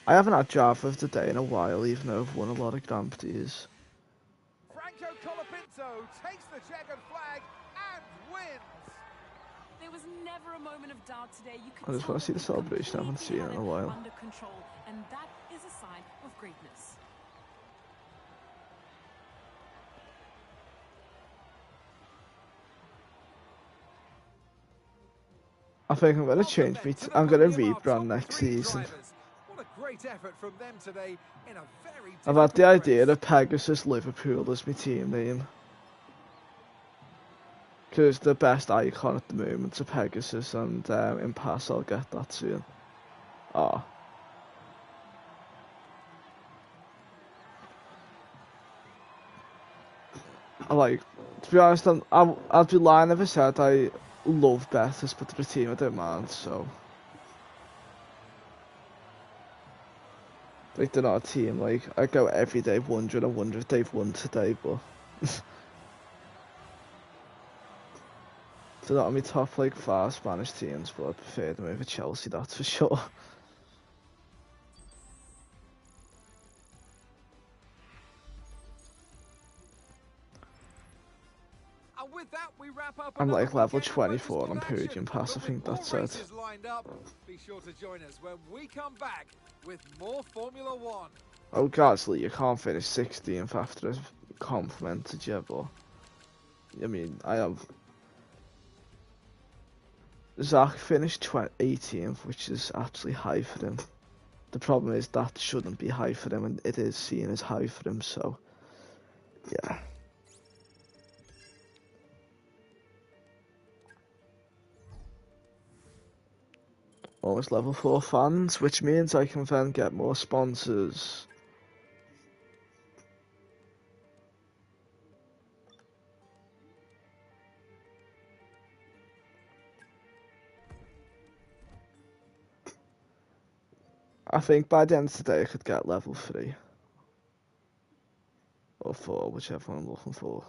[SPEAKER 1] I haven't had Java of the day in a while, even though I've won a lot of Grand Prix.
[SPEAKER 3] Franco Colapinto takes the checkered flag and wins.
[SPEAKER 6] There was never a moment of doubt today. You could
[SPEAKER 1] I just want to see the celebration. I haven't seen it in a while.
[SPEAKER 6] Under control, and that is a sign of greatness.
[SPEAKER 1] I think I'm going to change me. I'm going to rebrand next season.
[SPEAKER 3] What a great effort from them today in a very
[SPEAKER 1] I've had the idea of Pegasus Liverpool as my team name. Because the best icon at the moment is a Pegasus, and in pass I'll get that soon. Ah. To be honest, I'd be lying if I said I love Betis, but the team I don't mind, so. Like, they're not a team, like, I go every day wondering, I wonder if they've won today, but. They're not on my top, like, 5 Spanish teams, but I prefer them over Chelsea, that's for sure.
[SPEAKER 3] And with that, we wrap up.
[SPEAKER 1] I'm like level
[SPEAKER 3] weekend of
[SPEAKER 1] 24 on
[SPEAKER 3] motorsport
[SPEAKER 1] Podium
[SPEAKER 3] action.
[SPEAKER 1] Pass, I
[SPEAKER 3] But
[SPEAKER 1] think
[SPEAKER 3] with
[SPEAKER 1] that's
[SPEAKER 3] more
[SPEAKER 1] it.
[SPEAKER 3] races lined up, be sure to join us when we come back with more Formula One.
[SPEAKER 1] Oh, Gasly, you can't finish 16th after I've complimented you, but. I mean, I have. Zach finished 18th, which is actually high for him. The problem is that shouldn't be high for him, and it is seen as high for him, so. Yeah. Almost level 4 fans, which means I can then get more sponsors. I think by the end of today I could get level 3. Or 4, whichever one I'm looking for.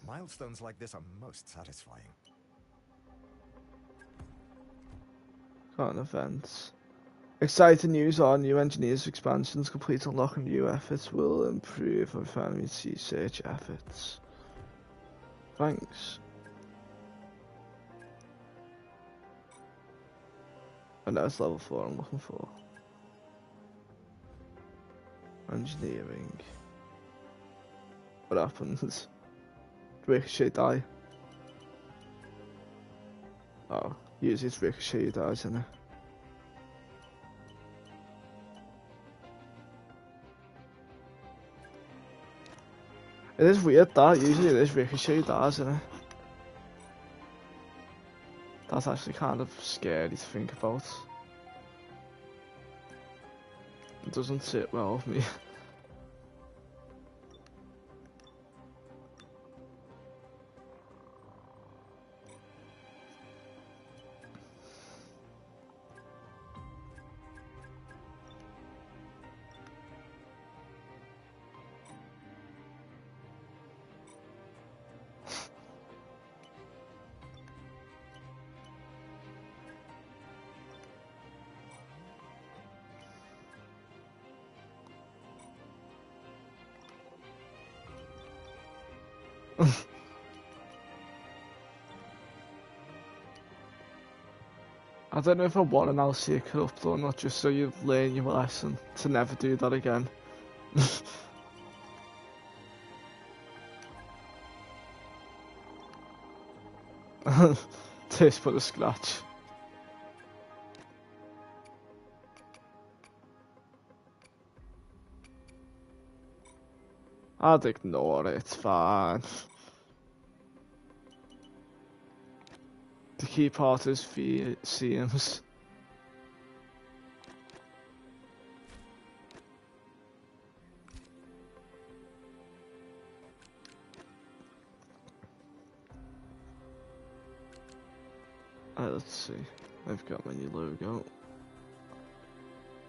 [SPEAKER 5] Milestones like this are most satisfying.
[SPEAKER 1] Current events. Exciting news on new engineers expansions complete, unlocking new efforts will improve our family search efforts. Thanks. I know it's level 4 I'm looking for. Engineering. What happens? Ricochet die. Oh, usually it's Ricochet who dies, isn't it? It is weird that, usually it is Ricochet who dies, isn't it? That's actually kind of scary to think about. It doesn't sit well with me. I don't know if I want an LC corrupt or not, just so you learn your lesson to never do that again. Taste but a scratch. I'd ignore it, it's fine. The key part is CMs. Let's see. I've got my new logo.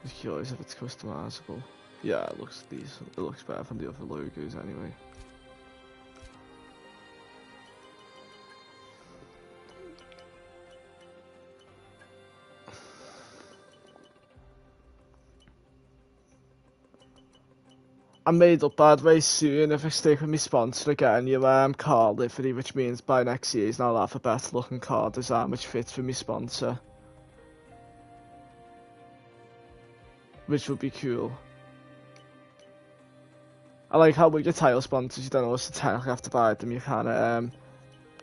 [SPEAKER 1] Just curious if it's customizable. Yeah, it looks decent. It looks better than the other logos anyway. I made up bad way soon if I stick with my sponsor again, you car livery, which means by next season I'll have a better looking car design which fits for my sponsor. Which would be cool. I like how with your title sponsors you don't always technically have to buy them, you can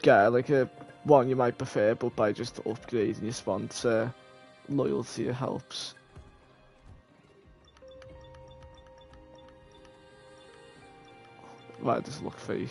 [SPEAKER 1] get like a one you might prefer, but by just upgrading your sponsor, loyalty helps. Why does it look fake?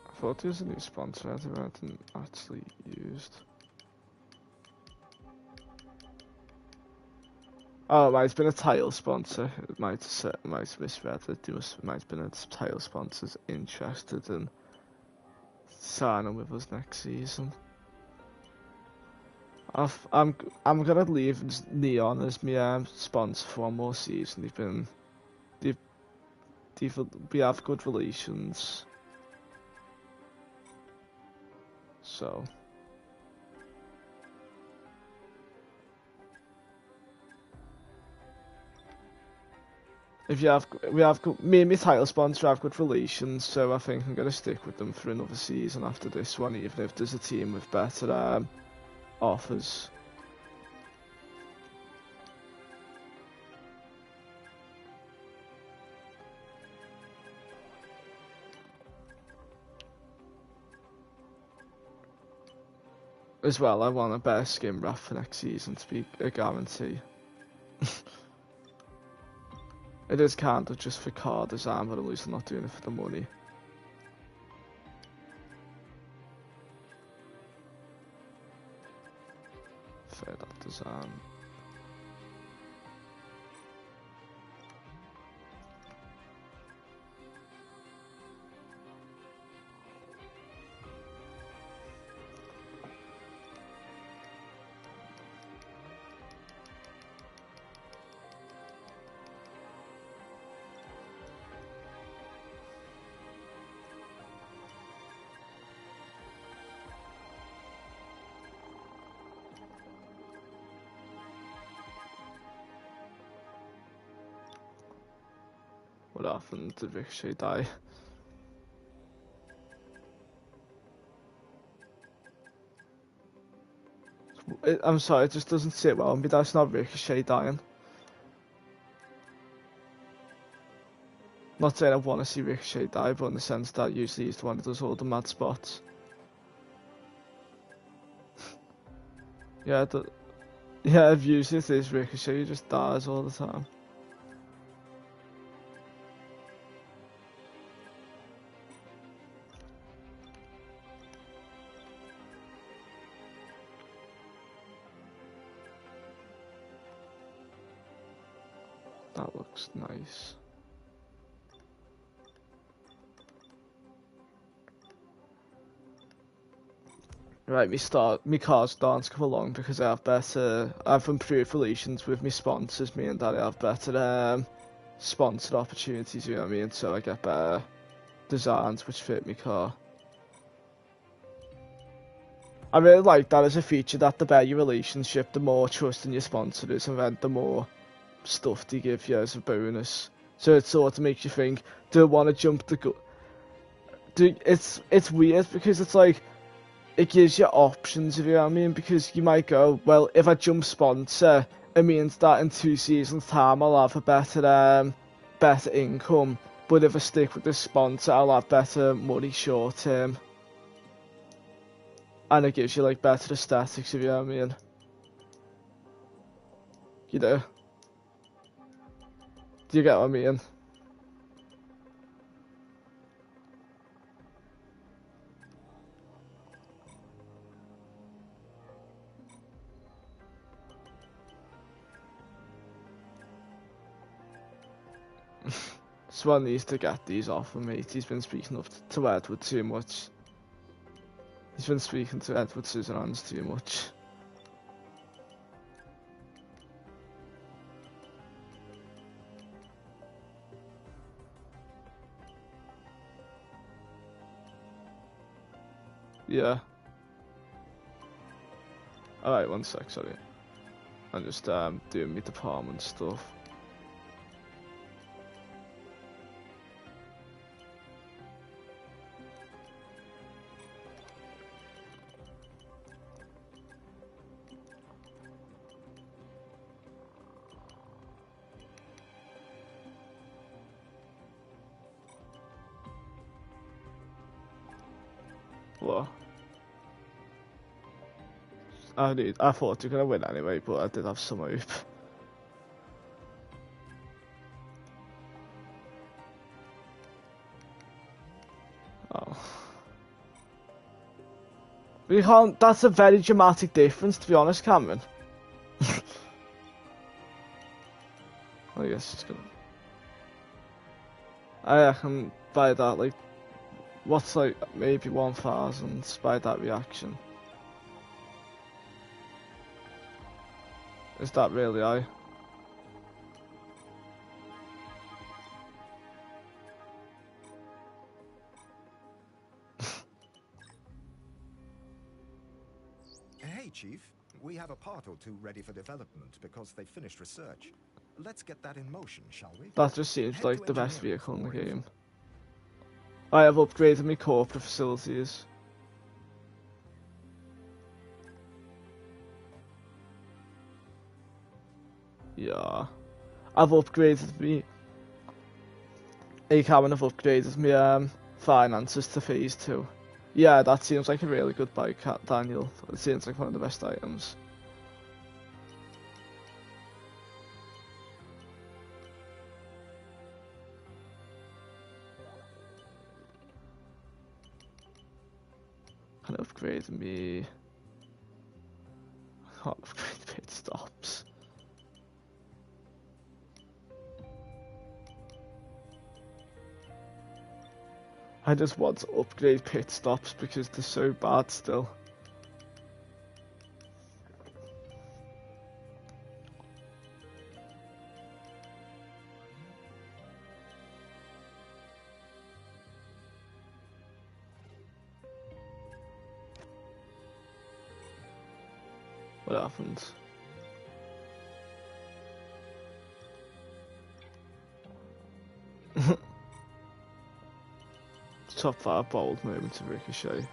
[SPEAKER 1] I thought there was a new sponsor that I hadn't actually used. Oh, it might have been a title sponsor. It might have misread it. It might have been a title sponsor's interested in signing with us next season. I'm gonna leave Neon as my sponsor for one more season. We have good relations. So. Me and my title sponsor have good relations, so I think I'm gonna stick with them for another season after this one, even if there's a team with better offers. As well, I want a better skin wrap for next season to be a guarantee. It is kind of just for car design, but at least I'm not doing it for the money. Fair that design. What happened? Did Ricochet die? I'm sorry, it just doesn't sit well with me. That's not Ricochet dying. Not saying I want to see Ricochet die, but in the sense that usually he's the one who does all the mad spots. Yeah, if usually it is Ricochet, he just dies all the time. That looks nice. Right, me car's starting to come along because I've improved relations with my sponsors, me and Daddy have better sponsored opportunities, you know what I mean? So I get better designs which fit my car. I really like that as a feature, that the better your relationship, the more trust in your sponsor is, and then the more stuff they give you as a bonus. So it sort of makes you think, do I want to jump the gun? It's weird because it's like, it gives you options, if you know what I mean, because you might go, well, if I jump sponsor, it means that in 2 seasons time I'll have a better income, but if I stick with the sponsor I'll have better money short term. And it gives you like better aesthetics, if you know what I mean. You know? Do you get what I mean? Swan needs to get these off of me. He's been speaking up to Edward too much. He's been speaking to Edward Scissorhands too much. Yeah. Alright, 1 sec, sorry. I'm just doing my department stuff. What? I thought you were gonna win anyway, but I did have some hope. Oh. We can't, that's a very dramatic difference, to be honest, Cameron. I guess it's gonna... I can buy that, like, what's like, maybe 1,000 by that reaction. Is that really high?
[SPEAKER 5] Hey, Chief. We have a part or two ready for development because they finished research. Let's get that in motion, shall we?
[SPEAKER 1] That just seems
[SPEAKER 5] Head
[SPEAKER 1] like
[SPEAKER 5] to
[SPEAKER 1] the best
[SPEAKER 5] engineering
[SPEAKER 1] vehicle in the
[SPEAKER 5] for more
[SPEAKER 1] game. I have upgraded my corporate facilities. Yeah. I've upgraded me. Cameron, I've upgraded my finances to phase 2. Yeah, that seems like a really good bike, Daniel. It seems like one of the best items. Can I upgrade me? I can't upgrade pit stops. I just want to upgrade pit stops because they're so bad still. What happened? top 5 bold moments of Ricochet.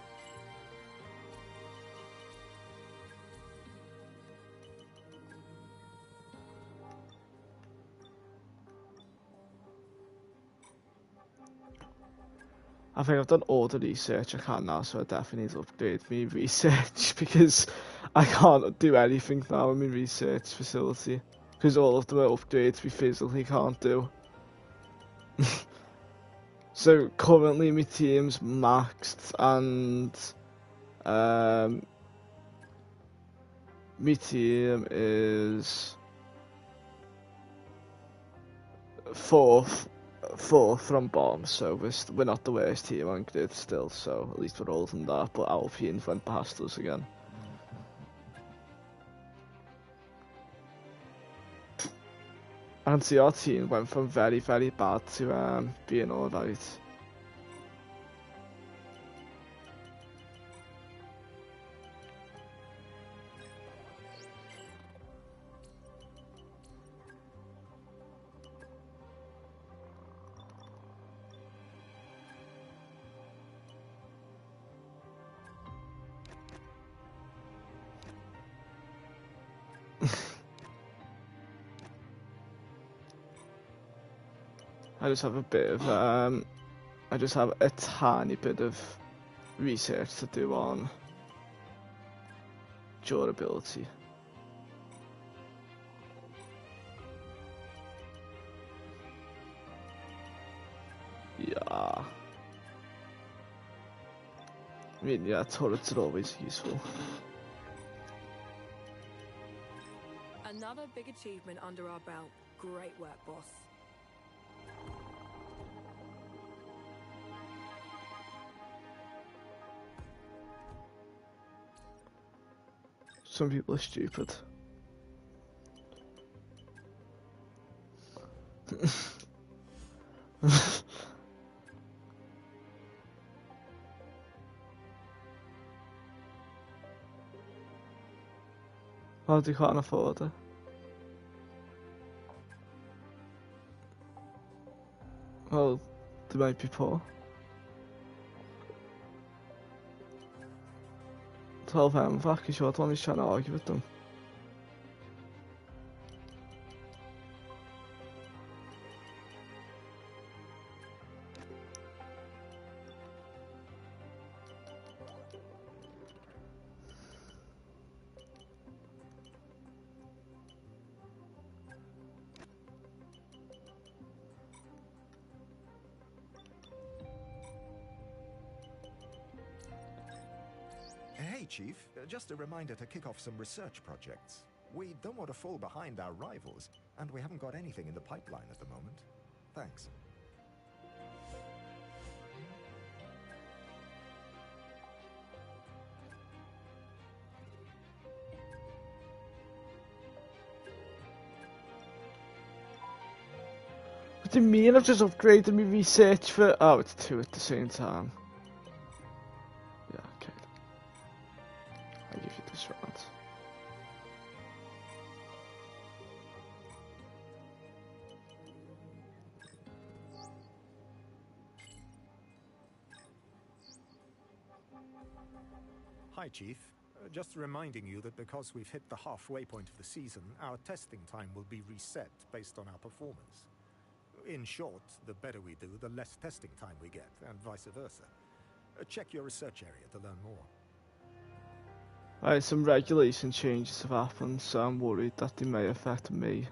[SPEAKER 1] I think I've done all the research I can now, so I definitely need to upgrade my research because I can't do anything now in my research facility because all of them are upgrades we physically can't do. So currently my team's maxed and my team is fourth from bottom, so we're not the worst team on grid still, so at least we're holding that, but Alpine went past us again. And see, our team went from very, very bad to being alright. I just have a bit of, I just have a tiny bit of research to do on durability. Yeah. I mean, yeah, turrets are always useful.
[SPEAKER 6] Another big achievement under our belt. Great work, boss.
[SPEAKER 1] Some people are stupid. Well, they can't afford it. Well, they might be poor. 12M, fucking short one is trying to argue with them.
[SPEAKER 5] Hey, Chief. Just a reminder to kick off some research projects. We don't want to fall behind our rivals, and we haven't got anything in the pipeline at the moment. Thanks.
[SPEAKER 1] What do you mean I've just upgraded my research for... Oh, it's 2 at the same time. Yeah, okay. I'll give you this round.
[SPEAKER 5] Hi, Chief. Just reminding you that because we've hit the halfway point of the season, our testing time will be reset based on our performance. In short, the better we do, the less testing time we get, and vice versa. Check your research area to learn more.
[SPEAKER 1] Right, some regulation changes have happened, so I'm worried that they may affect me.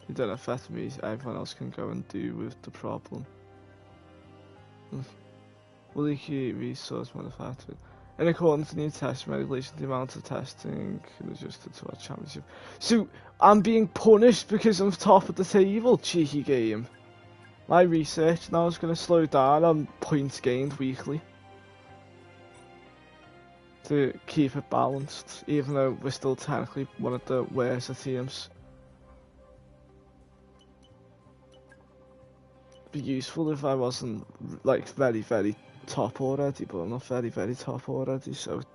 [SPEAKER 1] If they don't affect me, everyone else can go and do with the problem. Leaky resource manufacturing. In accordance with new testing regulations, the amount of testing can adjusted to our championship. So, I'm being punished because I'm top of the table, cheeky game. My research now is going to slow down on points gained weekly. To keep it balanced, even though we're still technically one of the worst teams. It'd be useful if I wasn't, like, very, very top already, but I'm not very, very top already, so it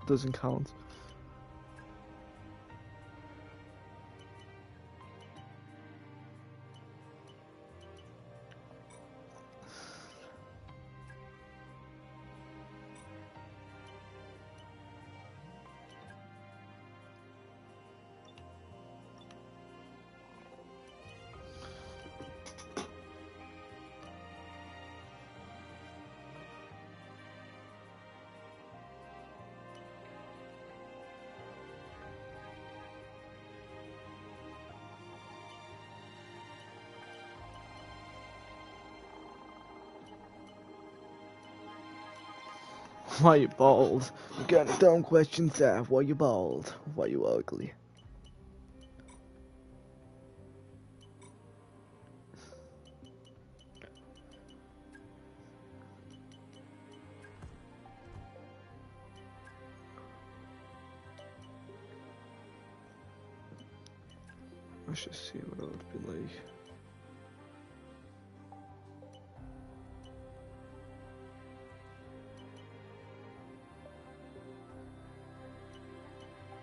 [SPEAKER 1] doesn't count. Why you bald? You got any dumb questions there. Why you bald? Why you ugly? Let's just see what it would be like.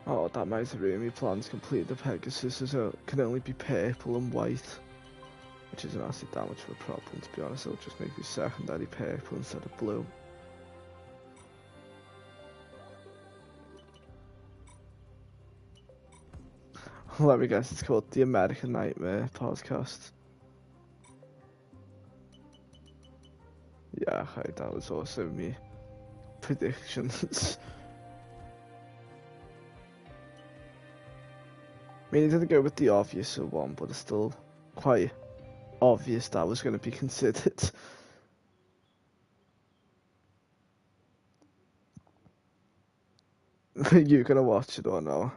[SPEAKER 1] Oh, that Mazarumi plan's complete. The Pegasus can only be purple and white, which isn't actually that much of a problem, to be honest. It'll just make the secondary purple instead of blue. Let me guess, it's called the American Nightmare Podcast. Yeah, okay, that was also me predictions. I mean, he didn't go with the obvious one, but it's still quite obvious that was going to be considered. You gonna watch it or no?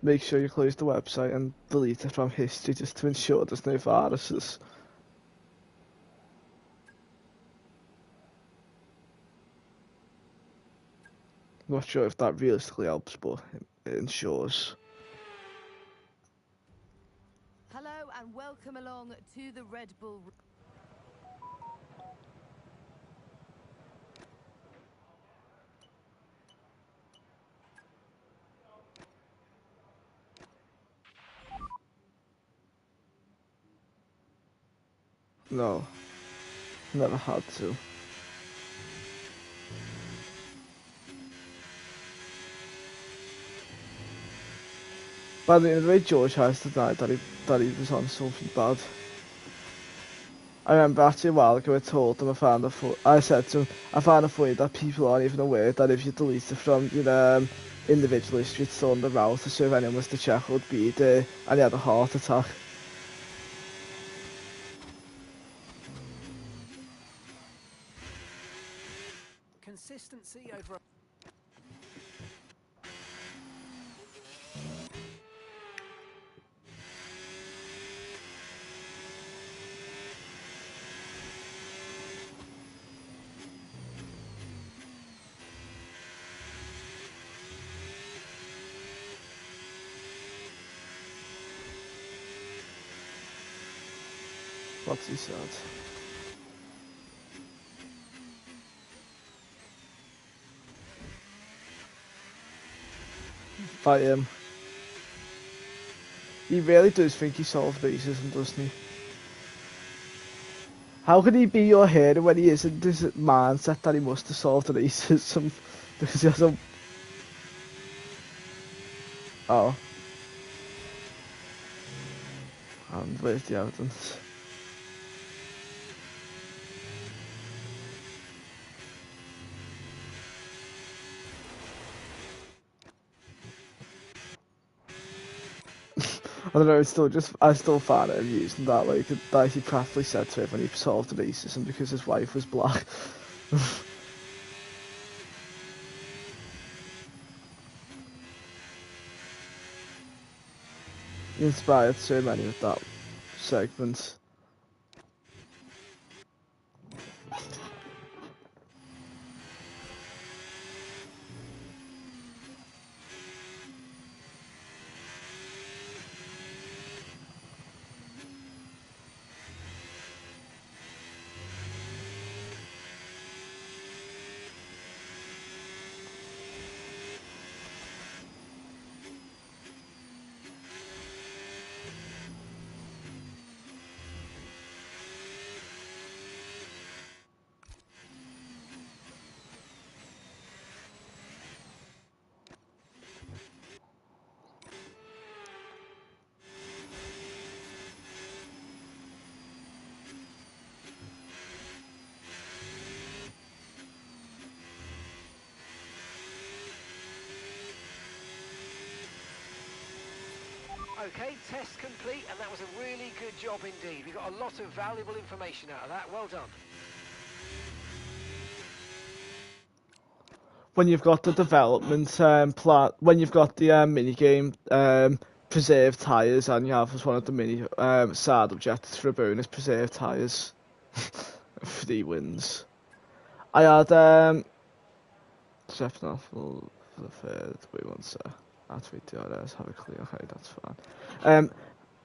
[SPEAKER 1] Make sure you close the website and delete it from history just to ensure there's no viruses. Not sure if that realistically helps, but it ensures.
[SPEAKER 8] Hello and welcome along to the Red Bull.
[SPEAKER 1] No, never had to. By the way, George has denied that he was on something bad. I remember actually a while ago I told him I said to him, I found it funny that people aren't even aware that if you delete it from your individual history, it's still on the router, so if anyone was to check, it would be there, and he had a heart attack.
[SPEAKER 4] Consistency over.
[SPEAKER 1] What's he said? By him. He really does think he solved racism, doesn't he? How could he be your hero when he isn't this mindset that he must have solved racism? Because he hasn't... Oh. And where's the evidence? I don't know, I still find it amusing that, like, that he practically said to everyone he solved racism because his wife was black. He inspired so many with that segment.
[SPEAKER 4] Okay, test complete, and that was a really good job indeed. We got a lot of valuable information out of that. Well done.
[SPEAKER 1] When you've got the development plan, when you've got the mini game, preserve tyres, and you have as one of the mini side objectives for a bonus, preserve tyres. 3 wins. I had stepping off for the third. Wait one sec. That's right, DRS, have a clear. Okay, that's fine.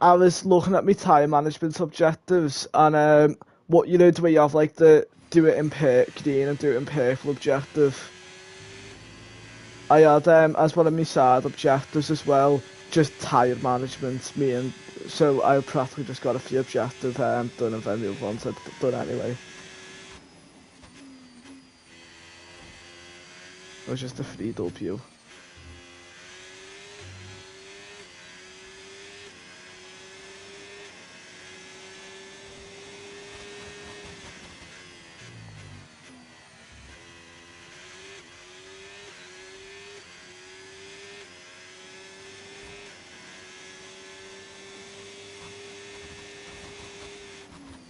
[SPEAKER 1] I was looking at my tyre management objectives, and what you know, the way you have like the do it in green and do it in purple objective. I had as one of my side objectives as well, just tyre management. So I practically just got a few objectives done, and then the other ones I'd done anyway. It was just a 3W.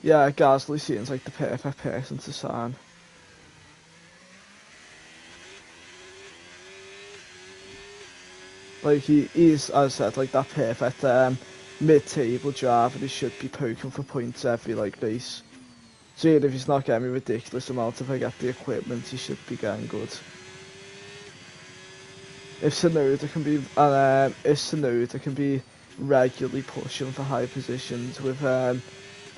[SPEAKER 1] Yeah, Gasly seems like the perfect person to sign. Like he's, as I said, like that perfect mid-table driver. He should be poking for points every like race. So even if he's not getting a ridiculous amount, if I get the equipment, he should be getting good. If Tsunoda can be regularly pushing for high positions with the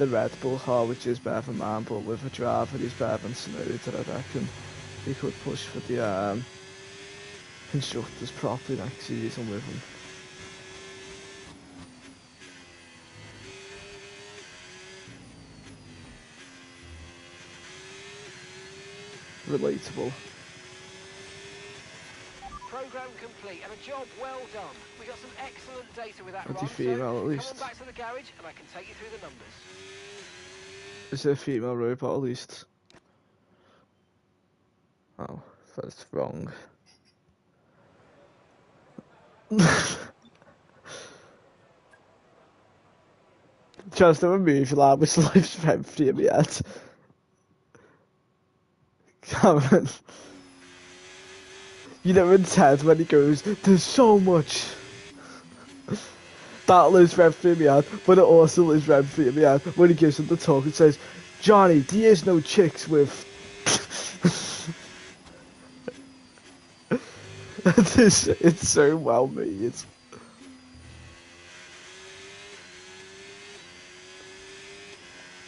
[SPEAKER 1] Red Bull car, which is better than mine, but with a driver who's better than Tsunoda, I reckon he could push for the constructors properly next season with him. Relatable.
[SPEAKER 4] Program complete and a job well done. We got some excellent data with that, Ron.
[SPEAKER 1] Female,
[SPEAKER 4] so
[SPEAKER 1] at least.
[SPEAKER 4] come on back to the garage and I can take you through the numbers.
[SPEAKER 1] Is there a female robot at least? Oh, that's wrong. Just have a move like which life's rent free in my head. Cameron. You know in Ted when he goes, there's so much. That lives rent free in my head, but it also lives rent free in my head when he gives him the talk and says, Johnny, there is no chicks with. It's so well made.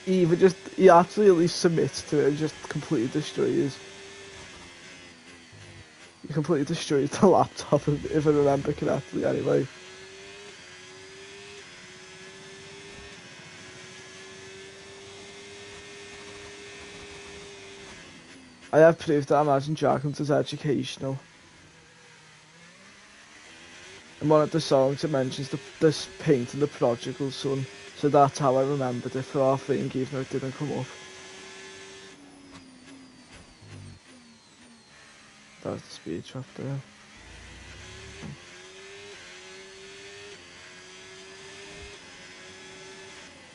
[SPEAKER 1] He actually at least submits to it and just completely destroys. He completely destroys the laptop if I remember correctly anyway. I have proof that Imagine Dragons is educational. In one of the songs it mentions this painting the prodigal son, so that's how I remembered it for our thing even though it didn't come up. That was the speed trap there.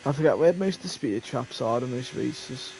[SPEAKER 1] I forget where most of the speed traps are in these races.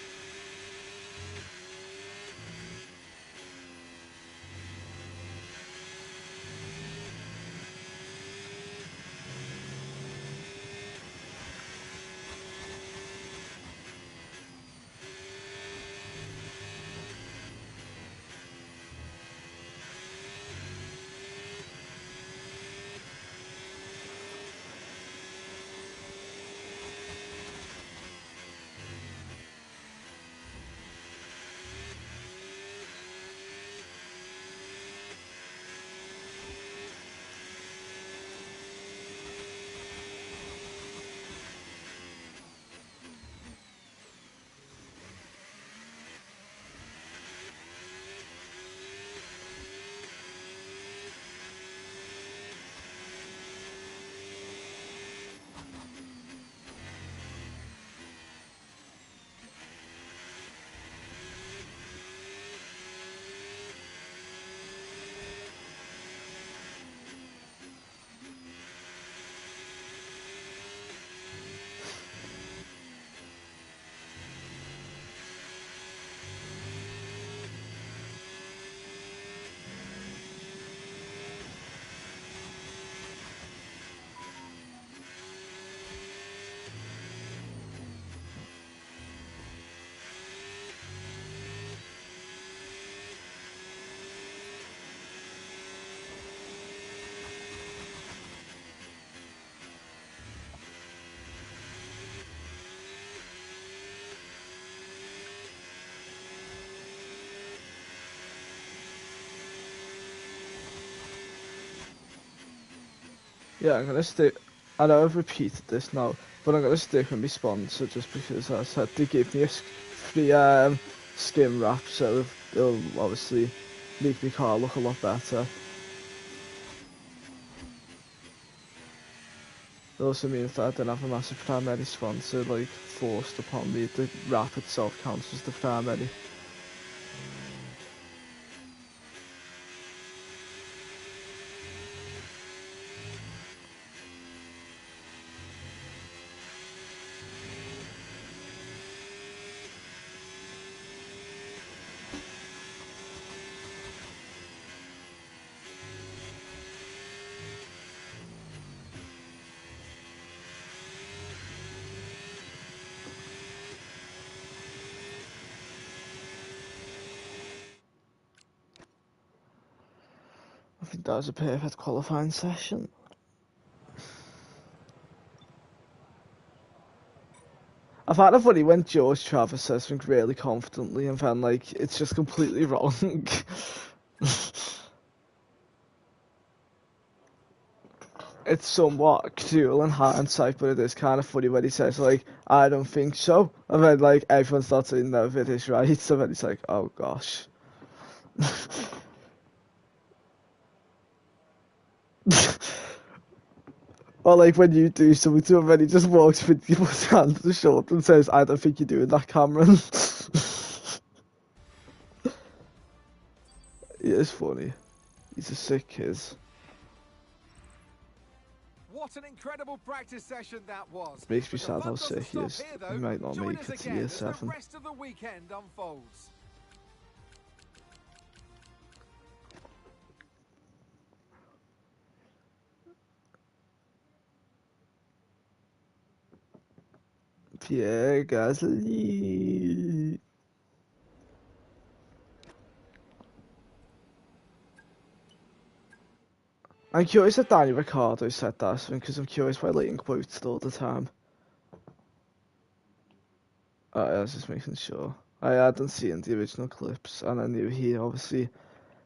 [SPEAKER 1] Yeah, I'm gonna stick. I know I've repeated this now, but I'm gonna stick with my sponsor just because I said they gave me a free skin wrap, so it'll obviously make my car look a lot better. It also means that I don't have a massive primary sponsor like forced upon me. The wrap itself counts as the primary. I think that was a perfect qualifying session. I find it funny when George Travis says things really confidently and then like it's just completely wrong. It's somewhat cruel in hindsight, but it is kind of funny when he says like, I don't think so. And then like everyone starts saying no, it is right. So then he's like, oh gosh. Or like when you do something to him and he just walks with you, puts his hand on the shoulder and says, I don't think you're doing that, Cameron. He is funny. He's a sick kid.
[SPEAKER 3] What an incredible practice session that was.
[SPEAKER 1] Makes me
[SPEAKER 3] But the
[SPEAKER 1] sad
[SPEAKER 3] fun
[SPEAKER 1] how
[SPEAKER 3] doesn't
[SPEAKER 1] sick he is.
[SPEAKER 3] stop here, though.
[SPEAKER 1] He might not
[SPEAKER 3] Join
[SPEAKER 1] make
[SPEAKER 3] us
[SPEAKER 1] it to
[SPEAKER 3] again
[SPEAKER 1] year
[SPEAKER 3] as the
[SPEAKER 1] 7.
[SPEAKER 3] rest of the weekend unfolds.
[SPEAKER 1] Pierre Gasly. I'm curious if Danny Ricciardo said that, because I'm curious why Leighton quotes it all the time. I was just making sure. I hadn't seen the original clips, and I knew he obviously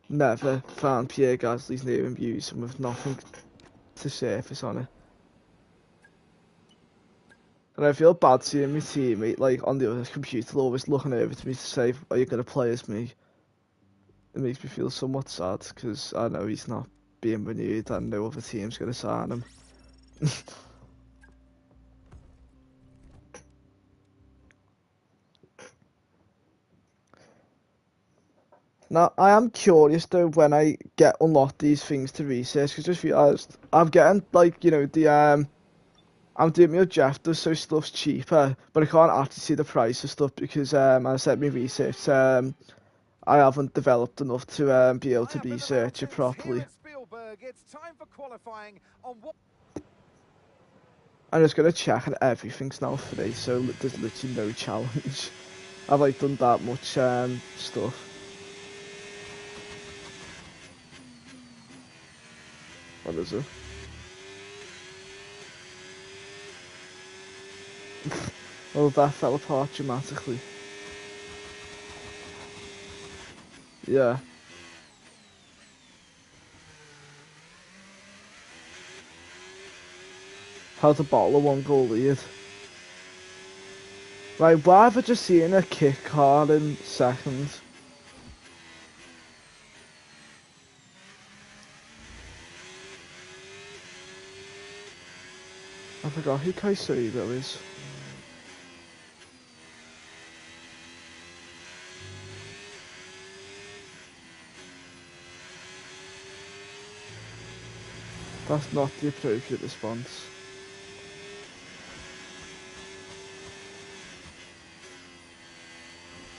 [SPEAKER 1] never found Pierre Gasly's name amusing with nothing to surface on it. And I feel bad seeing my teammate, like, on the other computer, always looking over to me to say, are you going to play as me? It makes me feel somewhat sad, because I know he's not being renewed, and no other team's going to sign him. Now, I am curious, though, when I get unlocked these things to research, because I just realised I'm getting, like, you know, I'm doing my objectives so stuff's cheaper, but I can't actually see the price of stuff because I said my research, I haven't developed enough to be able to research it properly.
[SPEAKER 3] It's time for qualifying on what...
[SPEAKER 1] I'm just going to check and everything's now free, so there's literally no challenge. I've like done that much stuff. What is it? Oh, that fell apart dramatically. Yeah. How to bottle a 1-goal lead. Right, why have I just seen a kick card in second? I forgot who Caicedo is. That's not the appropriate response.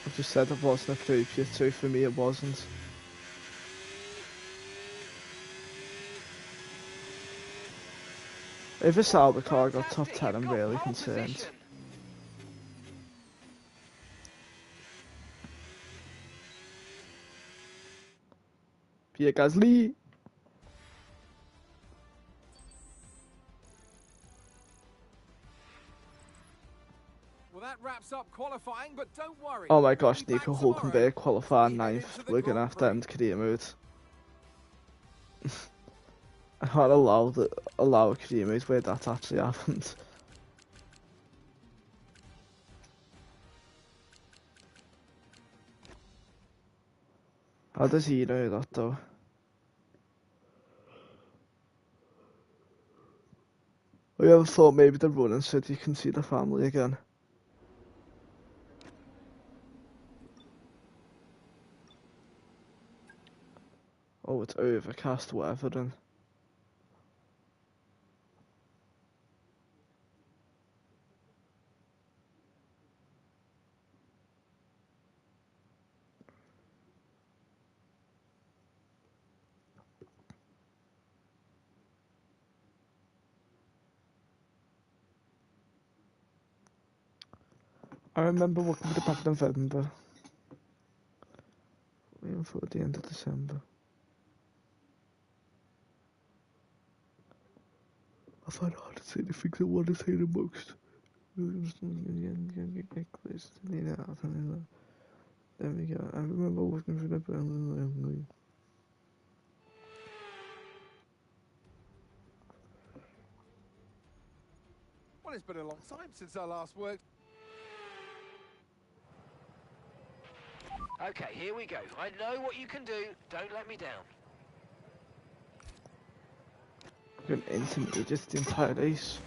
[SPEAKER 1] I've just said it wasn't appropriate, so for me it wasn't. If a Sauber car got top 10, I'm really concerned. Pierre Gasly.
[SPEAKER 3] That wraps up qualifying, but don't worry.
[SPEAKER 1] Oh my gosh, Nico Hulkenberg qualifying 9th. We're gonna have to end career mode. can't allow a cremate where that actually happened. How does he know that though? I ever thought maybe they're running so that you can see the family again. Oh, it's overcast weather then. I remember working for the back in November. Waiting for the end of December. I find it hard to say the things I want to say the most. There we go. I remember working for the Berlin.
[SPEAKER 3] Well, it's been a long time since I last worked.
[SPEAKER 4] Okay, here we go. I know what you can do. Don't let me down.
[SPEAKER 1] An instantly just the entire race.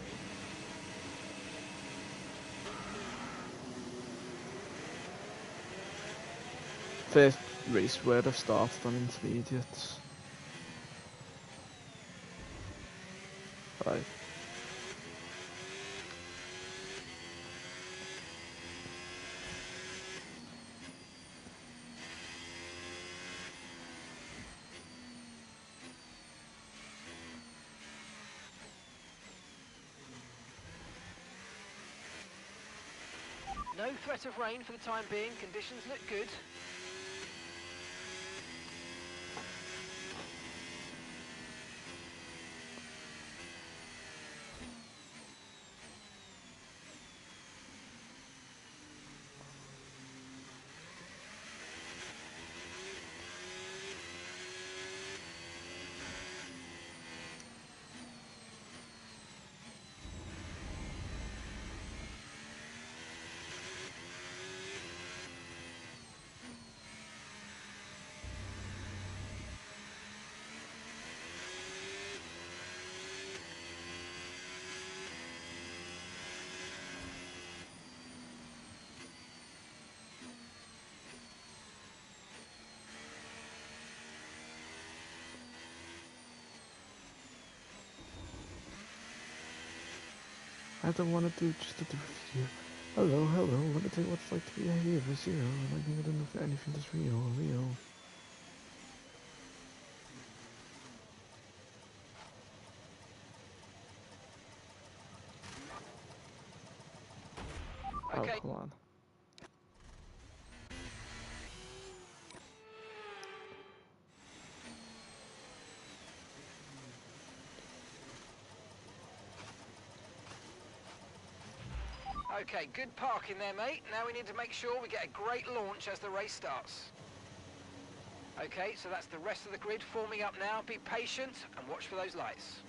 [SPEAKER 1] First race where I've started on intermediates. Right.
[SPEAKER 4] No threat of rain for the time being. Conditions look good.
[SPEAKER 1] I don't want to do just a review. Hello, hello, I want to tell you what it's like to be a hero, zero, and I think I don't know if anything that's real.
[SPEAKER 4] Okay.
[SPEAKER 1] Oh, come on.
[SPEAKER 4] Okay, good parking there, mate. Now we need to make sure we get a great launch as the race starts. Okay, so that's the rest of the grid forming up now. Be patient and watch for those lights.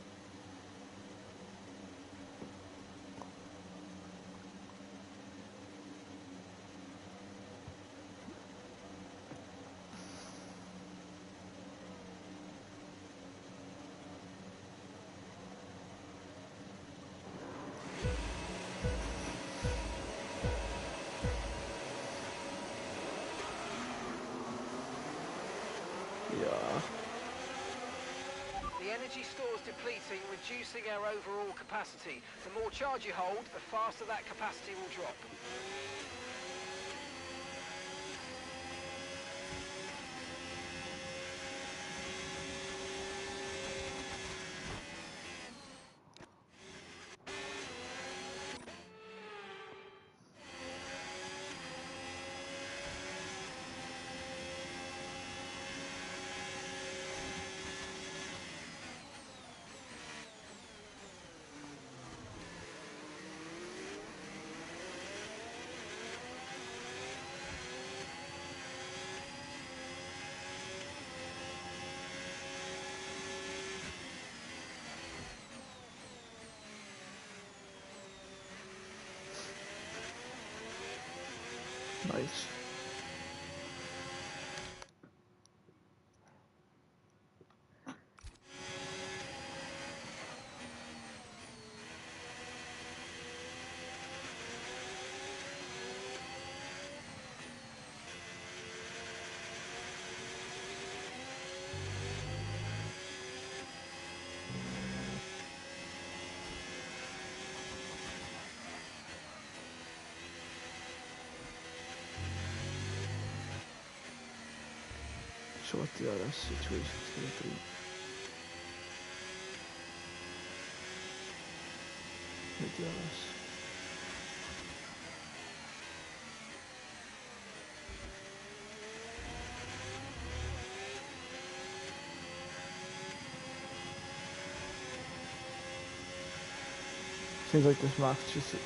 [SPEAKER 1] Yeah.
[SPEAKER 4] The energy store's depleting, reducing our overall capacity. The more charge you hold, the faster that capacity will drop.
[SPEAKER 1] Nice. So what the other situation's gonna be. With the others. Seems like this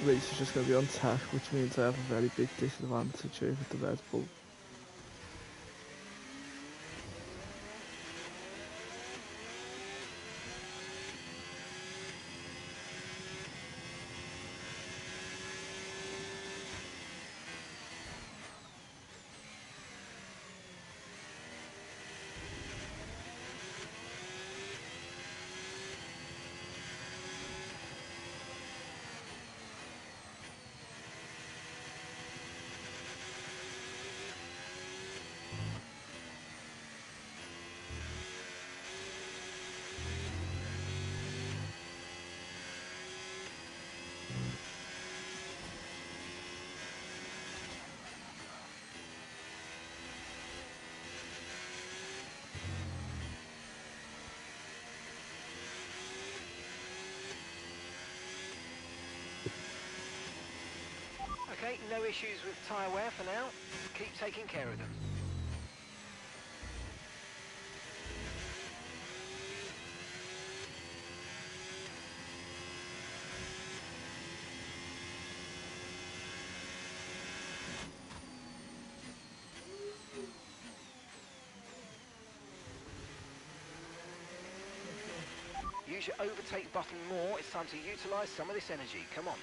[SPEAKER 1] race is just going to be on tech, which means I have a very big disadvantage over the Red Bull.
[SPEAKER 4] Okay, no issues with tyre wear for now. Keep taking care of them. Use your overtake button more. It's time to utilise some of this energy. Come on.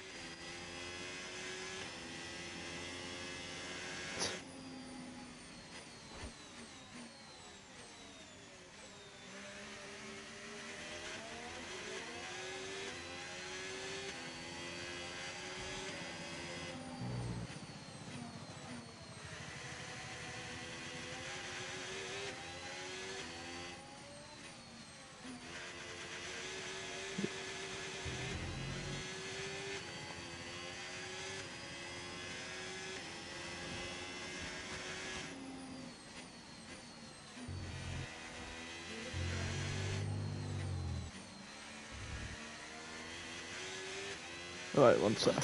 [SPEAKER 1] Right, one sec.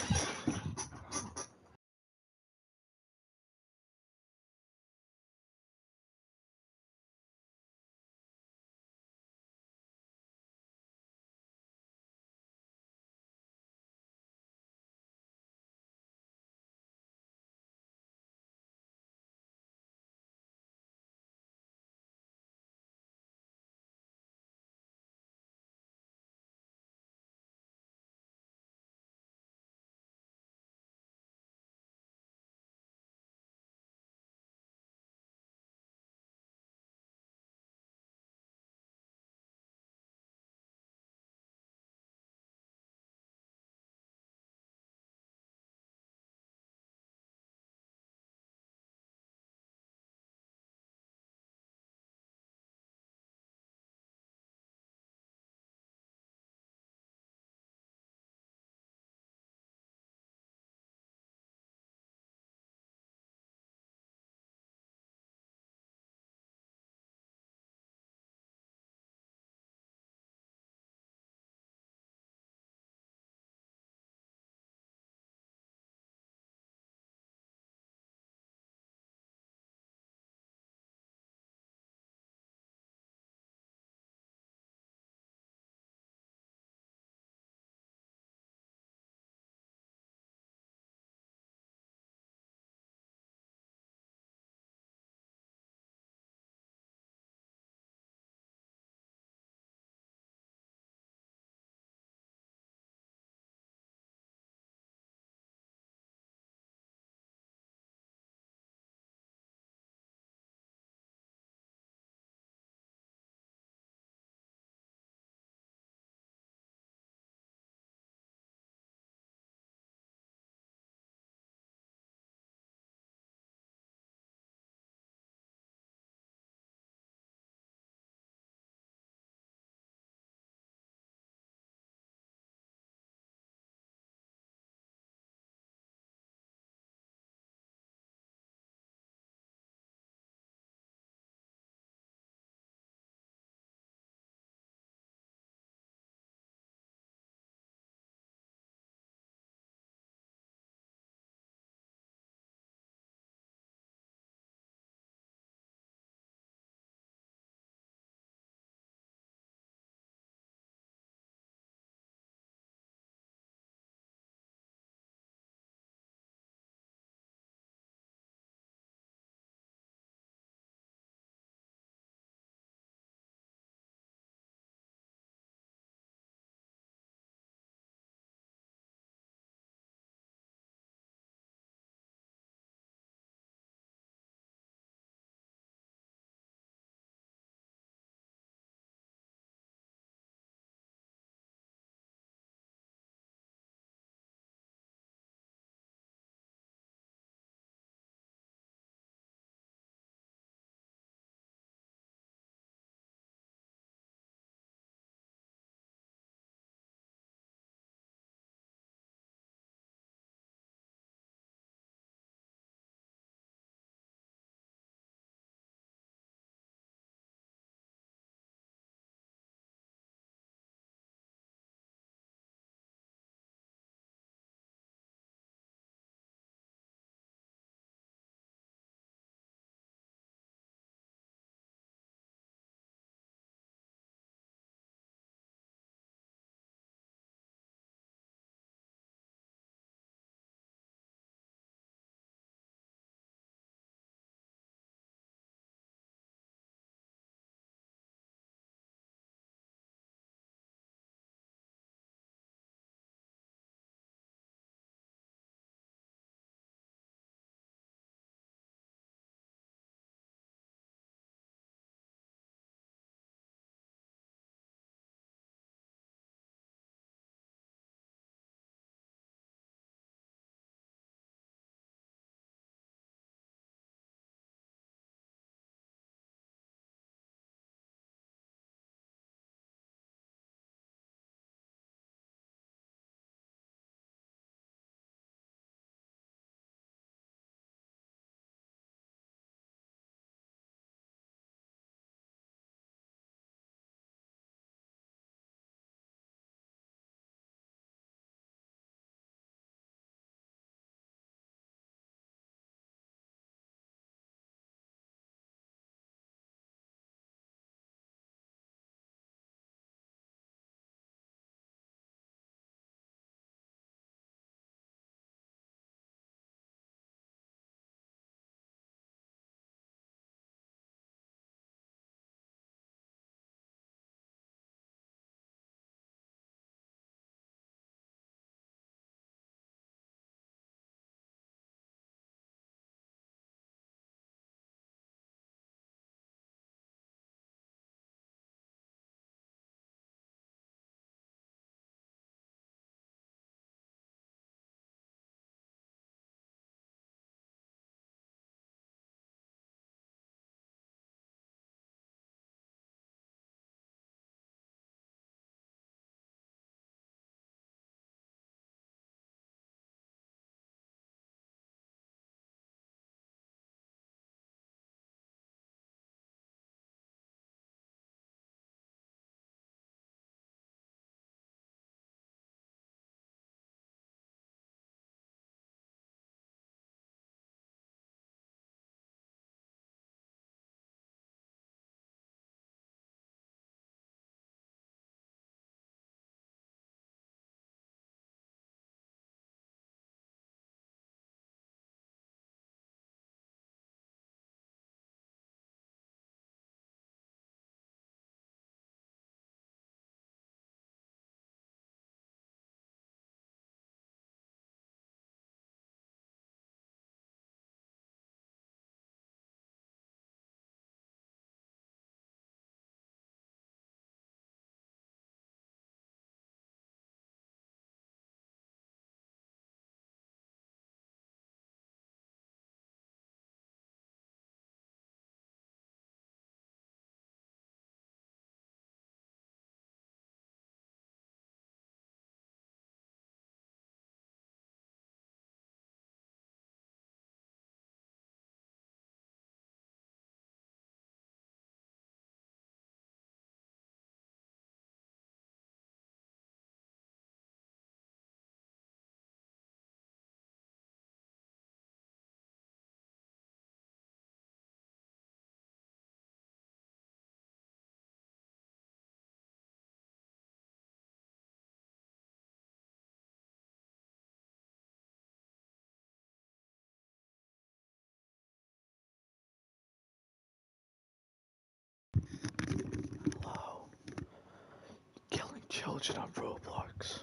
[SPEAKER 1] Children on Roblox.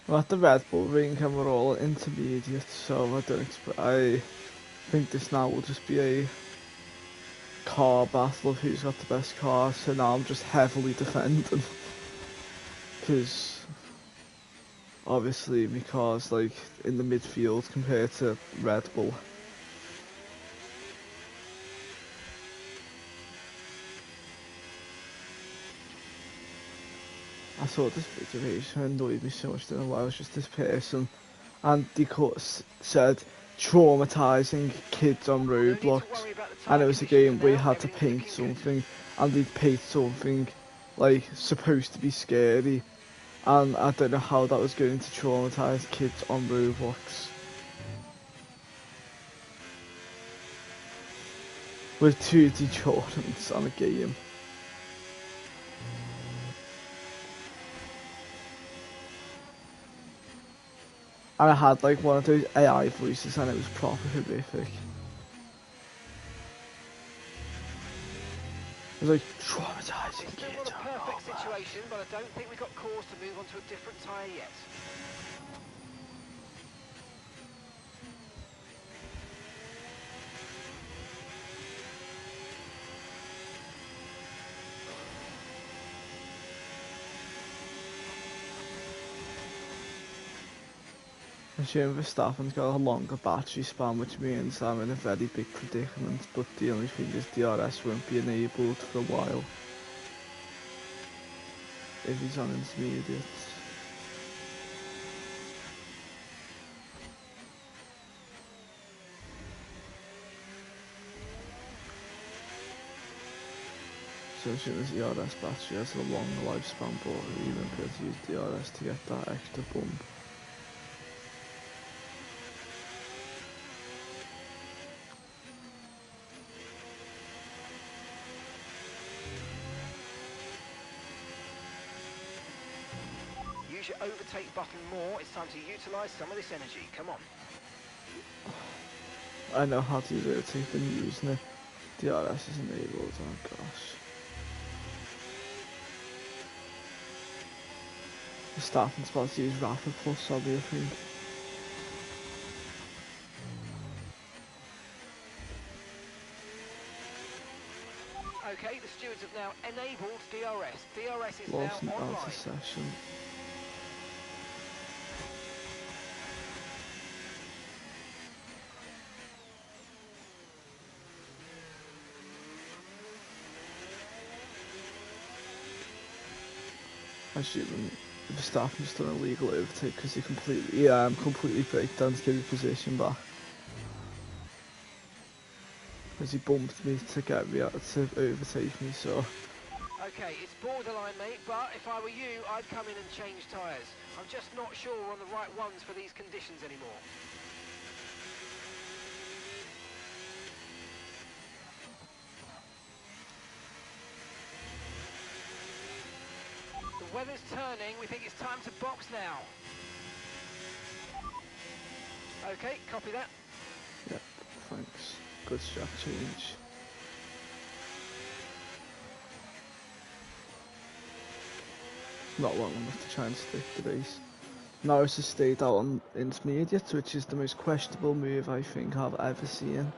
[SPEAKER 1] We're at the Red Bull ring and we're all intermediate, so I don't expect. I think this now will just be a car battle of who's got the best car. So now I'm just heavily defending because obviously my car's like in the midfield compared to Red Bull. I saw this video it annoyed me so much. I don't know why. It was just this person, and they said traumatizing kids on Roblox, and it was a game where you had to paint something, and they'd paint something like supposed to be scary, and I don't know how that was going to traumatize kids on Roblox. With 2D Jordans on a game. And I had like one of those AI voices and it was proper horrific. It was like traumatizing
[SPEAKER 4] Still
[SPEAKER 1] kids.
[SPEAKER 4] not a perfect situation, but I don't think we've got cause to move on to a different tyre yet.
[SPEAKER 1] I'm sure Verstappen's got a longer battery span, which means I'm in a very big predicament, but the only thing is DRS won't be enabled for a while. If he's on intermediates. So as soon as the DRS battery has a long lifespan, but we won't be able to use DRS to get that extra bump.
[SPEAKER 4] Use your overtake button more. It's time to utilise some of this energy. Come on.
[SPEAKER 1] I know how to use overtake and using it. DRS is enabled, oh gosh. Verstappen's supposed to use Rapid Plus, I think.
[SPEAKER 4] Okay, the stewards have now enabled DRS. DRS is
[SPEAKER 1] Lost
[SPEAKER 4] now
[SPEAKER 1] out
[SPEAKER 4] online.
[SPEAKER 1] of session. Assuming Verstappen's done a legal overtake because he completely breakdown to give his position back. Because he bumped me to get me out to overtake me, so.
[SPEAKER 4] Okay, it's borderline, mate, but if I were you, I'd come in and change tyres. I'm just not sure we're on the right ones for these conditions anymore. The weather's turning. We think it's time to box now. Okay, copy that.
[SPEAKER 1] Yep, thanks. Good strat change. Not long enough to try and stick to these. Norris has stayed out on intermediate, which is the most questionable move I think I've ever seen.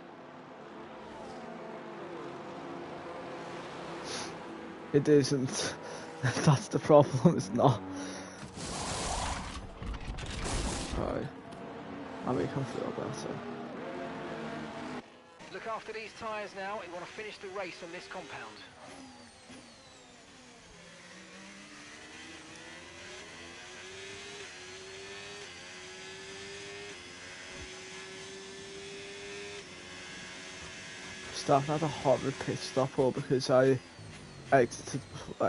[SPEAKER 1] It isn't. That's the problem, it's not. Sorry. I'll make him feel better.
[SPEAKER 4] Look after these tyres now. We want to finish the race on this compound.
[SPEAKER 1] Staff had a horrid pit stop all because I exited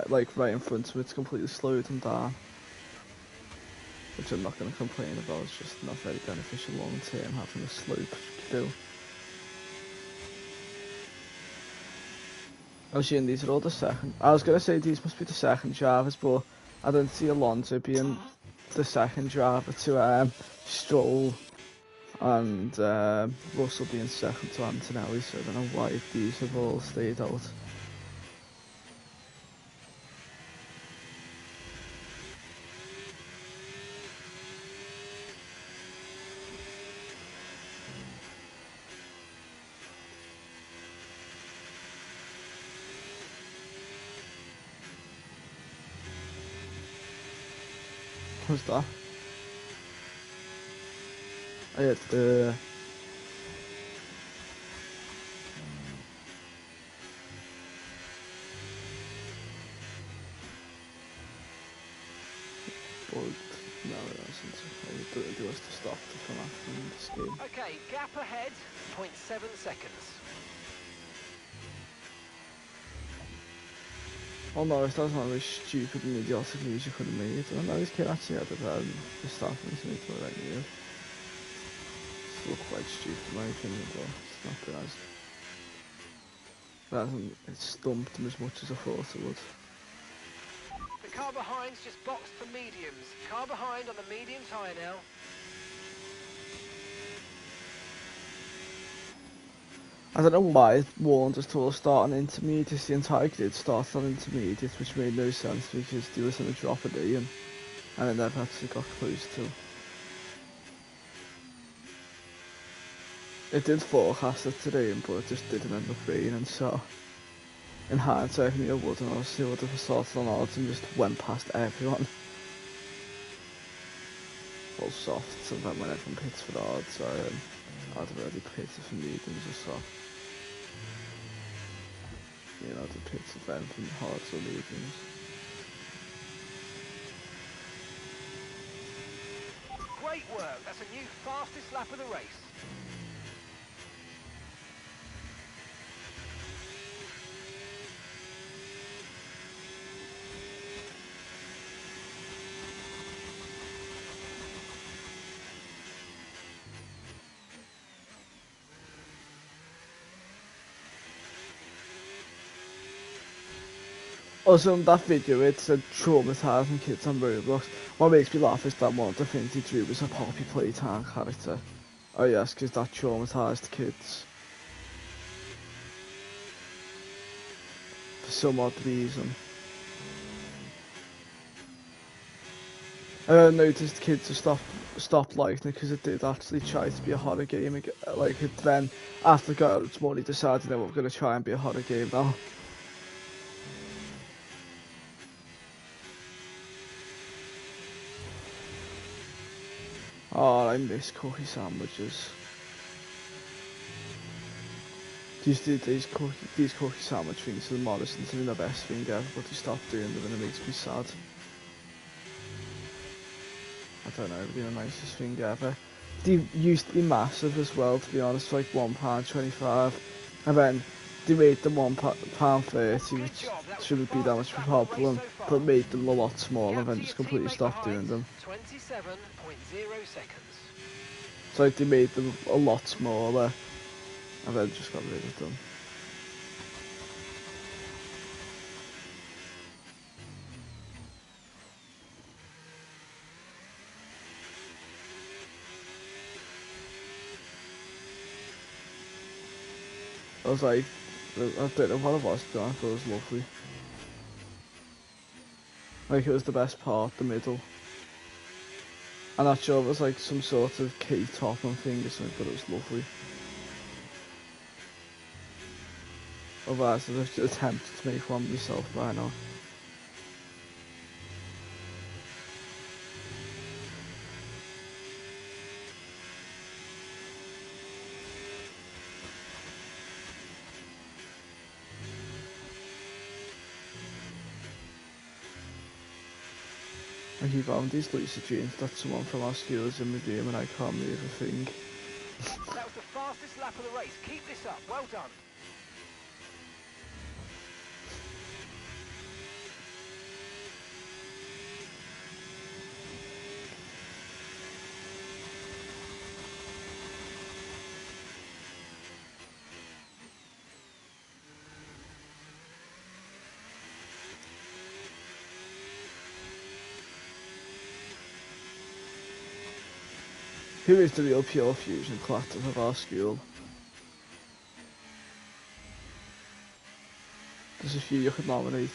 [SPEAKER 1] like right in front of it, it's completely slowed him down. Which I'm not going to complain about, it's just not very beneficial long term having a slope do. I was saying these are all the second. I was going to say these must be the second drivers, but I don't see Alonso being the second driver to Stroll and Russell being second to Antonelli, so I don't know why these have all stayed out. What's that? I had the bugged. No, it wasn't. It was to stop to come out from this game.
[SPEAKER 4] Okay, gap ahead, 0.7 seconds.
[SPEAKER 1] Oh no, that's not really stupid and idiotic news you could have made. I know this kid actually had the stuff into me for that year. Still quite stupid in my opinion, but it's not been as... It hasn't stumped him as much as I thought it would.
[SPEAKER 4] The car behind's just boxed for mediums. Car behind on the medium tyre now.
[SPEAKER 1] I don't know why it warned us to all start on intermediates. The entire grid started on intermediates, which made no sense because there was a drop of Ian, and it never actually got close to. It did forecast it today, but it just didn't end up raining, so in hindsight I knew it would, and obviously would have started on odds and just went past everyone. All softs, and then when everyone pits for the odds, I'd already pitted for mediums or soft. You know, the pits of them from hards or mediums.
[SPEAKER 4] Great work, that's a new fastest lap of the race.
[SPEAKER 1] Also, in that video, it said traumatising kids on Roblox. What makes me laugh is that one of the things he drew was a Poppy Playtime character. Oh yes, because that traumatised kids. For some odd reason. I noticed kids have stopped liking it because it did actually try to be a horror game. Like, it then, after it got its money, decided that we're going to try and be a horror game now. Oh, I miss cookie sandwiches. These cookie sandwich things to the Morrisons are the best thing ever, but they stopped doing them and it makes me sad. I don't know, it'd be the nicest thing ever. They used to be massive as well, to be honest, like £1.25, and then they made them £1.30, which shouldn't be that much of a problem, but made them a lot smaller and then just completely stopped doing them.
[SPEAKER 4] 27.0 seconds.
[SPEAKER 1] So like, they made them a lot smaller and then just got rid of them. I was like, I don't know what it was, to be honest, but it was lovely. Like, it was the best part, the middle. I'm not sure it was like some sort of K-Topham thing or something, but it was lovely. Otherwise, I'd have attempted to make one myself by now. I keep having these lucid dreams that someone from our school is in my room and I can't move a thing.
[SPEAKER 4] That was the fastest lap of the race. Keep this up. Well done.
[SPEAKER 1] Who is the real Pure Fusion collective of our school? There's a few you could nominate.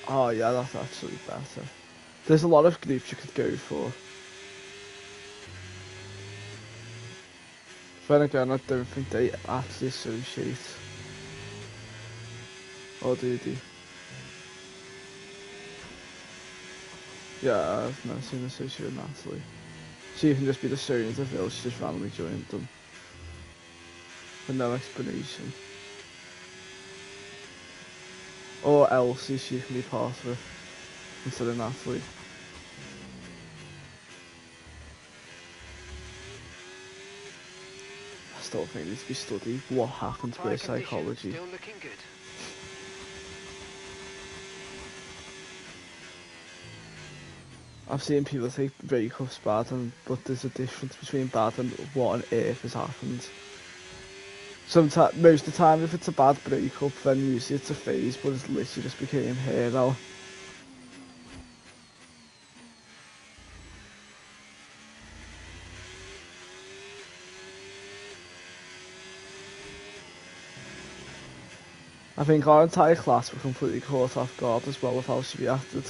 [SPEAKER 1] Oh yeah, that's actually better. There's a lot of groups you could go for. Then again, I don't think they actually associate. Or do they? Yeah, I've never seen them associate with Natalie. She can just be the Sony of the village, she just randomly joined them. With no explanation. Or Elsie, she can be part of it, instead of Natalie. I still think it needs to be studied what happened with psychology.
[SPEAKER 4] Still looking good.
[SPEAKER 1] I've seen people think breakup's bad, but there's a difference between bad and what on earth has happened. Sometimes, most of the time, if it's a bad breakup, then usually it's a phase, but it's literally just became hair now. I think our entire class were completely caught off guard as well with how she reacted.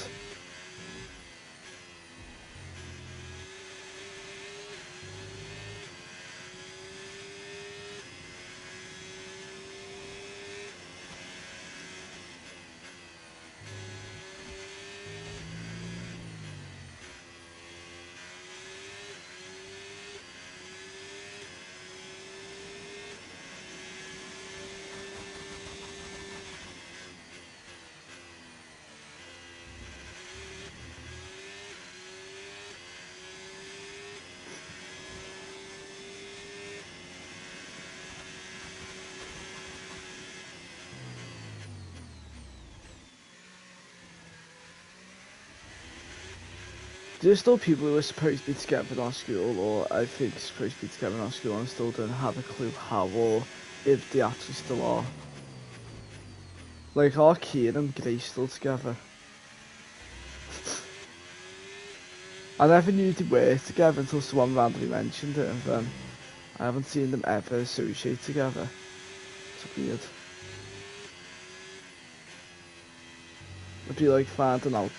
[SPEAKER 1] There's still people who are supposed to be together in our school, or I think supposed to be together in our school, and still don't have a clue how or if they actually still are. Like, are Kieran and Grace still together? I never knew they were together until someone randomly mentioned it, and then I haven't seen them ever associate together. It's weird. It'd be like finding out,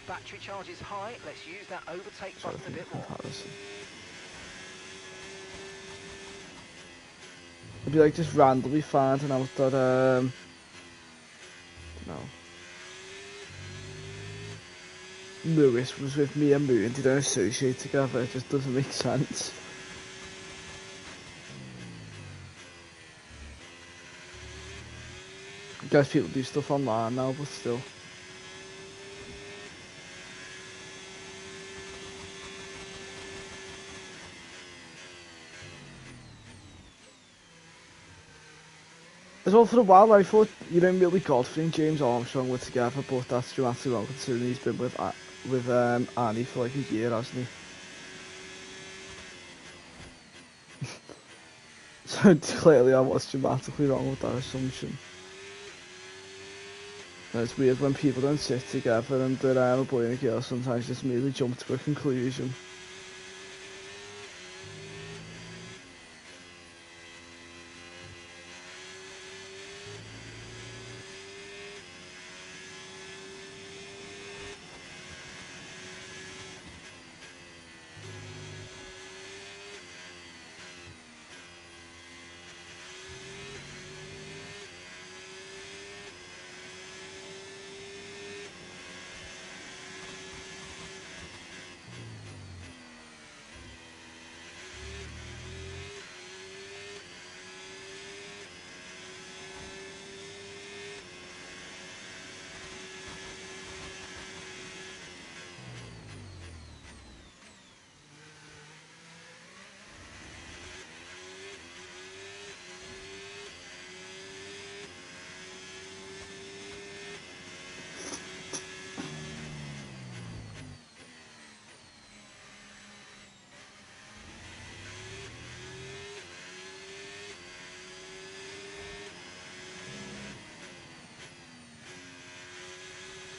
[SPEAKER 4] Battery charge is high. Let's use that overtake button a bit more.
[SPEAKER 1] comparison. It'd be like just randomly finding out that, no. Lewis was with Mia Moon and they don't associate together, it just doesn't make sense. I guess people do stuff online now, but still. As well, for a while I thought, Millie Godfrey and James Armstrong were together, but that's dramatically wrong considering he's been with Annie for like a year, hasn't he? So clearly I was dramatically wrong with that assumption. And it's weird when people don't sit together and they're a boy and a girl, sometimes just immediately jump to a conclusion.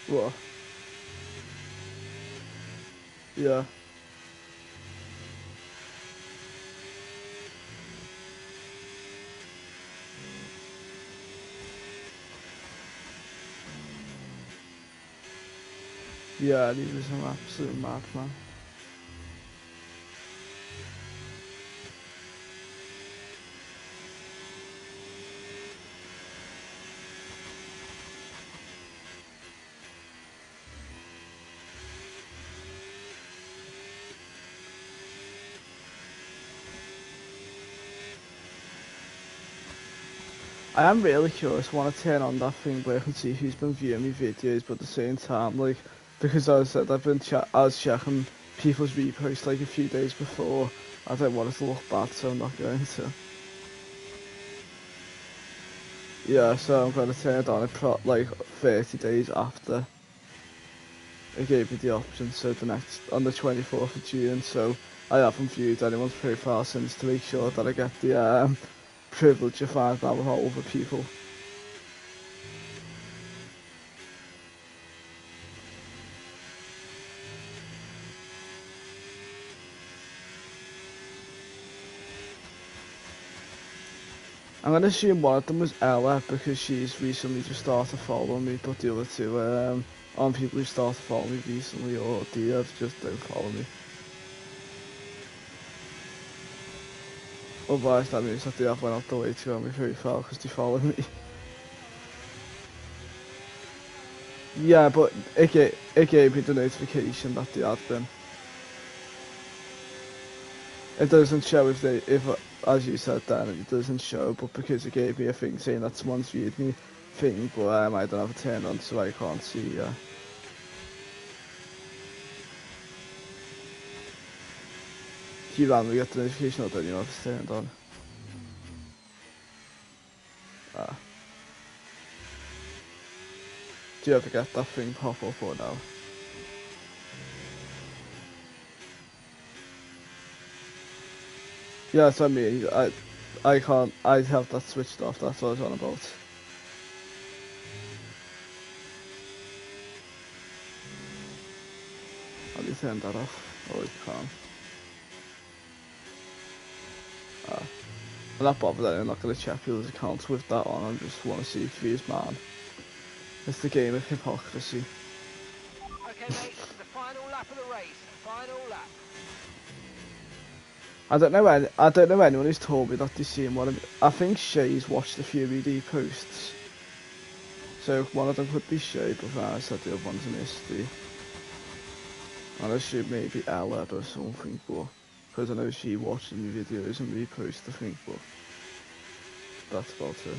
[SPEAKER 1] What? Yeah. Yeah, he was an absolute madman. I am really curious. I want to turn on that thing where I can see who's been viewing my videos, but at the same time, like, because I said I was checking people's reposts like a few days before. I don't want it to look bad, so I'm not going to. Yeah, so I'm going to turn it on like 30 days after it gave me the option. So on the 24th of June. So I haven't viewed anyone's profile since to make sure that I get the privilege of finding out about other people. I'm gonna assume one of them was Ella because she's recently just started following me, but the other two aren't people who started following me recently, or Dia just don't follow me. Otherwise that means that they have went out the way to go on my profile because they follow me. Yeah, but it gave me the notification that they had been. It doesn't show if as you said then, it doesn't show, but because it gave me a thing saying that someone's viewed me thing, but I don't have it turned on so I can't see, yeah. You randomly get the notification or don't you know if it's turned on? Ah. Do you ever get that thing pop up or no? Yeah, that's what I mean. I have that switched off, that's what I was on about. How do you turn that off? Oh, you can't. Ah. I'm not bothered, I'm not going to check people's accounts with that on, I just want to see if he's man. It's the game of hypocrisy.
[SPEAKER 4] Okay, mate, the final lap of the race. Final lap.
[SPEAKER 1] I don't know anyone who's told me that they've seen one of me. I think Shay's watched a few ED posts. So one of them could be Shay, but I said the other one's a mystery. I assume maybe Ella or something, but because I know she watches my videos and reposts the thing, but that's about it.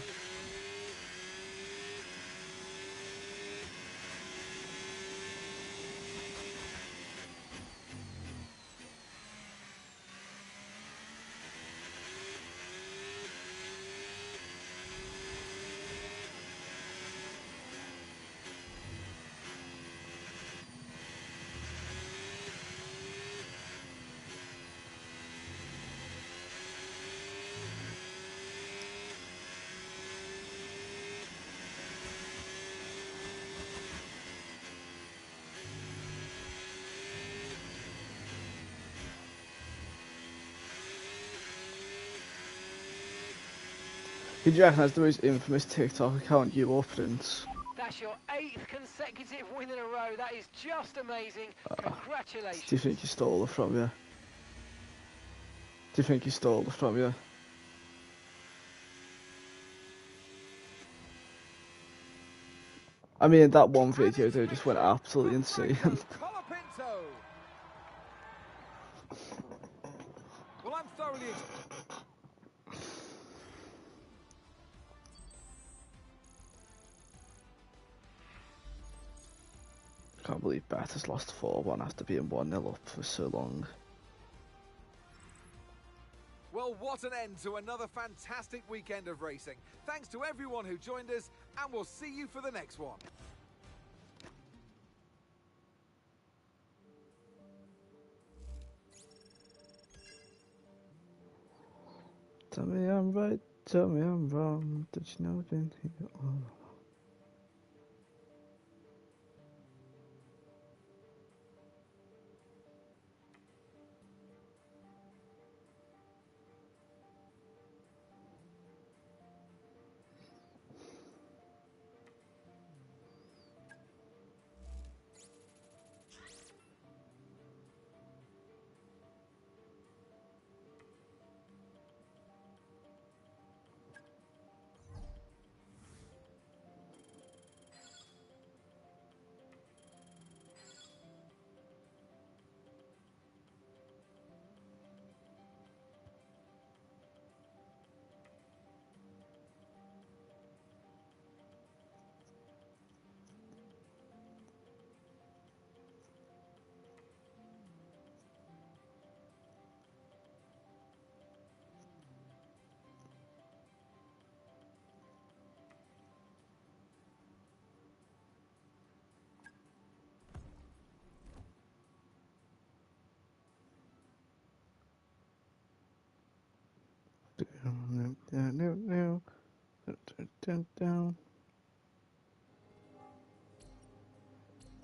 [SPEAKER 1] Who do you reckon has the most infamous TikTok account, you or Prince?
[SPEAKER 4] That's your 8th consecutive win in a row. That is just amazing. Congratulations.
[SPEAKER 1] Do you think he stole it from you? Do you think he stole it from you? I mean, that one video though just went absolutely insane.
[SPEAKER 3] Well, I'm thoroughly
[SPEAKER 1] Can't believe Bet has lost 4-1 after being 1-0 up for so long.
[SPEAKER 3] Well, what an end to another fantastic weekend of racing. Thanks to everyone who joined us, and we'll see you for the next one.
[SPEAKER 1] Tell me I'm right, tell me I'm wrong, did you know I've been here all along?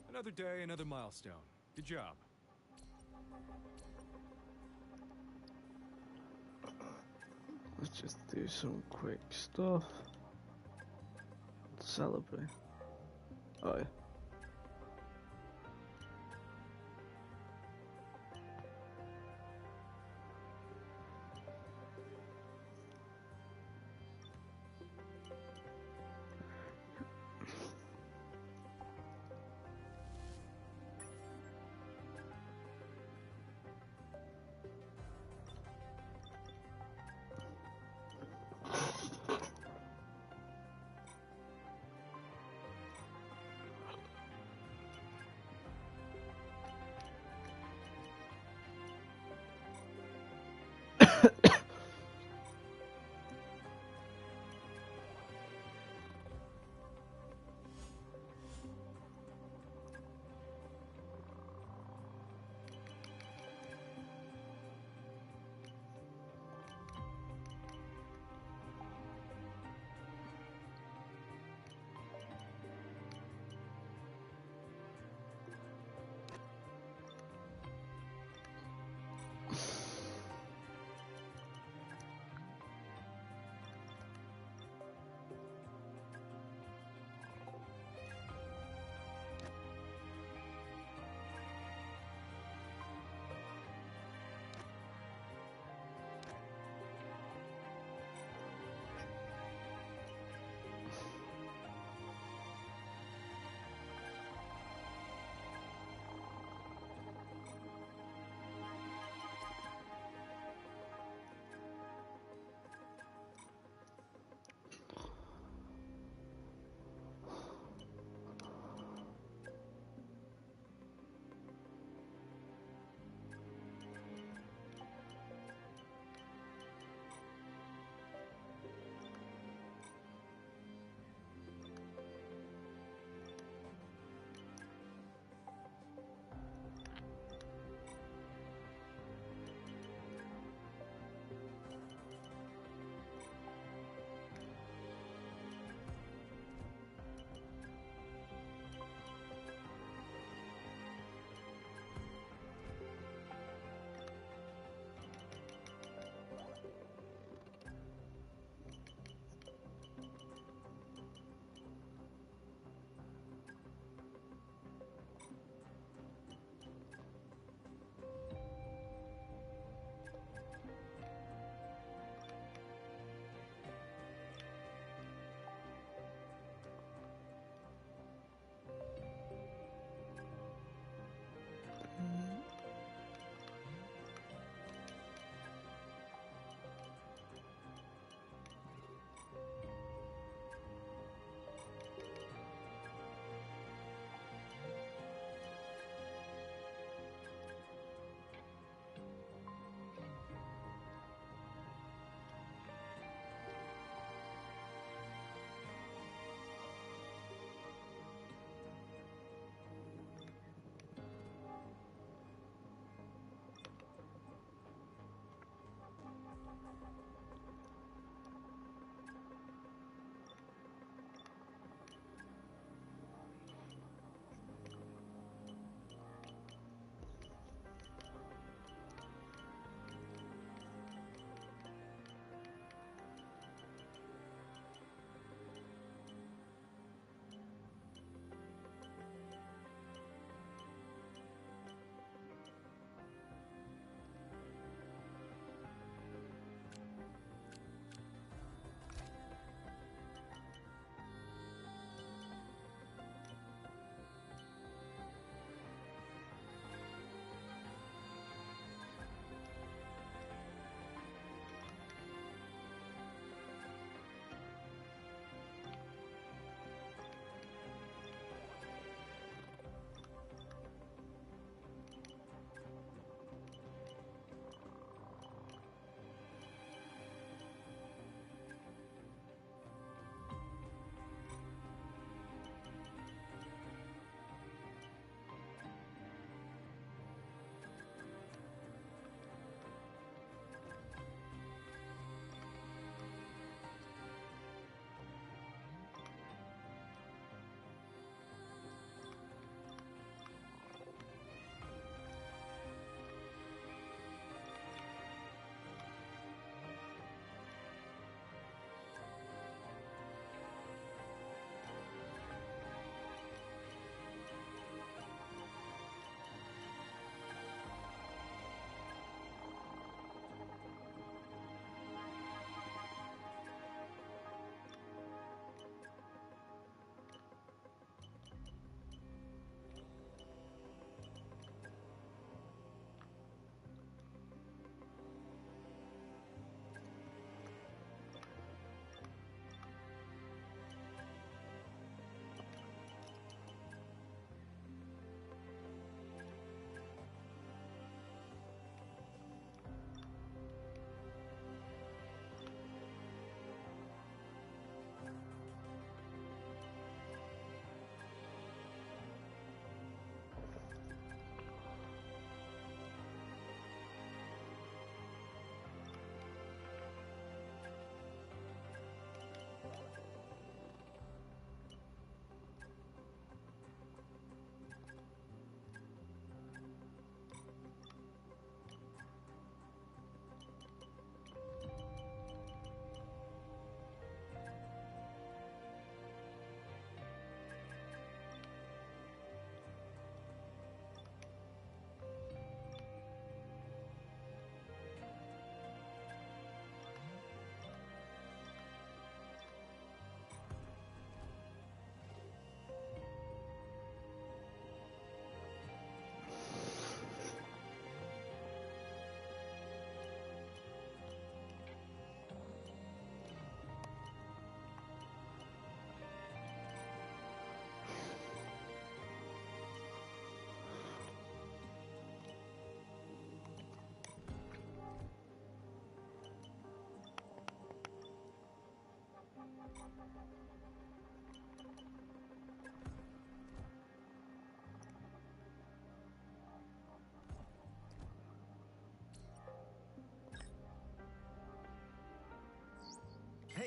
[SPEAKER 7] Another day, another milestone. Good job.
[SPEAKER 1] Let's just do some quick stuff. Celebrate. Oh yeah.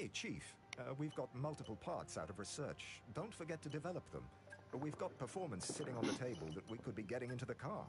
[SPEAKER 5] Hey, Chief. We've got multiple parts out of research. Don't forget to develop them. We've got performance sitting on the table that we could be getting into the car.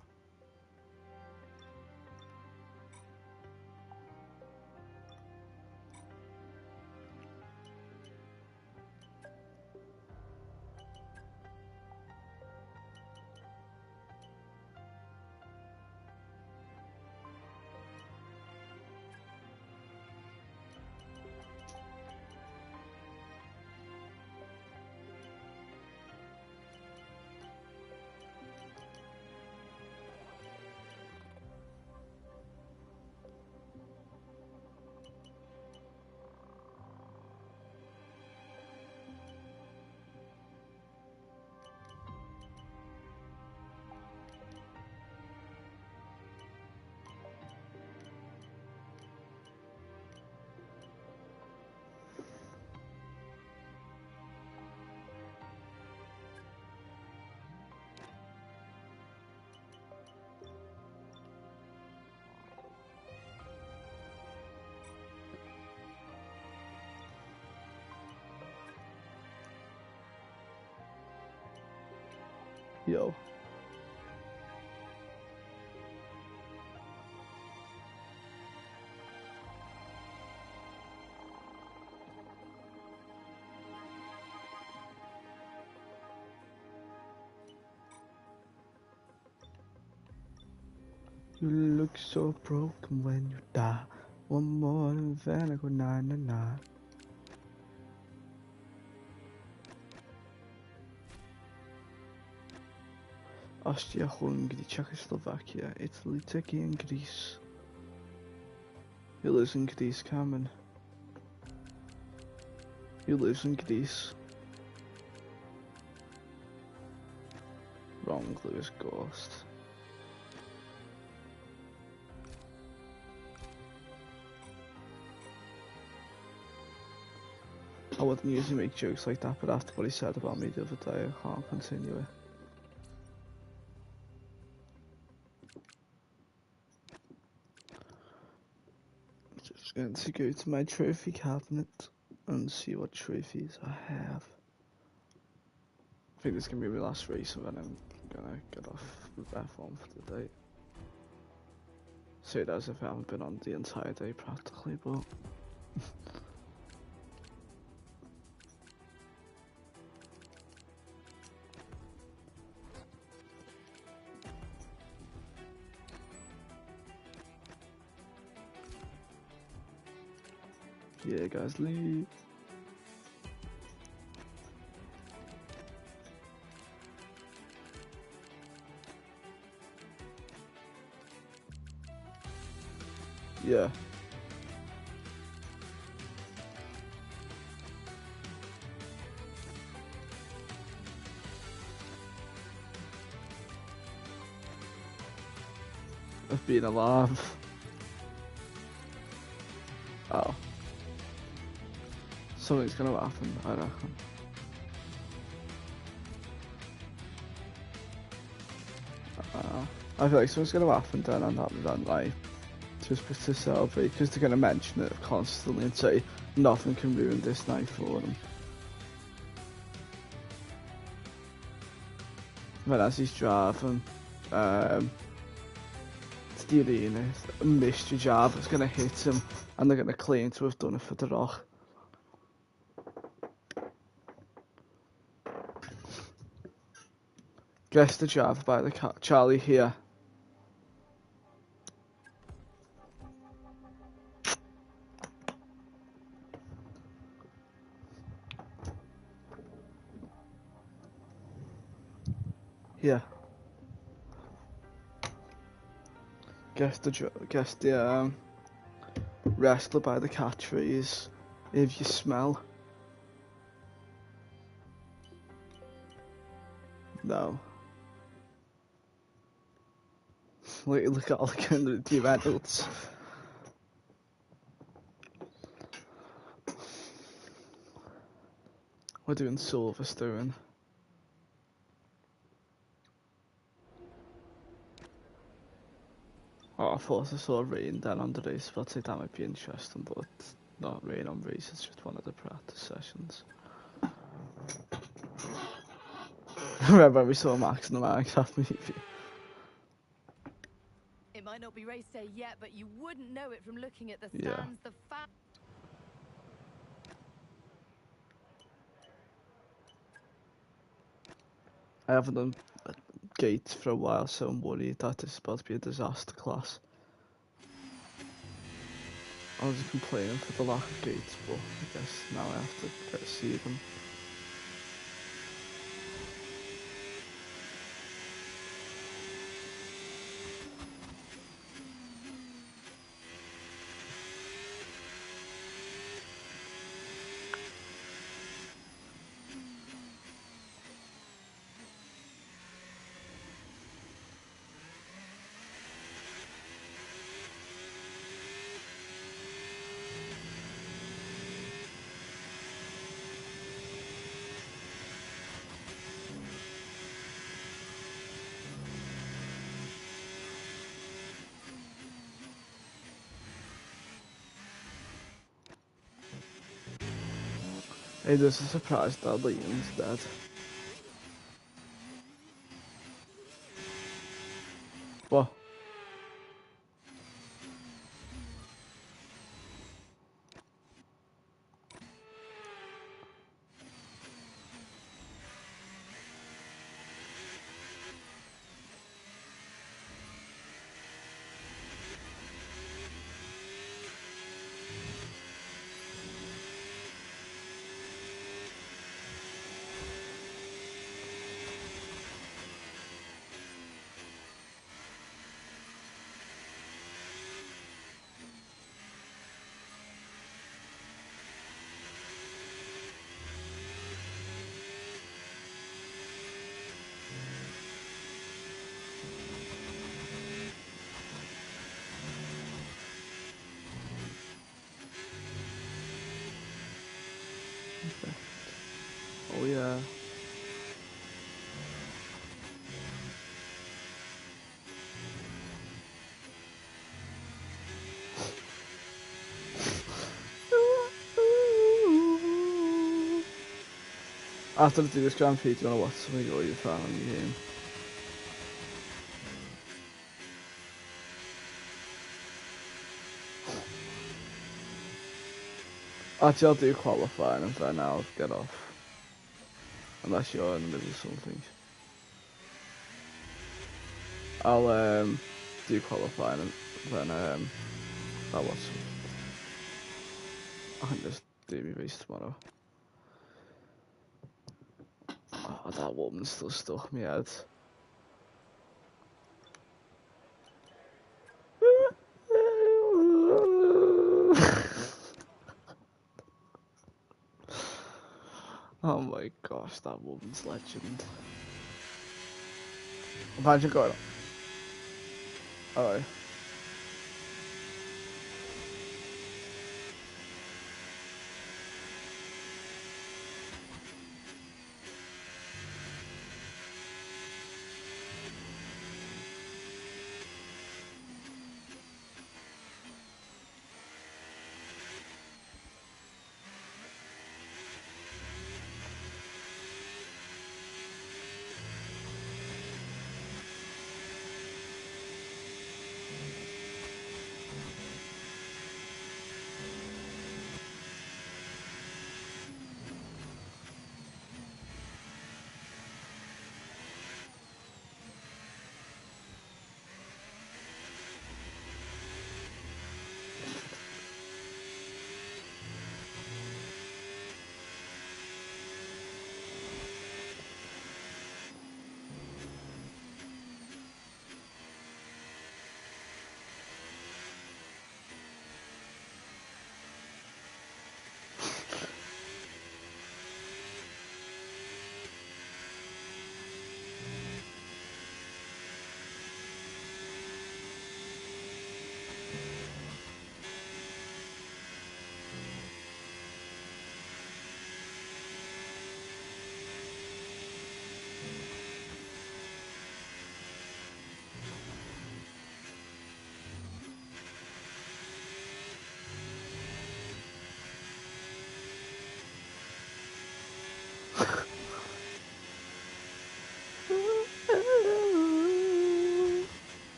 [SPEAKER 1] Yo. You look so broken when you die. One more than then I go 999. Austria, Hungary, Czechoslovakia, Italy, Turkey and Greece. You live in Greece, Cameron. You live in Greece. Wrong, Lewis Ghost. I wouldn't usually make jokes like that, but after what he said about me the other day, I can't continue it. Just going to go to my trophy cabinet and see what trophies I have. I think this is going to be my last race and then I'm going to get off with F1 for the day. Say that as if I haven't been on the entire day practically, but... yeah, guys, leave. Yeah. Of being alive. Oh. Something's gonna happen, I reckon. I feel like something's gonna happen then on that event, like, just to celebrate, because they're gonna mention it constantly and say nothing can ruin this night for them. But as he's driving, to the arena, a mystery driver's gonna hit him, and they're gonna claim to have done it for The Rock. Guess the driver by the car, Charlie here. Yeah. Guess the wrestler by the catchphrase, if you smell. No. Look at all the adults. We're doing Silverstone. Oh, I thought I saw rain down on the race, but I'd say that might be interesting, but not rain on race, it's just one of the practice sessions. Remember we saw Max in the Minecraft movie?
[SPEAKER 8] It might not be race day yet, but you wouldn't know it from looking at the stands.
[SPEAKER 1] Yeah.
[SPEAKER 8] The
[SPEAKER 1] I haven't done gates for a while, so I'm worried that this is about to be a disaster class. I was complaining for the lack of gates, but I guess now I have to get to see them. Hey, there's a surprise that Liam's dead. What? Oh yeah. After the do this Grand Prix, do you want to watch something or you fan on your game? Actually, I'll do qualifying and then I'll get off. Unless you're in the middle of something. I'll do qualifying and then I'll watch some. I can just do my race tomorrow. Oh, that woman still stuck me out. Oh my gosh, that woman's legend. Imagine going. Alright.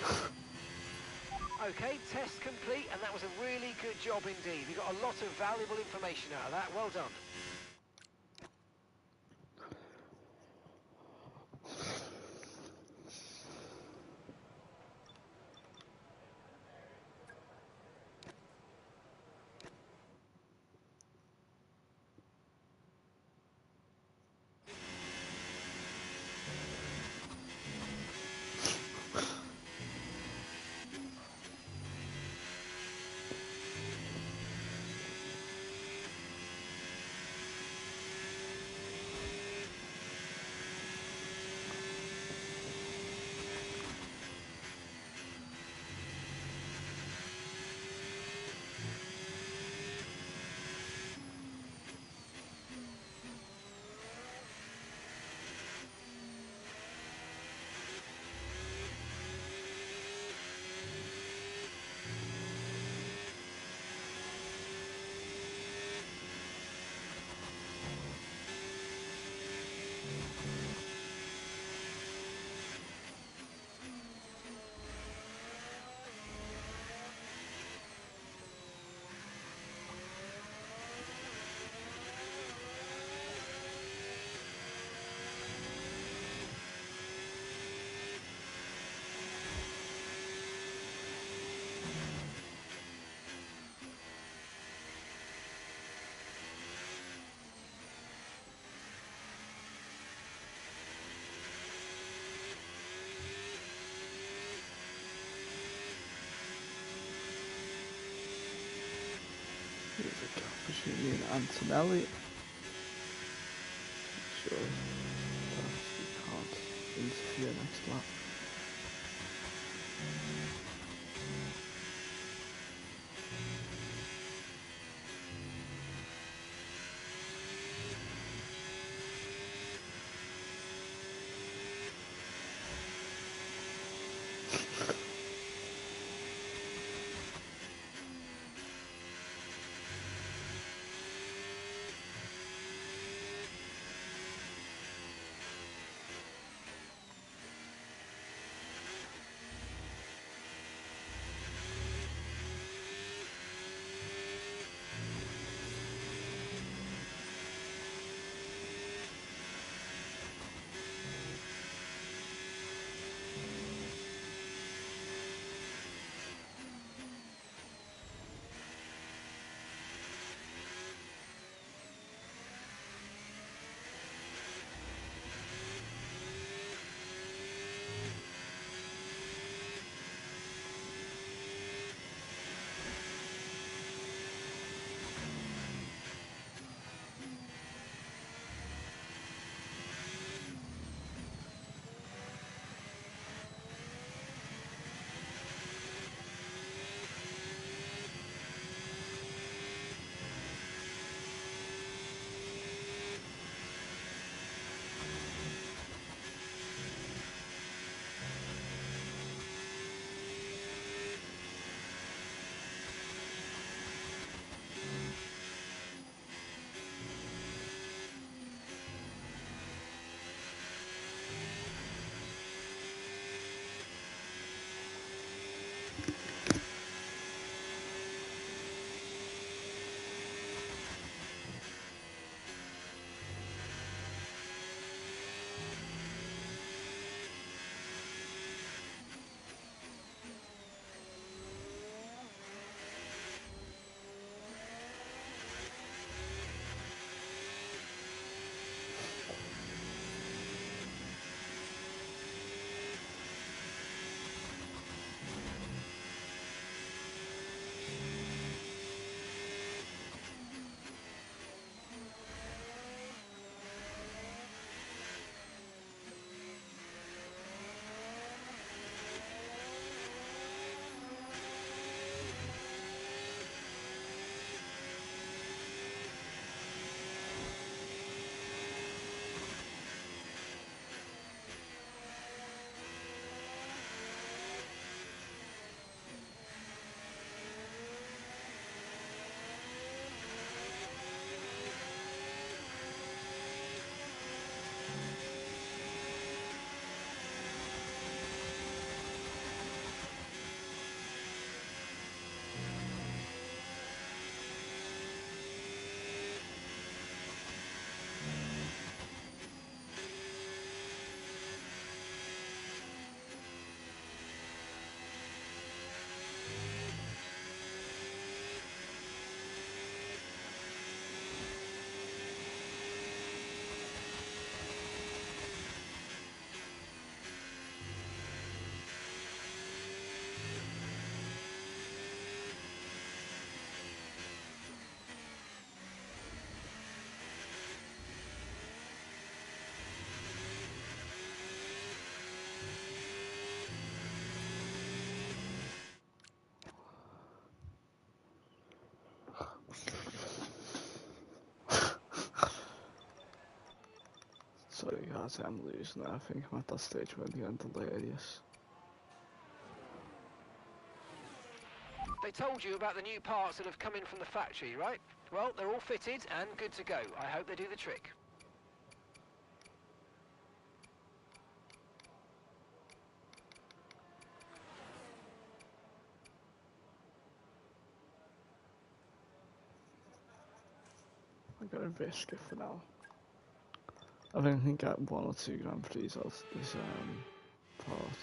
[SPEAKER 4] Okay, test complete, and that was a really good job indeed. You got a lot of valuable information out of that. Well done.
[SPEAKER 1] Here's a gap between me and Antonelli. Sure. We can't interfere next lap. Sorry guys, I'm losing. I think I'm at that stage where I'm getting delirious.
[SPEAKER 4] They told you about the new parts that have come in from the factory, right? Well, they're all fitted and good to go. I hope they do the trick.
[SPEAKER 1] I'm gonna risk it for now. I think I can get 1 or 2 Grand Prix out of this part.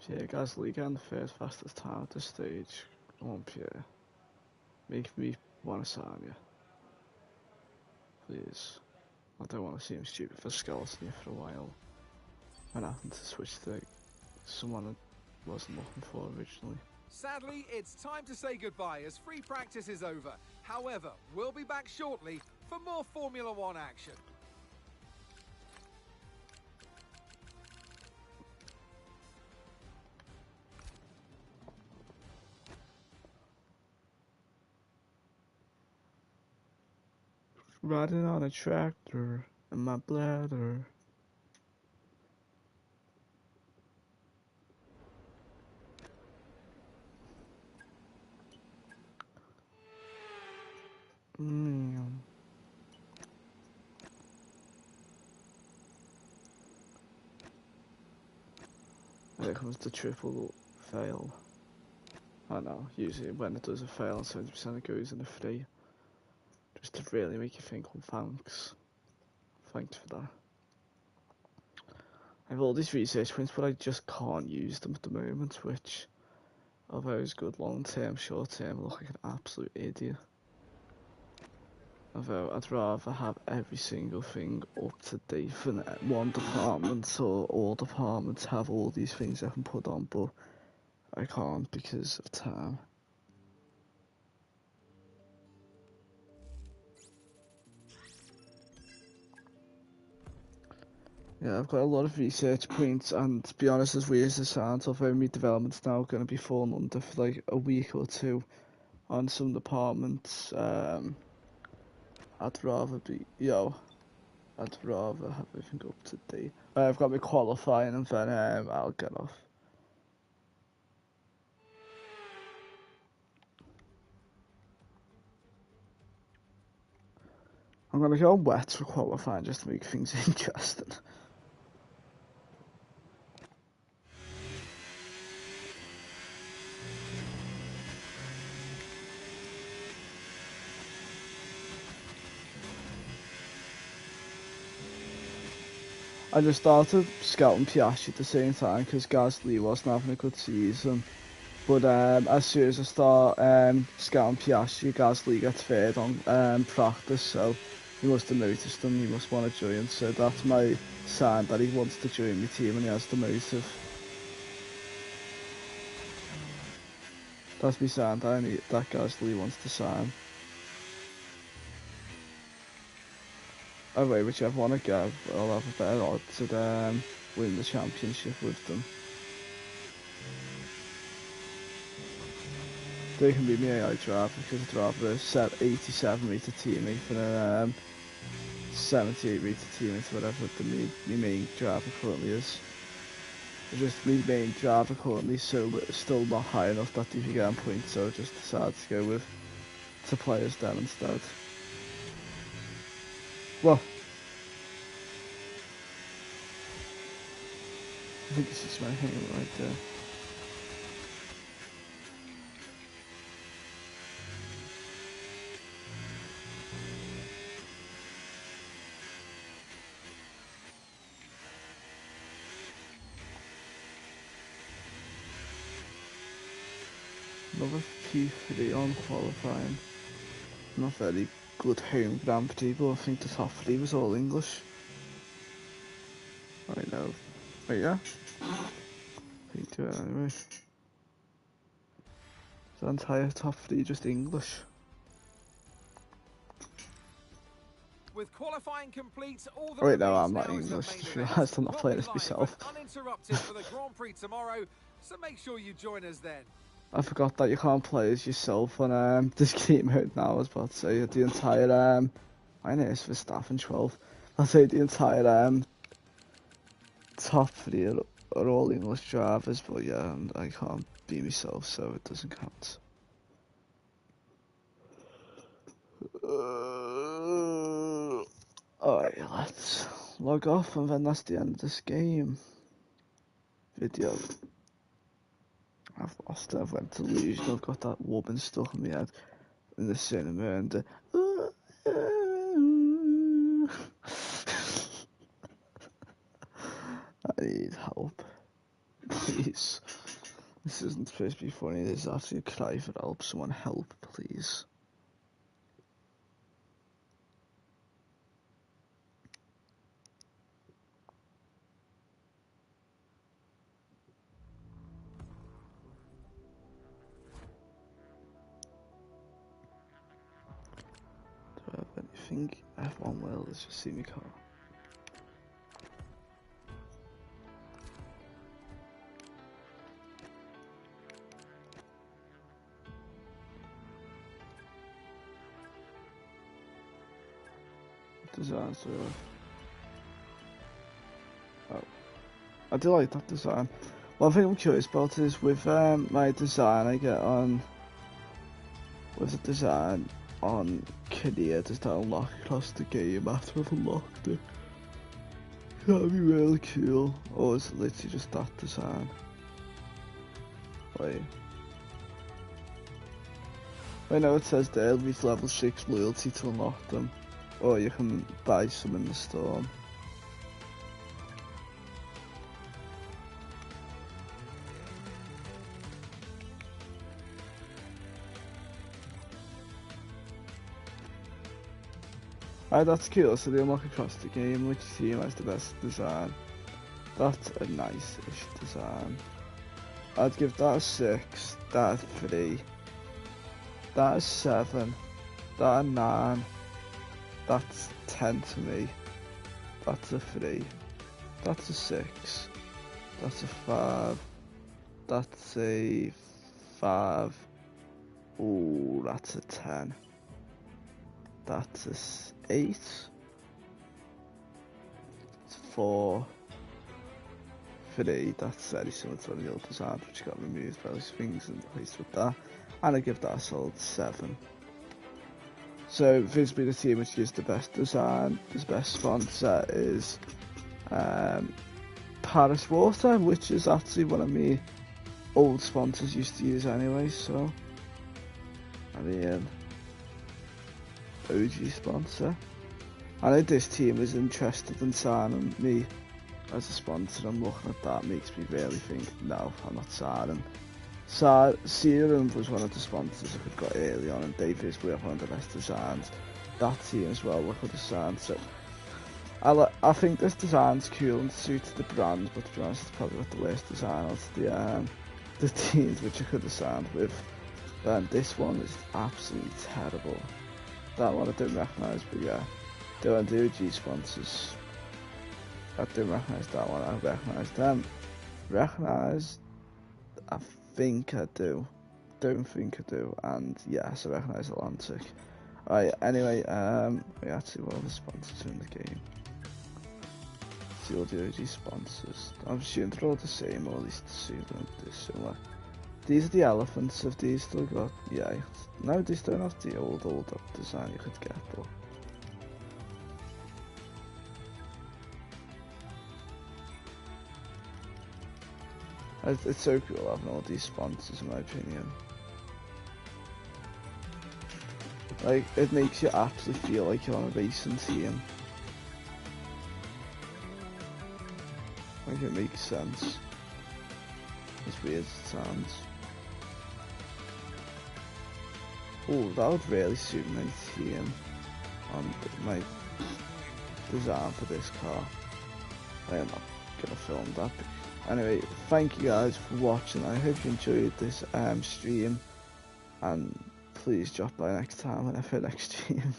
[SPEAKER 1] Yeah, guys, League and the first fastest time at this stage. Come on, Pierre. Make me want to sign you. Please. I don't want to seem stupid for skeleton here for a while. When I happened to switch to someone I wasn't looking for originally.
[SPEAKER 3] Sadly, it's time to say goodbye as free practice is over. However, we'll be back shortly for more Formula One action.
[SPEAKER 1] Riding on a tractor in my bladder. There comes the triple fail. I know, usually when it does a fail, 70% it goes in a free. Just to really make you think, well, thanks. Thanks for that. I have all these research points, but I just can't use them at the moment, which, although it's good long term, short term, I look like an absolute idiot. Although I'd rather have every single thing up to date than one department or all departments have all these things I can put on, but I can't because of time. Yeah, I've got a lot of research points, and to be honest, as weird as it sounds, although my development's now going to be falling under for like a week or two on some departments, I'd rather be, I'd rather have everything up to date. I've got my qualifying and then I'll get off. I'm going to go wet for qualifying just to make things interesting. I just started scouting Piastri at the same time because Gasly wasn't having a good season. But as soon as I start scouting Piastri, Gasly gets third on practice, so he must have noticed him, he must want to join. So that's my sign that he wants to join my team and he has the motive. That's my sign that Gasly wants to sign. Anyway, whichever one I get, I'll have a better odds to win the championship with them. They can be my AI driver because I'd rather a 87 metre teammate than a 78 metre teammate, whatever the main driver currently is. It's just my main driver currently still not high enough that if you get on points, so I just decided to go with to players then instead. Well, I think this is my hand right there. Another P3 on qualifying. Not very good home Grand Prix, but I think the top 3 was all English. I know. But yeah. I think do it anyway. The entire top 3 just English.
[SPEAKER 3] With qualifying complete, all that
[SPEAKER 1] Wait, no,
[SPEAKER 3] remains
[SPEAKER 1] I'm not
[SPEAKER 3] now is the
[SPEAKER 1] English.
[SPEAKER 3] main
[SPEAKER 1] Just
[SPEAKER 3] event.
[SPEAKER 1] realised I'm not
[SPEAKER 3] We'll
[SPEAKER 1] playing
[SPEAKER 3] be
[SPEAKER 1] this
[SPEAKER 3] live
[SPEAKER 1] myself.
[SPEAKER 3] and uninterrupted for the Grand Prix tomorrow, so make sure you join us then.
[SPEAKER 1] I forgot that you can't play as yourself on this game mode now. I was about to say the entire my name is Verstappen 12. I'll say the entire top 3 are all English drivers, but yeah, and I can't be myself, so it doesn't count. Alright, let's log off, and then that's the end of this game. Video. I've lost it, I've went to lose, and I've got that woman stuck in my head in the cinema, and I need help. Please. This isn't supposed to be funny, this is actually a cry for help. Someone help, please. Do I have anything? F1 will, let's just see my car. Design, so oh, I do like that design. One thing I'm curious about is with my design I get on with the design on career, does that unlock across the game after I've unlocked it? That'd be really cool. Or is it literally just that design? Wait. I know it says there, reach level 6 loyalty to unlock them. Or you can buy some in the store. Alright, that's cool. So they unlock across the game. Which team has the best design? That's a nice-ish design. I'd give that a 6, that a 3, that a 7, that a 9. That's 10 to me. That's a 3. That's a 6. That's a 5. That's a 5. Ooh, that's a 10. That's a 8. It's 4. 3. That's very similar to the old design, which got removed. Various things in place with that. And I give that a solid 7. So, visibly the team which gives the best design, the best sponsor is Paris Water, which is actually one of my old sponsors used to use anyway, so I mean, OG sponsor. I know this team is interested in signing me as a sponsor. I'm looking at that, makes me really think, no, I'm not signing. Serum was one of the sponsors I got early on, and Davis were one of the best designs. That team as well, look at the design. So I think this design's cool and suits the brand, but to be honest, it's probably not the worst design of the teams which I could have signed with. And this one is absolutely terrible. That one I don't recognise, but yeah, the OG sponsors, I don't recognise that one. I recognise them. I think I do. Don't think I do. And yes, I recognise Atlantic. Alright, anyway, we actually one of the sponsors in the game. See all the OG sponsors. I'm assuming they're all the same, or at least assuming they're similar. These are the elephants. Have these still got? Yeah. No, these don't have the old design you could get, but it's so cool having all these sponsors, in my opinion. Like, it makes you actually feel like you're on a racing team. Like, it makes sense. As weird as it sounds. Oh, that would really suit my team on my design for this car. I am not gonna film that. Anyway, thank you guys for watching. I hope you enjoyed this stream, and please drop by next time whenever next stream.